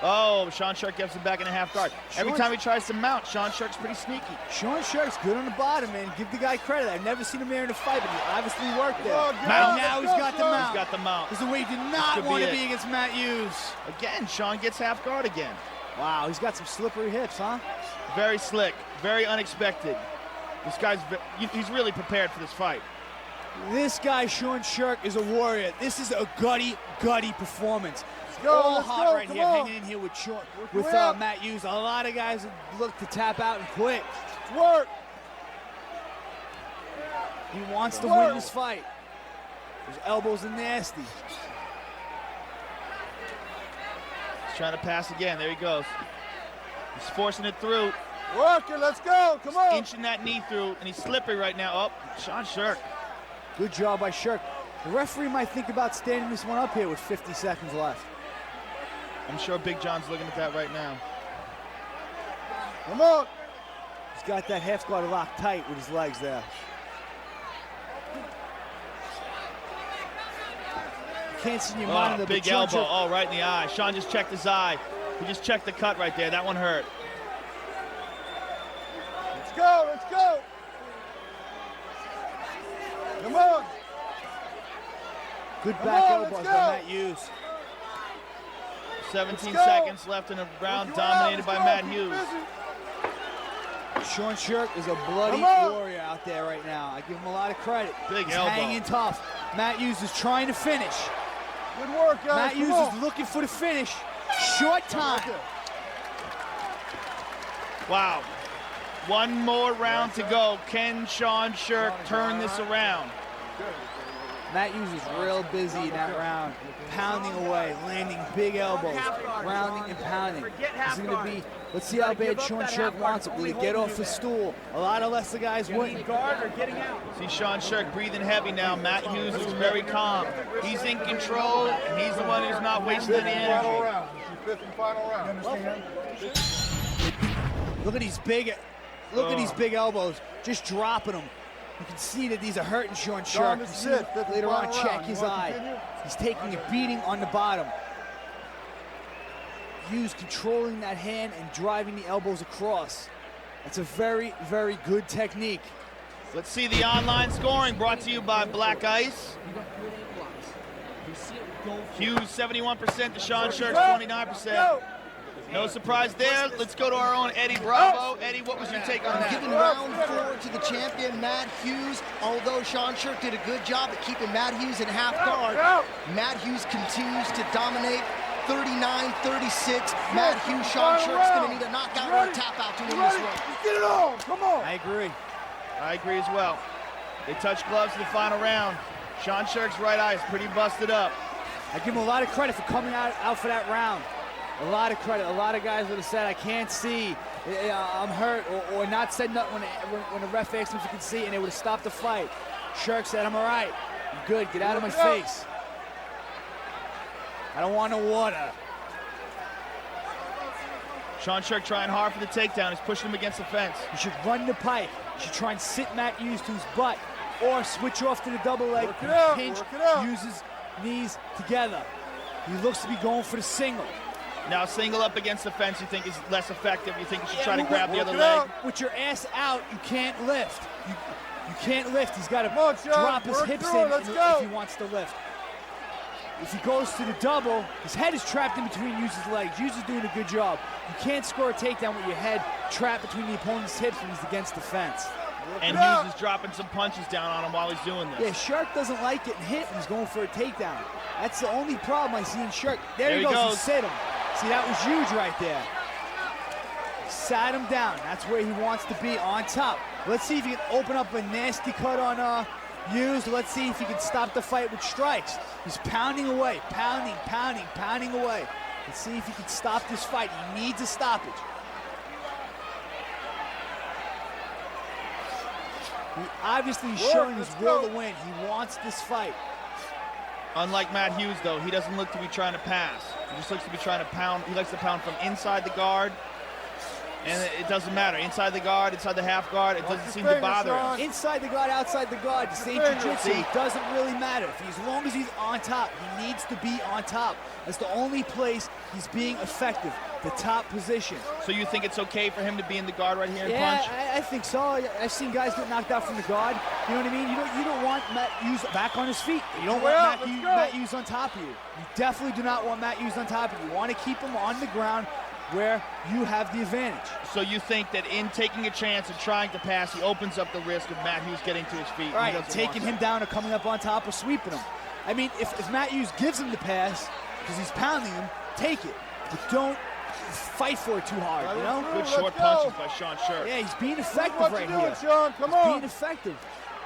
Oh, Sean Sherk gets him back in a half guard. Every time he tries to mount, Sean Sherk's pretty sneaky. Sean Sherk's good on the bottom, man. Give the guy credit. I've never seen him there in a fight, but he obviously worked there. Now he's got the mount. He's got the mount. This is the way he did not want to be against Matt Hughes. Again, Sean gets half guard again. Wow, he's got some slippery hips, huh? Very slick, very unexpected. This guy's, he's really prepared for this fight. This guy, Sean Sherk, is a warrior. This is a gutty performance. Go, all hot go, right here, hanging in here with Matt Hughes. A lot of guys look to tap out and quit. Work. He wants to win this fight. His elbows are nasty. He's trying to pass again. There he goes. He's forcing it through. Work it. Let's go. Come on. Inching that knee through, and he's slippery right now. Oh, Sean Sherk. Good job by Sherk. The referee might think about standing this one up here with 50 seconds left. I'm sure Big John's looking at that right now. Come on. He's got that half guard locked tight with his legs there. You can't see your monitor. Big elbow, right in the eye. Sean just checked his eye. He just checked the cut right there. That one hurt. Let's go, let's go. Come on. Good back elbows by Matt Hughes. 17 seconds left in a round dominated by Matt Hughes. Sean Sherk is a bloody warrior out there right now. I give him a lot of credit. Big He's elbow. hanging tough. Matt Hughes is trying to finish. Good work, guys. Matt Hughes is looking for the finish. Short time. Wow. One more round to go. Can Sean Sherk turn this around? Matt Hughes is real busy in that round, pounding away, landing big elbows, rounding and pounding. This is going to be, let's see how bad Sean Sherk wants it. Will he get off the stool? A lot of lesser guys wouldn't. See Sean Sherk breathing heavy now. Matt Hughes is very calm. He's in control, and he's the one who's not wasting any energy. Fifth and final round. Look at these big elbows, just dropping them. You can see that these are hurting Sean Sherk. You see later on, check his eye. He's taking a beating on the bottom. Hughes controlling that hand and driving the elbows across. That's a very, very good technique. Let's see the online scoring brought to you by Black Ice. Hughes 71% to Sean Sherk 29%. No surprise there. Let's go to our own Eddie Bravo. Eddie, what was your take on that? Giving round 4 to the champion, Matt Hughes. Although Sean Sherk did a good job at keeping Matt Hughes in half guard, Matt Hughes continues to dominate. 39-36. Matt Hughes, Sean Sherk's going to need a knockout or a tap out to win this one. Get it on. Come on. I agree as well. They touch gloves in the final round. Sean Sherk's right eye is pretty busted up. I give him a lot of credit for coming out for that round. A lot of credit. A lot of guys would have said, I can't see, I'm hurt, or not said nothing when the ref asked him if he could see, and they would have stopped the fight. Sherk said, I'm all right. I'm good. Get out of my face. I don't want no water. Sean Sherk trying hard for the takedown. He's pushing him against the fence. You should run the pipe. You should try and sit Matt Hughes to his butt, or switch off to the double leg, pinch, use his knees together. He looks to be going for the single. Now single up against the fence, you think is less effective? You think you should try to grab the other leg? With your ass out, you can't lift. You can't lift. He's got to drop his hips in if he wants to lift. If he goes to the double, his head is trapped in between Hughes' legs. Hughes is doing a good job. You can't score a takedown with your head trapped between the opponent's hips when he's against the fence. And Hughes is dropping some punches down on him while he's doing this. Yeah, Sherk doesn't like getting hit when he's going for a takedown. That's the only problem I see in Sherk. There he goes. He sit him. See, that was huge right there. Sat him down. That's where he wants to be, on top. Let's see if he can open up a nasty cut on Hughes. Let's see if he can stop the fight with strikes. He's pounding away, pounding away. Let's see if he can stop this fight. He needs a stoppage. He obviously is showing his will to win. He wants this fight. Unlike Matt Hughes, though, he doesn't look to be trying to pass. He just looks to be trying to pound. He likes to pound from inside the guard. And it doesn't matter. Inside the guard, inside the half guard, it doesn't seem to bother him. Inside the guard, outside the guard, the same jiu-jitsu. It doesn't really matter. As long as he's on top, he needs to be on top. That's the only place he's being effective, the top position. So you think it's okay for him to be in the guard right here and punch? Yeah, I think so. I've seen guys get knocked out from the guard. You know what I mean? You don't want Matt Hughes back on his feet. You don't want Matt Hughes on top of you. You definitely do not want Matt Hughes on top of you. You want to keep him on the ground where you have the advantage. So you think that in taking a chance and trying to pass, he opens up the risk of Matt Hughes getting to his feet. Right, taking him down or coming up on top or sweeping him. I mean, if Matt Hughes gives him the pass, because he's pounding him, take it. But don't fight for it too hard, you know? Good short punches by Sean Sherk. Yeah, he's being effective right here. Sean, come on. He's being effective.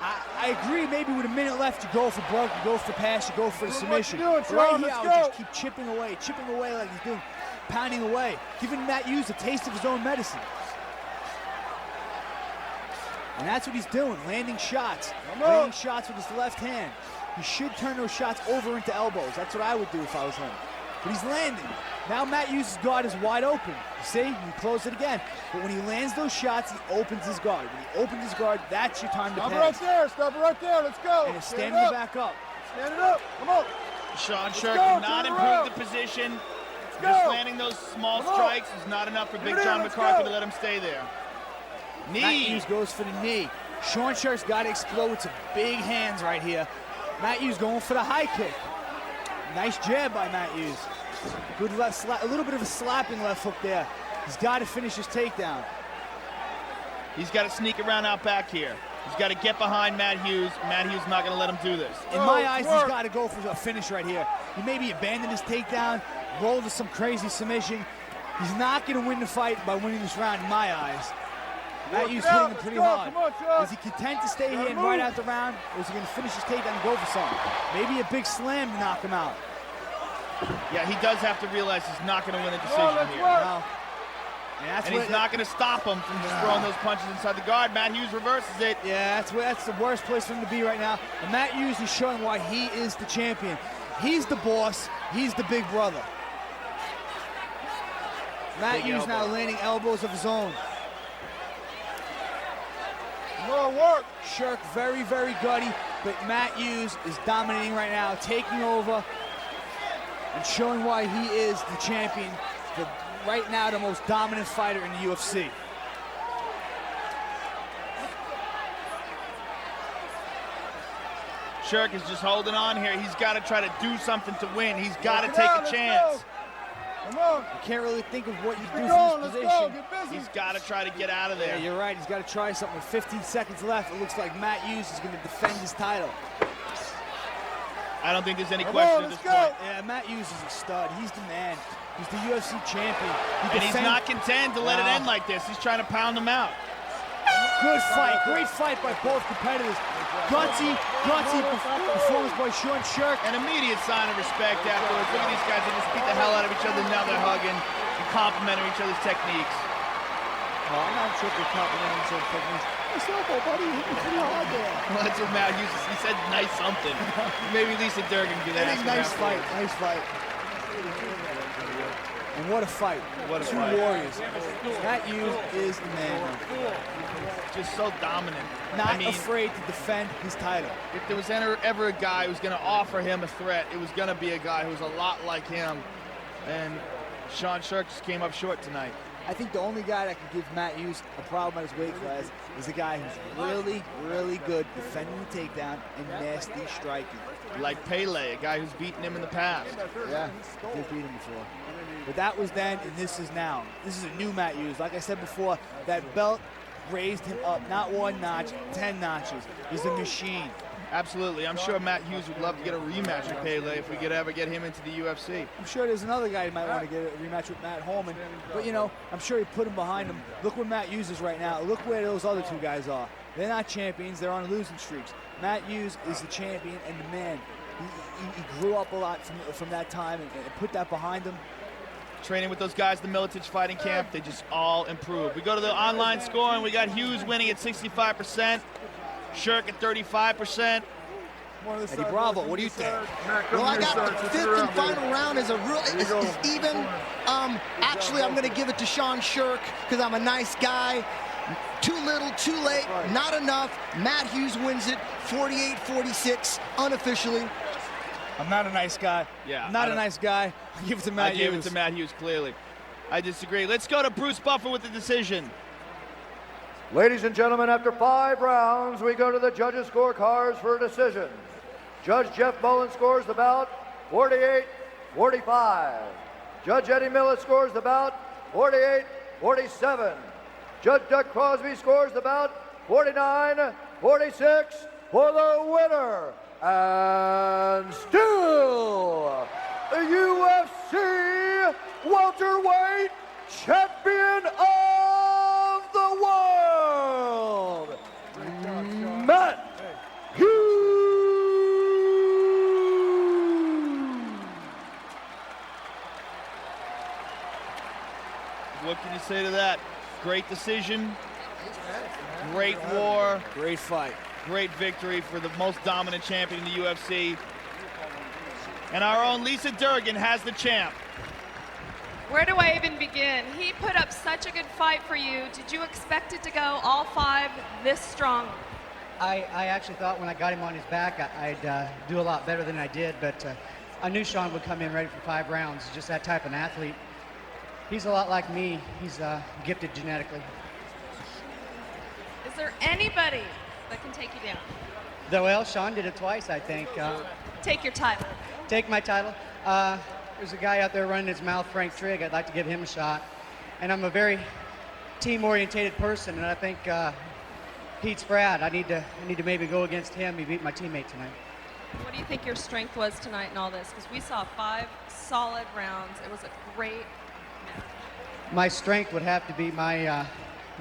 I agree, maybe with a minute left, you go for broke, you go for pass, you go for the submission. Right here, I would just keep chipping away like he's doing. Pounding away, giving Matt Hughes a taste of his own medicine. And that's what he's doing, landing shots. Landing shots with his left hand. He should turn those shots over into elbows. That's what I would do if I was him. But he's landing. Now Matt Hughes' guard is wide open. You see, you close it again. But when he lands those shots, he opens his guard. When he opens his guard, that's your time to pass. Stop it right there, let's go. And stand it back up. Stand it up, come on. Sean Sherk did not improve the position. Just landing those small strikes is not enough for Big John McCarthy to let him stay there. Knee. Matt Hughes goes for the knee. Sean Sherk's got to explode with some big hands right here. Matt Hughes going for the high kick. Nice jab by Matt Hughes. Good left slap, a little bit of a slapping left hook there. He's got to finish his takedown. He's got to sneak around out back here. He's got to get behind Matt Hughes. Matt Hughes not going to let him do this. In my eyes, he's got to go for a finish right here. He maybe abandoned his takedown, rolled to some crazy submission. He's not going to win the fight by winning this round, in my eyes. Matt Hughes hitting him pretty hard. Is he content to stay here and ride out the round, or is he going to finish his takedown and go for something? Maybe a big slam to knock him out. Yeah, he does have to realize he's not going to win a decision here. No. And he's not going to stop him from just throwing those punches inside the guard. Matt Hughes reverses it. Yeah, that's the worst place for him to be right now. And Matt Hughes is showing why he is the champion. He's the boss. He's the big brother. Matt Hughes now landing elbows of his own. More work. Sherk very, very gutty, but Matt Hughes is dominating right now, taking over and showing why he is the champion. Right now, the most dominant fighter in the UFC. Sherk is just holding on here. He's got to try to do something to win. He's got to take a chance. Come on. You can't really think of what you do from this position. He's got to try to get out of there. Yeah, you're right. He's got to try something. With 15 seconds left, it looks like Matt Hughes is going to defend his title. I don't think there's any question at this point. Yeah, Matt Hughes is a stud. He's the man. He's the UFC champion. And he's not content to let it end like this. He's trying to pound him out. Good fight. Great fight by both competitors. Gutsy performance by Sherk. An immediate sign of respect afterwards. Look at these guys. They just beat the hell out of each other. Now they're hugging and complimenting each other's techniques. Oh, I'm not sure if they're complimenting each other's techniques. Nice elbow, buddy. You hit me pretty hard there. Well, that's what Matt Hughes, he said nice something. Maybe Lisa Durgan could ask him. Nice fight. Nice fight. And what a fight. What a Two fight. warriors. Matt Hughes is the man. Just so dominant. Not afraid to defend his title. If there was ever a guy who was going to offer him a threat, it was going to be a guy who was a lot like him. And Sean Sherk just came up short tonight. I think the only guy that can give Matt Hughes a problem at his weight class is a guy who's really, really good defending the takedown and nasty striking. Like Pele, a guy who's beaten him in the past. Yeah, did beat him before. But that was then, and this is now. This is a new Matt Hughes. Like I said before, that belt raised him up, not one notch, 10 notches. He's a machine. Absolutely. I'm sure Matt Hughes would love to get a rematch with Pele if we could ever get him into the UFC. I'm sure there's another guy who might want to get a rematch with Matt Holman. But, you know, I'm sure he put him behind him. Look where Matt Hughes is right now. Look where those other two guys are. They're not champions. They're on losing streaks. Matt Hughes is the champion and the man. He grew up a lot from that time and put that behind him. Training with those guys in the Militich fighting camp, they just all improved. We go to the online score, and we got Hughes winning at 65%, Sherk at 35%. Eddie Bravo, what do you think? Well, I got the fifth and final round is even. Actually, I'm going to give it to Sean Sherk because I'm a nice guy. Too little, too late, not enough. Matt Hughes wins it, 48-46, unofficially. I'm not a nice guy. Yeah, I'm not a nice guy. I give it to Matt Hughes. I gave it to Matt Hughes, clearly. I disagree. Let's go to Bruce Buffer with the decision. Ladies and gentlemen, after 5 rounds, we go to the judges' scorecards for a decision. Judge Jeff Mullen scores the bout 48-45. Judge Eddie Millis scores the bout 48-47. Judge Doug Crosby scores the bout 49-46 for the winner. And still, the UFC Welterweight Champion of the World, Matt Hughes. What can you say to that? Great decision, great war, great fight. Great victory for the most dominant champion in the UFC. And our own Lisa Durgan has the champ. Where do I even begin? He put up such a good fight for you. Did you expect it to go all 5 this strong? I actually thought when I got him on his back, I'd do a lot better than I did, but I knew Sean would come in ready for 5 rounds. Just that type of an athlete. He's a lot like me. He's gifted genetically. Is there anybody that can take you down? Well, Sean did it twice, I think. Take your title. Take my title. There's a guy out there running his mouth, Frank Trigg. I'd like to give him a shot. And I'm a very team-orientated person, and I think Pete Spratt. I need to maybe go against him. He beat my teammate tonight. What do you think your strength was tonight in all this? Because we saw 5 solid rounds. It was a great match. My strength would have to be my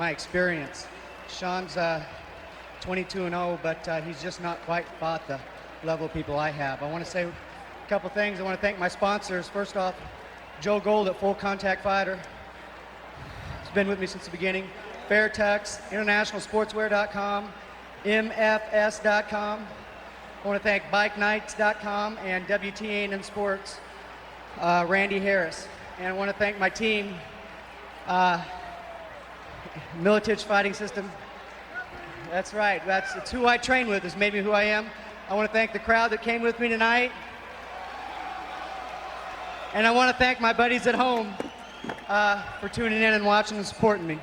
experience. Sean's 22-0, but he's just not quite fought the level of people I have. I want to say a couple things. I want to thank my sponsors. First off, Joe Gold at Full Contact Fighter. He's been with me since the beginning. Fairtex, internationalsportswear.com, mfs.com. I want to thank bikenights.com and WTAN Sports, Randy Harris. And I want to thank my team, Militich Fighting System. That's right. It's who I train with. It's made me who I am. I want to thank the crowd that came with me tonight. And I want to thank my buddies at home for tuning in and watching and supporting me.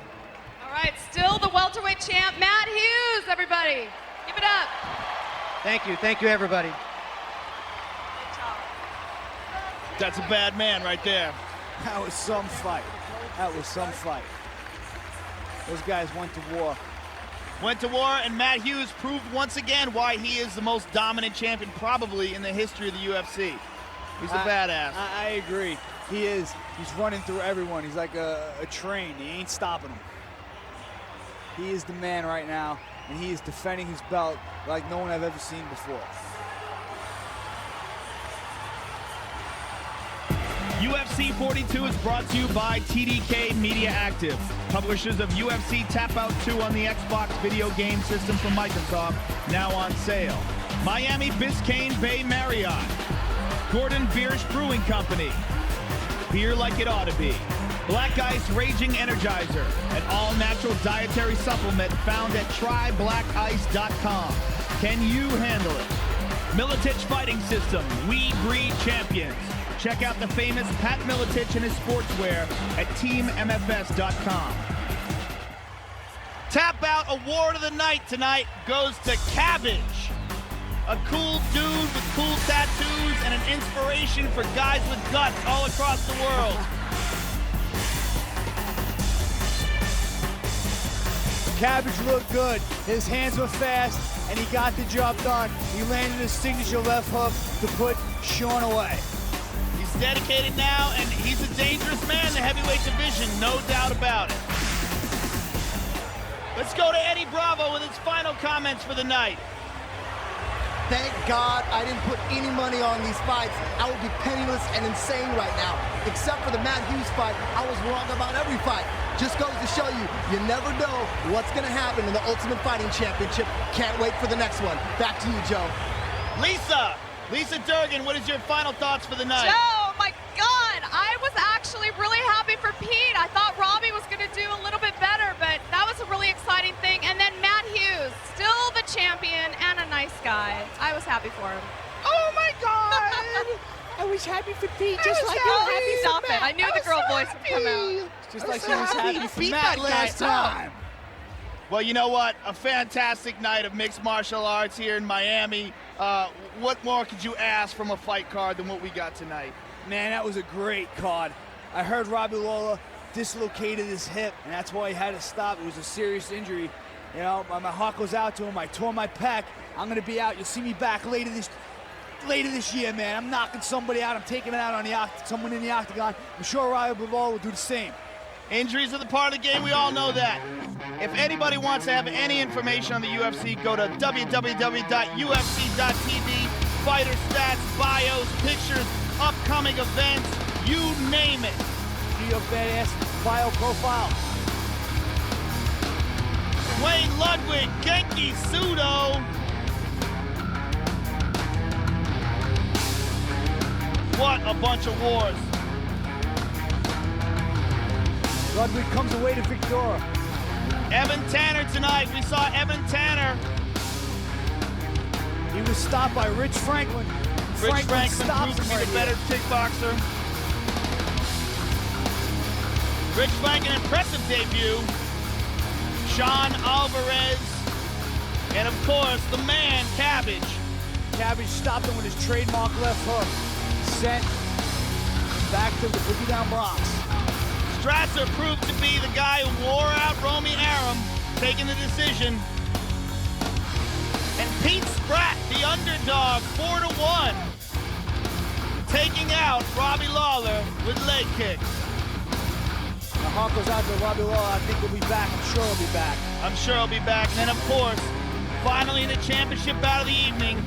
All right, still the welterweight champ, Matt Hughes, everybody. Give it up. Thank you. Thank you, everybody. That's a bad man right there. That was some fight. That was some fight. Those guys went to war. Went to war, and Matt Hughes proved once again why he is the most dominant champion probably in the history of the UFC. He's a badass. I agree. He is. He's running through everyone. He's like a train. He ain't stopping them. He is the man right now, and he is defending his belt like no one I've ever seen before. UFC 42 is brought to you by TDK Media Active, publishers of UFC Tap Out 2 on the Xbox video game system from Microsoft, now on sale. Miami Biscayne Bay Marriott, Gordon Biersch Brewing Company, beer like it ought to be. Black Ice Raging Energizer, an all-natural dietary supplement found at TryBlackIce.com. Can you handle it? Militich Fighting System, we breed champions. Check out the famous Pat Militich and his sportswear at TeamMFS.com. Tap Out Award of the Night tonight goes to Cabbage. A cool dude with cool tattoos and an inspiration for guys with guts all across the world. Cabbage looked good. His hands were fast, and he got the job done. He landed his signature left hook to put Sean away. He's dedicated now, and he's a dangerous man in the heavyweight division, no doubt about it. Let's go to Eddie Bravo with his final comments for the night. Thank God I didn't put any money on these fights. I would be penniless and insane right now. Except for the Matt Hughes fight, I was wrong about every fight. Just goes to show you, you never know what's going to happen in the Ultimate Fighting Championship. Can't wait for the next one. Back to you, Joe. Lisa Durgan, what is your final thoughts for the night? Joe, my God, I was actually really happy for Pete. I thought Robbie was going to do a little bit better, but that was a really exciting thing. And then Matt Hughes, still the champion and a nice guy. I was happy for him. Oh my God! I was happy for Pete, just like you were happy for Stop it. I knew the girl voice would come out. Just like she was happy for Matt last time. Well, you know what? A fantastic night of mixed martial arts here in Miami. What more could you ask from a fight card than what we got tonight? Man, that was a great card. I heard Robbie Lawler dislocated his hip, and that's why he had to stop. It was a serious injury. You know, my heart goes out to him. I tore my pec. I'm going to be out. You'll see me back later this year, man. I'm knocking somebody out. I'm taking it out on someone in the octagon. I'm sure Robbie Lawler will do the same. Injuries are the part of the game. We all know that. If anybody wants to have any information on the UFC, go to www.ufc.tv. Fighter stats, bios, pictures, upcoming events, you name it. See your badass bio profile. Wayne Ludwig, Genki Sudo. What a bunch of wars. Ludwig comes away to Victoria. Evan Tanner tonight. We saw Evan Tanner. He was stopped by Rich Franklin. Rich Franklin proved to be the better kickboxer. Rich Franklin, impressive debut. Sean Alvarez. And of course, the man, Cabbage. Cabbage stopped him with his trademark left hook. Sent back to the Boogie Down Bronx. Strasser proved to be the guy who wore out Romy Arum, taking the decision. And Pete Spratt, the underdog, 4-1, taking out Robbie Lawler with leg kicks. The heart goes out to Robbie Lawler. I think he'll be back. I'm sure he'll be back. I'm sure he'll be back. And then, of course, finally in the championship bout of the evening,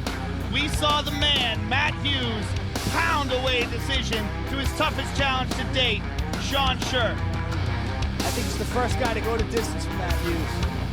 we saw the man, Matt Hughes, pound away a decision to his toughest challenge to date, Sherk. I think he's the first guy to go the distance from Matt Hughes.